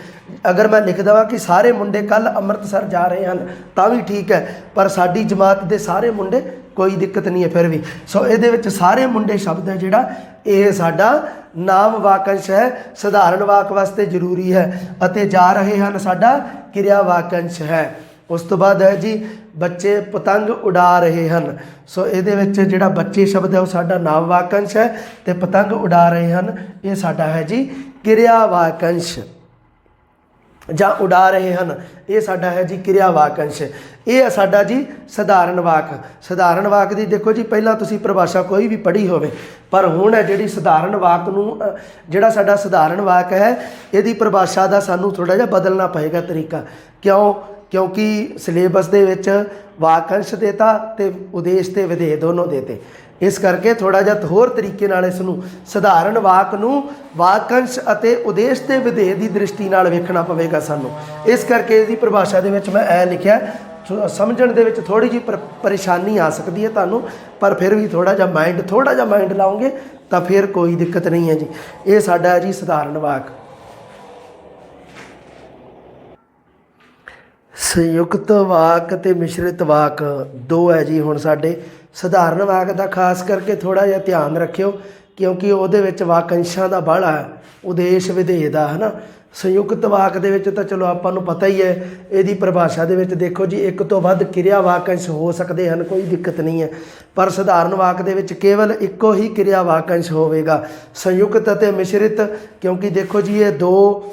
ਅਗਰ ਮੈਂ ਲਿਖ ਦੇਵਾਂ ਕਿ ਸਾਰੇ ਮੁੰਡੇ ਕੱਲ ਅੰਮ੍ਰਿਤਸਰ ਜਾ ਰਹੇ ਹਨ ਤਾਂ ਵੀ ਠੀਕ ਹੈ, ਪਰ ਸਾਡੀ ਜਮਾਤ ਦੇ ਸਾਰੇ ਮੁੰਡੇ ਕੋਈ ਦਿੱਕਤ ਨਹੀਂ ਹੈ ਫਿਰ ਵੀ। ਸੋ ਇਹਦੇ ਵਿੱਚ ਸਾਰੇ ਮੁੰਡੇ ਸ਼ਬਦ ਹੈ ਜਿਹੜਾ, ਇਹ ਸਾਡਾ ਨਾਮ ਵਾਕੰਸ਼ ਹੈ, ਸਧਾਰਨ ਵਾਕ ਵਾਸਤੇ ਜ਼ਰੂਰੀ ਹੈ। ਅਤੇ ਜਾ ਰਹੇ ਹਨ ਸਾਡਾ ਕਿਰਿਆ ਵਾਕੰਸ਼ ਹੈ। ਉਸ ਤੋਂ ਬਾਅਦ ਹੈ ਜੀ ਬੱਚੇ ਪਤੰਗ ਉਡਾ ਰਹੇ ਹਨ। ਸੋ ਇਹਦੇ ਵਿੱਚ ਜਿਹੜਾ ਬੱਚੇ ਸ਼ਬਦ ਹੈ ਉਹ ਸਾਡਾ ਨਾਮ ਵਾਕੰਸ਼ ਹੈ ਤੇ ਪਤੰਗ ਉਡਾ ਰਹੇ ਹਨ ਇਹ ਸਾਡਾ ਹੈ ਜੀ ਕਿਰਿਆ ਵਾਕੰਸ਼, ਜਾਂ ਉਡਾ ਰਹੇ ਹਨ ਇਹ ਸਾਡਾ ਹੈ ਜੀ ਕਿਰਿਆ ਵਾਕੰਸ਼। ਇਹ ਹੈ ਸਾਡਾ ਜੀ ਸਧਾਰਨ ਵਾਕ। ਸਧਾਰਨ ਵਾਕ ਦੀ ਦੇਖੋ ਜੀ ਪਹਿਲਾਂ ਤੁਸੀਂ ਪਰਿਭਾਸ਼ਾ ਕੋਈ ਵੀ ਪੜ੍ਹੀ ਹੋਵੇ, ਪਰ ਹੁਣ ਹੈ ਜਿਹੜੀ ਸਧਾਰਨ ਵਾਕ ਨੂੰ, ਜਿਹੜਾ ਸਾਡਾ ਸਧਾਰਨ ਵਾਕ ਹੈ ਇਹਦੀ ਪਰਿਭਾਸ਼ਾ ਦਾ ਸਾਨੂੰ ਥੋੜ੍ਹਾ ਜਿਹਾ ਬਦਲਣਾ ਪਏਗਾ ਤਰੀਕਾ। ਕਿਉਂਕਿ ਸਿਲੇਬਸ ਦੇ ਵਿੱਚ ਵਾਕੰਸ਼ ਦੇਤਾ ਤੇ ਉਦੇਸ਼ ਤੇ ਵਿਧੇਯ ਦੋਨੋਂ ਦੇਤੇ, ਇਸ ਕਰਕੇ ਥੋੜ੍ਹਾ ਜਿਹਾ ਹੋਰ ਤਰੀਕੇ ਨਾਲ ਇਸ ਨੂੰ ਸਧਾਰਨ ਵਾਕ ਨੂੰ ਵਾਕੰਸ਼ ਅਤੇ ਉਦੇਸ਼ ਤੇ ਵਿਧੇਯ ਦੀ ਦ੍ਰਿਸ਼ਟੀ ਨਾਲ ਵੇਖਣਾ ਪਵੇਗਾ ਸਾਨੂੰ। ਇਸ ਕਰਕੇ ਇਹਦੀ ਪਰਿਭਾਸ਼ਾ ਦੇ ਵਿੱਚ ਮੈਂ ਐ ਲਿਖਿਆ, ਸਮਝਣ ਦੇ ਵਿੱਚ ਥੋੜ੍ਹੀ ਜਿਹੀ ਪਰੇਸ਼ਾਨੀ ਆ ਸਕਦੀ ਹੈ ਤੁਹਾਨੂੰ, ਪਰ ਫਿਰ ਵੀ ਥੋੜ੍ਹਾ ਜਿਹਾ ਮਾਈਂਡ ਲਾਓਗੇ ਤਾਂ ਫਿਰ ਕੋਈ ਦਿੱਕਤ ਨਹੀਂ ਹੈ ਜੀ। ਇਹ ਸਾਡਾ ਹੈ ਜੀ ਸਧਾਰਨ ਵਾਕ। ਸੰਯੁਕਤ ਵਾਕ ਤੇ ਮਿਸ਼ਰਿਤ ਵਾਕ 2 ਹੈ ਜੀ। ਹੁਣ ਸਾਡੇ ਸਧਾਰਨ ਵਾਕ ਦਾ ਖਾਸ ਕਰਕੇ ਥੋੜ੍ਹਾ ਜਿਹਾ ਧਿਆਨ ਰੱਖਿਓ, ਕਿਉਂਕਿ ਉਹਦੇ ਵਿੱਚ ਵਾਕੰਸ਼ਾਂ ਦਾ ਬਾਹਲਾ ਹੈ, ਉਦੇਸ਼ ਵਿਧੇਯ ਦਾ, ਹੈ ਨਾ। ਸੰਯੁਕਤ ਵਾਕ ਦੇ ਵਿੱਚ ਤਾਂ ਚਲੋ ਆਪਾਂ ਨੂੰ ਪਤਾ ਹੀ ਹੈ, ਇਹਦੀ ਪਰਿਭਾਸ਼ਾ ਦੇ ਵਿੱਚ ਦੇਖੋ ਜੀ 1 ਤੋਂ ਵੱਧ ਕਿਰਿਆ ਵਾਕੰਸ਼ ਹੋ ਸਕਦੇ ਹਨ, ਕੋਈ ਦਿੱਕਤ ਨਹੀਂ ਹੈ, ਪਰ ਸਧਾਰਨ ਵਾਕ ਦੇ ਵਿੱਚ ਕੇਵਲ ਇੱਕੋ ਹੀ ਕਿਰਿਆ ਵਾਕੰਸ਼ ਹੋਵੇਗਾ, ਸੰਯੁਕਤ ਅਤੇ ਮਿਸ਼ਰਿਤ। ਕਿਉਂਕਿ ਦੇਖੋ ਜੀ ਇਹ 2,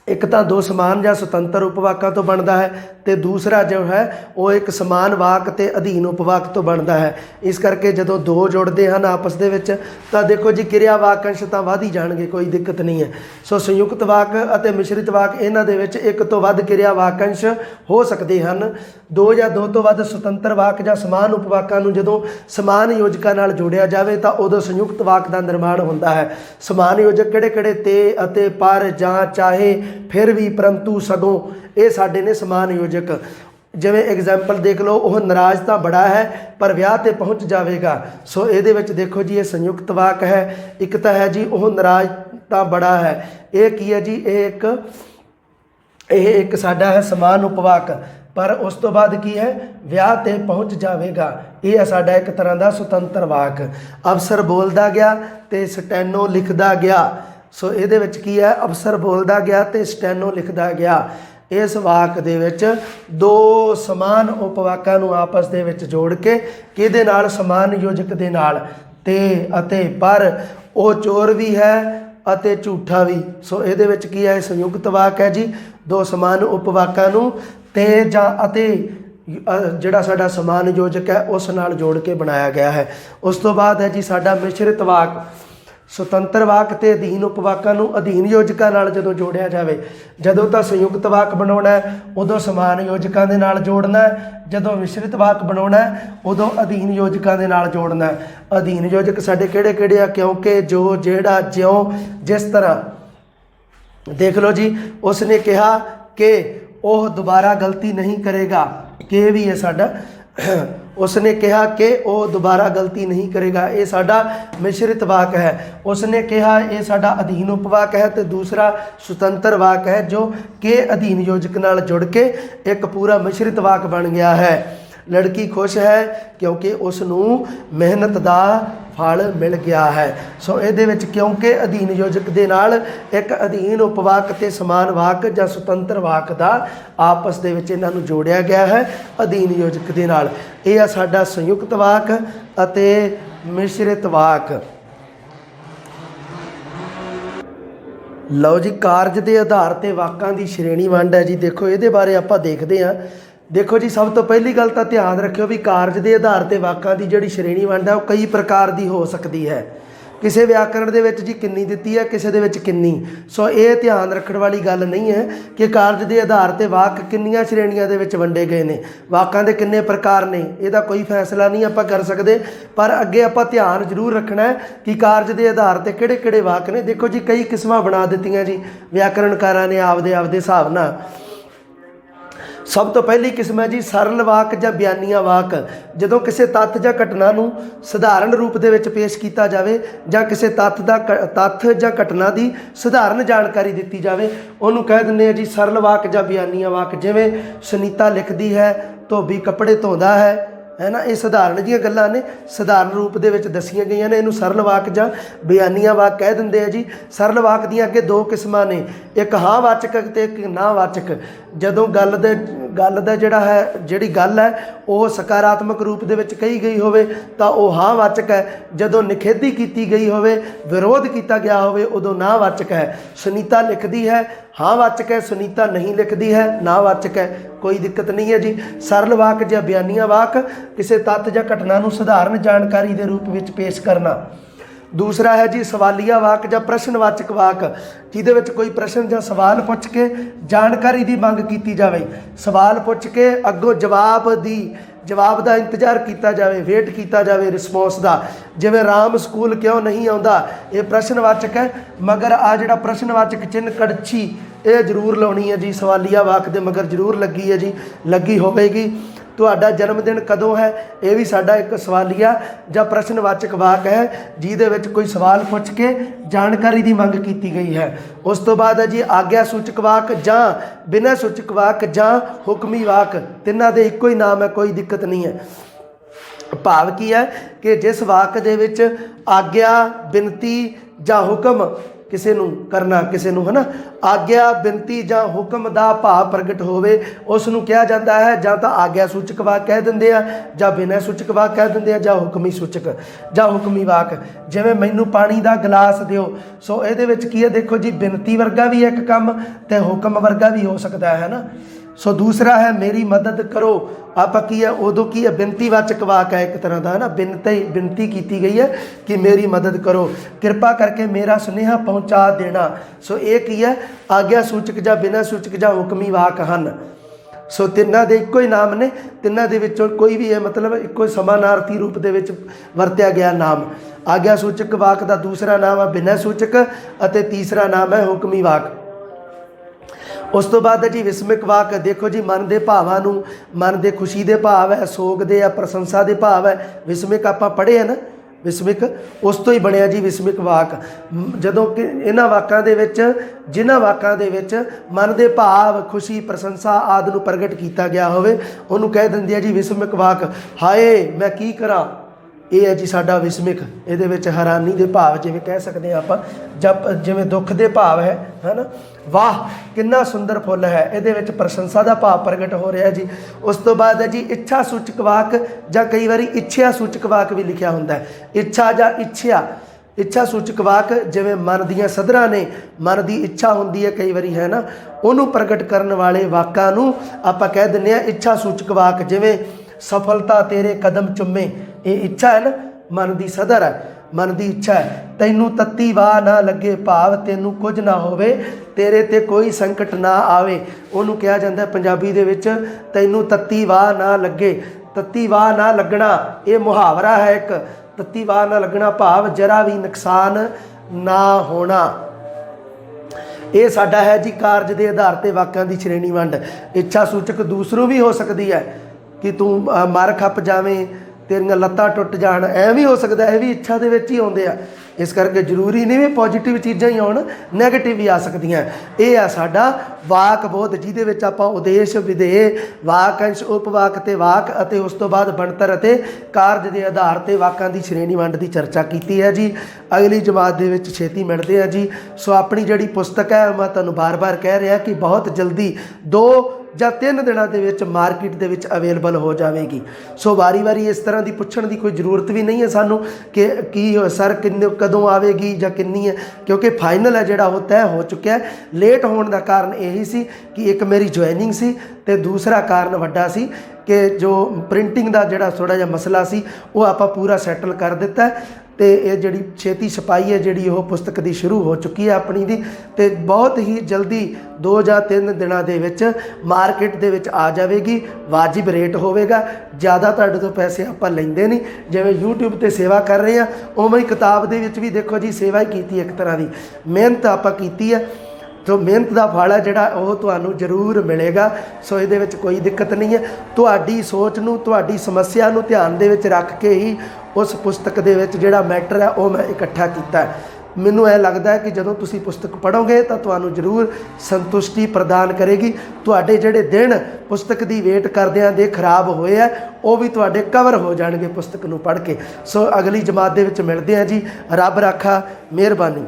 ਇੱਕ ਤਾਂ 2 ਸਮਾਨ ਜਾਂ ਸੁਤੰਤਰ ਉਪਵਾਕਾਂ ਤੋਂ ਬਣਦਾ ਹੈ ਤੇ ਦੂਸਰਾ ਜੋ ਹੈ ਉਹ ਇੱਕ ਸਮਾਨ ਵਾਕ ਤੇ ਅਧੀਨ ਉਪਵਾਕ ਤੋਂ ਬਣਦਾ ਹੈ। ਇਸ ਕਰਕੇ ਜਦੋਂ 2 ਜੁੜਦੇ ਹਨ ਆਪਸ ਦੇ ਵਿੱਚ ਤਾਂ ਦੇਖੋ ਜੀ ਕਿਰਿਆ ਵਾਕੰਸ਼ ਤਾਂ ਵੱਧ ਹੀ ਜਾਣਗੇ, ਕੋਈ ਦਿੱਕਤ ਨਹੀਂ ਹੈ। ਸੋ ਸੰਯੁਕਤ ਵਾਕ ਅਤੇ ਮਿਸ਼ਰਿਤ ਵਾਕ ਇਹਨਾਂ ਦੇ ਵਿੱਚ 1 ਤੋਂ ਵੱਧ ਕਿਰਿਆ ਵਾਕੰਸ਼ ਹੋ ਸਕਦੇ ਹਨ। 2 ਜਾਂ 2 ਤੋਂ ਵੱਧ ਸੁਤੰਤਰ ਵਾਕ ਜਾਂ ਸਮਾਨ ਉਪਵਾਕਾਂ ਨੂੰ ਜਦੋਂ ਸਮਾਨ ਯੋਜਕਾਂ ਨਾਲ ਜੋੜਿਆ ਜਾਵੇ ਤਾਂ ਉਦੋਂ ਸੰਯੁਕਤ ਵਾਕ ਦਾ ਨਿਰਮਾਣ ਹੁੰਦਾ ਹੈ। ਸਮਾਨ ਯੋਜਕ ਕਿਹੜੇ-ਕਿਹੜੇ? ਤੇ ਅਤੇ ਪਰ, ਜਾਂ, ਚਾਹੇ, ਫਿਰ ਵੀ, ਪਰੰਤੂ, ਸਗੋਂ, ਇਹ ਸਾਡੇ ਨੇ ਸਮਾਨ ਯੋਜਕ। ਜਿਵੇਂ ਐਗਜ਼ਾਮਪਲ ਦੇਖ ਲਓ, ਉਹ ਨਾਰਾਜ਼ ਤਾਂ ਬੜਾ ਹੈ ਪਰ ਵਿਆਹ ਤੇ ਪਹੁੰਚ ਜਾਵੇਗਾ। ਸੋ ਇਹਦੇ ਵਿੱਚ ਦੇਖੋ ਜੀ ਇਹ ਸੰਯੁਕਤ ਵਾਕ ਹੈ। ਇੱਕ ਤਾਂ ਹੈ ਜੀ ਉਹ ਨਾਰਾਜ਼ ਤਾਂ ਬੜਾ ਹੈ, ਇਹ ਕੀ ਹੈ ਜੀ? ਇਹ ਇੱਕ ਸਾਡਾ ਹੈ ਸਮਾਨ ਉਪਵਾਕ, ਪਰ ਉਸ ਤੋਂ ਬਾਅਦ ਕੀ ਹੈ? ਵਿਆਹ ਤੇ ਪਹੁੰਚ ਜਾਵੇਗਾ, ਇਹ ਹੈ ਸਾਡਾ ਇੱਕ ਤਰ੍ਹਾਂ ਦਾ ਸੁਤੰਤਰ ਵਾਕ। ਅਫਸਰ ਬੋਲਦਾ ਗਿਆ ਤੇ ਸਟੈਨੋ ਲਿਖਦਾ ਗਿਆ। ਸੋ ਇਹਦੇ ਵਿੱਚ ਕੀ ਹੈ? ਅਫਸਰ ਬੋਲਦਾ ਗਿਆ ਤੇ ਸਟੈਨੋ ਲਿਖਦਾ ਗਿਆ। ਇਸ ਵਾਕ ਦੇ ਵਿੱਚ 2 ਸਮਾਨ ਉਪਵਾਕਾਂ ਨੂੰ ਆਪਸ ਦੇ ਵਿੱਚ ਜੋੜ ਕੇ ਕਿਹਦੇ ਨਾਲ? ਸਮਾਨ ਯੋਜਕ ਦੇ ਨਾਲ। ਤੇ ਅਤੇ ਪਰ, ਉਹ ਚੋਰ ਵੀ ਹੈ ਅਤੇ ਝੂਠਾ ਵੀ। ਸੋ ਇਹਦੇ ਵਿੱਚ ਕੀ ਹੈ? ਸੰਯੁਕਤ ਵਾਕ ਹੈ ਜੀ। 2 ਸਮਾਨ ਉਪਵਾਕਾਂ ਨੂੰ ਤੇ ਜਾਂ ਅਤੇ ਜਿਹੜਾ ਸਾਡਾ ਸਮਾਨ ਯੋਜਕ ਹੈ ਉਸ ਨਾਲ ਜੋੜ ਕੇ ਬਣਾਇਆ ਗਿਆ ਹੈ। ਉਸ ਤੋਂ ਬਾਅਦ ਹੈ ਜੀ ਸਾਡਾ ਮਿਸ਼ਰਿਤ ਵਾਕ। ਸੁਤੰਤਰ ਵਾਕ ਤੇ ਅਧੀਨ ਉਪਵਾਕਾਂ ਨੂੰ ਅਧੀਨ ਯੋਜਕਾਂ ਨਾਲ ਜਦੋਂ ਜੋੜਿਆ ਜਾਵੇ, ਜਦੋਂ ਤਾਂ ਸੰਯੁਕਤ ਵਾਕ ਬਣਾਉਣਾ ਉਦੋਂ ਸਮਾਨ ਯੋਜਕਾਂ ਦੇ ਨਾਲ ਜੋੜਨਾ, ਜਦੋਂ ਮਿਸ਼ਰਿਤ ਵਾਕ ਬਣਾਉਣਾ ਉਦੋਂ ਅਧੀਨ ਯੋਜਕਾਂ ਦੇ ਨਾਲ ਜੋੜਨਾ। ਅਧੀਨ ਯੋਜਕ ਸਾਡੇ ਕਿਹੜੇ-ਕਿਹੜੇ ਆ? ਕਿਉਂਕਿ, ਜੋ, ਜਿਹੜਾ, ਜਿਉਂ, ਜਿਸ ਤਰ੍ਹਾਂ। ਦੇਖ ਲਓ ਜੀ, ਉਸ ਨੇ ਕਿਹਾ ਕਿ ਉਹ ਦੁਬਾਰਾ ਗਲਤੀ ਨਹੀਂ ਕਰੇਗਾ, ਕਿ ਵੀ ਹੈ ਸਾਡਾ। ਉਸ ਨੇ ਕਿਹਾ ਕਿ ਉਹ ਦੁਬਾਰਾ ਗਲਤੀ ਨਹੀਂ ਕਰੇਗਾ, ਇਹ ਸਾਡਾ ਮਿਸ਼ਰਿਤ ਵਾਕ ਹੈ। ਉਸ ਨੇ ਕਿਹਾ, ਇਹ ਸਾਡਾ ਅਧੀਨ ਉਪਵਾਕ ਹੈ ਤੇ ਦੂਸਰਾ ਸੁਤੰਤਰ ਵਾਕ ਹੈ ਜੋ ਕਿ ਅਧੀਨ ਯੋਜਕ ਨਾਲ ਜੁੜ ਕੇ ਇੱਕ ਪੂਰਾ ਮਿਸ਼ਰਿਤ ਵਾਕ ਬਣ ਗਿਆ ਹੈ। लड़की खुश है क्योंकि उसनूं मेहनत का फल मिल गया है। सो ये क्योंकि अधीन योजक के नाल एक अधीन उपवाक ते समान वाक या सुतंत्र वाक का आपस दे विच इन्हां नूं जोड़िया गया है अधीन योजक के नाल। यह आ साडा संयुक्त वाक अते मिश्रित वाक। लो जी, कारज के आधार पर वाकां की श्रेणी वंड है जी। देखो ये बारे आपां देखते हैं। देखो जी, सब तो पहली गल तो ध्यान रखियो भी कारज के आधार पर वाकां की जिहड़ी श्रेणी वंड है वो कई प्रकार की हो सकती है। किसी व्याकरण दे विच जी किन्नी दित्ती है, किसी दे विच किन्नी। सो ये ध्यान रखने वाली गल नहीं है कि कारज के आधार पर वाक किन्नियां श्रेणियां दे विच वंडे गए ने, वाकां दे किन्ने प्रकार ने, इहदा कोई फैसला नहीं आपां कर सकते। पर अगे आपां ध्यान जरूर रखना है कि कारज के आधार पर किहड़े किहड़े वाक ने। देखो जी, कई किस्मां बना दित्तियां जी व्याकरणकारां ने आपदे आपदे हिसाब नाल। सब तो पहली किस्म है जी सरल वाक या बयानिया वाक। जदों किसी तत्थ या घटना नूं सधारण रूप दे विच पेश किया जाए या किसी तत्थ या घटना की सधारण जानकारी दी जाए, उन्होंने कह दिंदे जी सरल वाक या बयानिया वाक। जिवें सुनीता लिखती है धोबी कपड़े धोंदा है ना, ये सधारण जिहियां गल्लां ने, सधारण रूप दे विच दसियां गईयां ने, इनू सरल वाक जां बयानिया वाक कह दिंदे आ जी। सरल वाक दीयां अगे दो किस्मां ने, एक हाँ वाचक ते एक ना वाचक। जदों गल दा जिहड़ा है जिहड़ी गल है वो सकारात्मक रूप दे विच कही गई होवे तां वो हाँ वाचक है। जदों निखेधी कीती गई होवे, विरोध किया गया होवे, उदों ना वाचक है। सुनीता लिखदी है हाँ वाचक है, सुनीता नहीं लिखती है ना वाचक है, कोई दिक्कत नहीं है जी। सरल वाक या बयानिया वाक किसी तत्थ या घटना नूं सधारण जानकारी के रूप में पेश करना। दूसरा है जी सवालिया वाक या प्रश्नवाचक वाक, जिहदे विच कोई प्रश्न या सवाल पुछ के जानकारी की मंग की जाए। सवाल पुछ के अगों जवाब का इंतजार किया जाए, वेट किया जाए रिस्पॉन्स का। जिवें राम स्कूल क्यों नहीं आता, ये प्रश्नवाचक है, मगर आ जिहड़ा प्रश्नवाचक चिन्ह कड़छी ये जरूर लाउणी है जी। सवालिया वाक दे मगर जरूर लगी है जी, लगी होवेगी। तुहाडा जन्मदिन कदों है, ये भी साडा एक सवालिया या प्रश्नवाचक वाक है, जिहदे विच कोई सवाल पुछ के जानकारी की मंग की गई है। उस तो बाद है जी आग्या सूचक वाक जां बिना सूचक वाक जां हुक्मी वाक। तिन्हां दे इक्को ही नाम है, कोई दिक्कत नहीं है। भाव की है कि जिस वाक दे विच आग्या बिनती जां हुक्म किसी नूं करना, किसी नूं है ना, आग्या बिनती जां हुक्म दा भाव प्रगट होवे, उसनूं कहा जाता है जां तां आग्या सूचक वाक कह दिंदे आ, जां बिना सूचक वाक कह दिंदे आ, जां हुक्मी सूचक जां हुक्मी वाक। जिवें मैनूं पानी दा गिलास दिओ, सो इहदे विच की है, देखो जी बिनती वर्गा भी एक काम ते हुक्म वर्गा भी हो सकता है ना। सो दूसरा है मेरी मदद करो, आप की है उदों की है बिनतीवाचक वाक है एक तरह का, है ना, बिनती की गई है कि मेरी मदद करो, कृपा करके मेरा सुनेहा पहुँचा देना। सो ये की है आग्या सूचक या बिना सूचक या हुक्मी वाक हैं। सो तिन्हां दे इक्को ही नाम ने, तिन्हां दे विचों कोई भी है मतलब इक्को समानार्थी रूप दे विच वरत्या गया नाम। आग्या सूचक वाक का दूसरा नाम है बिना सूचक अते तीसरा नाम है हुक्मी वाक। उस तो बाद है जी विस्मिक वाक। देखो जी मन के भावां नूं, मन के खुशी के भाव है, सोग दे या प्रशंसा के भाव है, विस्मिक आपां पढ़े है ना, विस्मिक उस तो ही बनया जी विस्मिक वाक। जदों कि इन्हां वाकां दे विच जिन्हां वाकां दे विच मन के भाव खुशी प्रशंसा आदि नूं प्रगट किया गया होवे, उहनूं कह दिंदे आ जी विस्मिक वाक। हाय मैं की करां, ये है जी साडा विस्मिक। इहदे विच हैरानी के भाव जिवें कह सकते हैं आपां, जब जिवें दुख के भाव है ना, वाह कितना सुंदर फुल है, इहदे विच प्रशंसा का भाव प्रगट हो रहा है जी। उस तो बाद है जी इच्छा सूचक वाक, जां कई बारी इच्छा सूचक वाक भी लिखा हुंदा है। इच्छा जां इच्छा सूचक वाक जिवें मन दीयां सदरां ने, मन की इच्छा हुंदी है कई बारी है ना, उहनूं प्रगट करन वाले वाकां नूं आपां कह दिंदे आ इच्छा सूचक वाक। जिवें सफलता तेरे कदम चुमे, ये इच्छा है ना, मन की सदर है, मन की इच्छा है। तैनू तत्ती वाह ना लगे, भाव तैनू कुछ ना होवे, तेरे ते कोई संकट ना आवे, उन्होंने कहा जाता है पंजाबी दे विच तैनू तत्ती वाह ना लगे। तत्ती वाह ना लगना ये मुहावरा है एक, तत्ती वाह ना लगना भाव जरा भी नुकसान ना होना। ये साडा है जी कारज के आधार पर वाकां की श्रेणी वंड। इच्छा सूचक दूसरों भी हो सकती है कि तू मर खप जावें, तेरियां लत्तां टुट जाण, ऐ भी हो सकता है, भी इच्छा दे विच ही आउंदे आ। ਇਸ ਕਰਕੇ ਜ਼ਰੂਰੀ ਨਹੀਂ ਵੀ ਪੋਜੀਟਿਵ ਚੀਜ਼ਾਂ ਹੀ ਆਉਣ, ਨੈਗੇਟਿਵ ਵੀ ਆ ਸਕਦੀਆਂ। ਇਹ ਆ ਸਾਡਾ ਵਾਕ ਬੋਧ, ਜਿਹਦੇ ਵਿੱਚ ਆਪਾਂ ਉਦੇਸ਼, ਵਿਧੇਯ, ਵਾਕੰਸ਼, ਉਪਵਾਕ ਤੇ ਵਾਕ ਅਤੇ ਉਸ ਤੋਂ ਬਾਅਦ ਬਣਤਰ ਅਤੇ ਕਾਰਜ ਦੇ ਆਧਾਰ ਤੇ ਵਾਕਾਂ ਦੀ ਸ਼੍ਰੇਣੀ ਵੰਡ ਦੀ ਚਰਚਾ ਕੀਤੀ ਹੈ ਜੀ। ਅਗਲੀ ਜਮਾਤ ਦੇ ਵਿੱਚ ਛੇਤੀ ਮਿਲਦੇ ਆ ਜੀ। ਸੋ ਆਪਣੀ ਜਿਹੜੀ ਪੁਸਤਕ ਹੈ, ਮੈਂ ਤੁਹਾਨੂੰ ਬਾਰ-ਬਾਰ ਕਹਿ ਰਿਹਾ ਕਿ ਬਹੁਤ ਜਲਦੀ 2 ਜਾਂ 3 ਦਿਨਾਂ ਦੇ ਵਿੱਚ ਮਾਰਕੀਟ ਦੇ ਵਿੱਚ ਅਵੇਲੇਬਲ ਹੋ ਜਾਵੇਗੀ। ਸੋ ਵਾਰੀ-ਵਾਰੀ ਇਸ ਤਰ੍ਹਾਂ ਦੀ ਪੁੱਛਣ ਦੀ ਕੋਈ ਜ਼ਰੂਰਤ ਵੀ ਨਹੀਂ ਹੈ ਸਾਨੂੰ ਕਿ ਕੀ ਸਰ ਕਦੋਂ ਆਵੇਗੀ ਜਾਂ ਕਿੰਨੀ ਹੈ, ਕਿਉਂਕਿ ਫਾਈਨਲ ਹੈ ਜਿਹੜਾ ਉਹ ਤੈਅ ਹੋ ਚੁੱਕਿਆ। ਲੇਟ ਹੋਣ ਦਾ ਕਾਰਨ ਇਹੀ ਸੀ ਕਿ ਇੱਕ ਮੇਰੀ ਜੁਆਇਨਿੰਗ ਸੀ ਅਤੇ ਦੂਸਰਾ ਕਾਰਨ ਵੱਡਾ ਸੀ ਕਿ ਜੋ ਪ੍ਰਿੰਟਿੰਗ ਦਾ ਜਿਹੜਾ ਥੋੜ੍ਹਾ ਜਿਹਾ ਮਸਲਾ ਸੀ ਉਹ ਆਪਾਂ ਪੂਰਾ ਸੈਟਲ ਕਰ ਦਿੱਤਾ ਅਤੇ ਇਹ ਜਿਹੜੀ ਛੇਤੀ ਛਪਾਈ ਹੈ ਜਿਹੜੀ ਉਹ ਪੁਸਤਕ ਦੀ ਸ਼ੁਰੂ ਹੋ ਚੁੱਕੀ ਹੈ ਆਪਣੀ ਦੀ, ਅਤੇ ਬਹੁਤ ਹੀ ਜਲਦੀ 2 ਜਾਂ 3 ਦਿਨਾਂ ਦੇ ਵਿੱਚ ਮਾਰਕੀਟ ਦੇ ਵਿੱਚ ਆ ਜਾਵੇਗੀ। ਵਾਜਿਬ ਰੇਟ ਹੋਵੇਗਾ, ਜ਼ਿਆਦਾ ਤੁਹਾਡੇ ਤੋਂ ਪੈਸੇ ਆਪਾਂ ਲੈਂਦੇ ਨਹੀਂ। ਜਿਵੇਂ YouTube ਤੇ ਸੇਵਾ ਕਰ ਰਹੇ ਹਾਂ, ਉਵੇਂ ਹੀ ਕਿਤਾਬ ਦੇ ਵਿੱਚ ਵੀ ਦੇਖੋ ਜੀ ਸੇਵਾ ਹੀ ਕੀਤੀ, ਇੱਕ ਤਰ੍ਹਾਂ ਦੀ ਮਿਹਨਤ ਆਪਾਂ ਕੀਤੀ ਹੈ। ਸੋ ਮਿਹਨਤ ਦਾ ਫਲ ਹੈ ਜਿਹੜਾ ਉਹ ਤੁਹਾਨੂੰ ਜ਼ਰੂਰ ਮਿਲੇਗਾ। ਸੋ ਇਹਦੇ ਵਿੱਚ ਕੋਈ ਦਿੱਕਤ ਨਹੀਂ ਹੈ। ਤੁਹਾਡੀ ਸੋਚ ਨੂੰ, ਤੁਹਾਡੀ ਸਮੱਸਿਆ ਨੂੰ ਧਿਆਨ ਦੇ ਵਿੱਚ ਰੱਖ ਕੇ ਹੀ ਉਸ ਪੁਸਤਕ ਦੇ ਵਿੱਚ ਜਿਹੜਾ ਮੈਟਰ ਹੈ ਉਹ ਮੈਂ ਇਕੱਠਾ ਕੀਤਾ ਹੈ। ਮੈਨੂੰ ਇਹ ਲੱਗਦਾ ਹੈ ਕਿ ਜਦੋਂ ਤੁਸੀਂ ਪੁਸਤਕ ਪੜ੍ਹੋਗੇ ਤਾਂ ਤੁਹਾਨੂੰ ਜ਼ਰੂਰ ਸੰਤੁਸ਼ਟੀ ਪ੍ਰਦਾਨ ਕਰੇਗੀ। ਤੁਹਾਡੇ ਜਿਹੜੇ ਦਿਨ ਪੁਸਤਕ ਦੀ ਵੇਟ ਕਰਦਿਆਂ ਦੇ ਖਰਾਬ ਹੋਏ ਆ, ਉਹ ਵੀ ਤੁਹਾਡੇ ਕਵਰ ਹੋ ਜਾਣਗੇ ਪੁਸਤਕ ਨੂੰ ਪੜ੍ਹ ਕੇ। ਸੋ ਅਗਲੀ ਜਮਾਤ ਦੇ ਵਿੱਚ ਮਿਲਦੇ ਹਾਂ ਜੀ। ਰੱਬ ਰਾਖਾ, ਮਿਹਰਬਾਨੀ।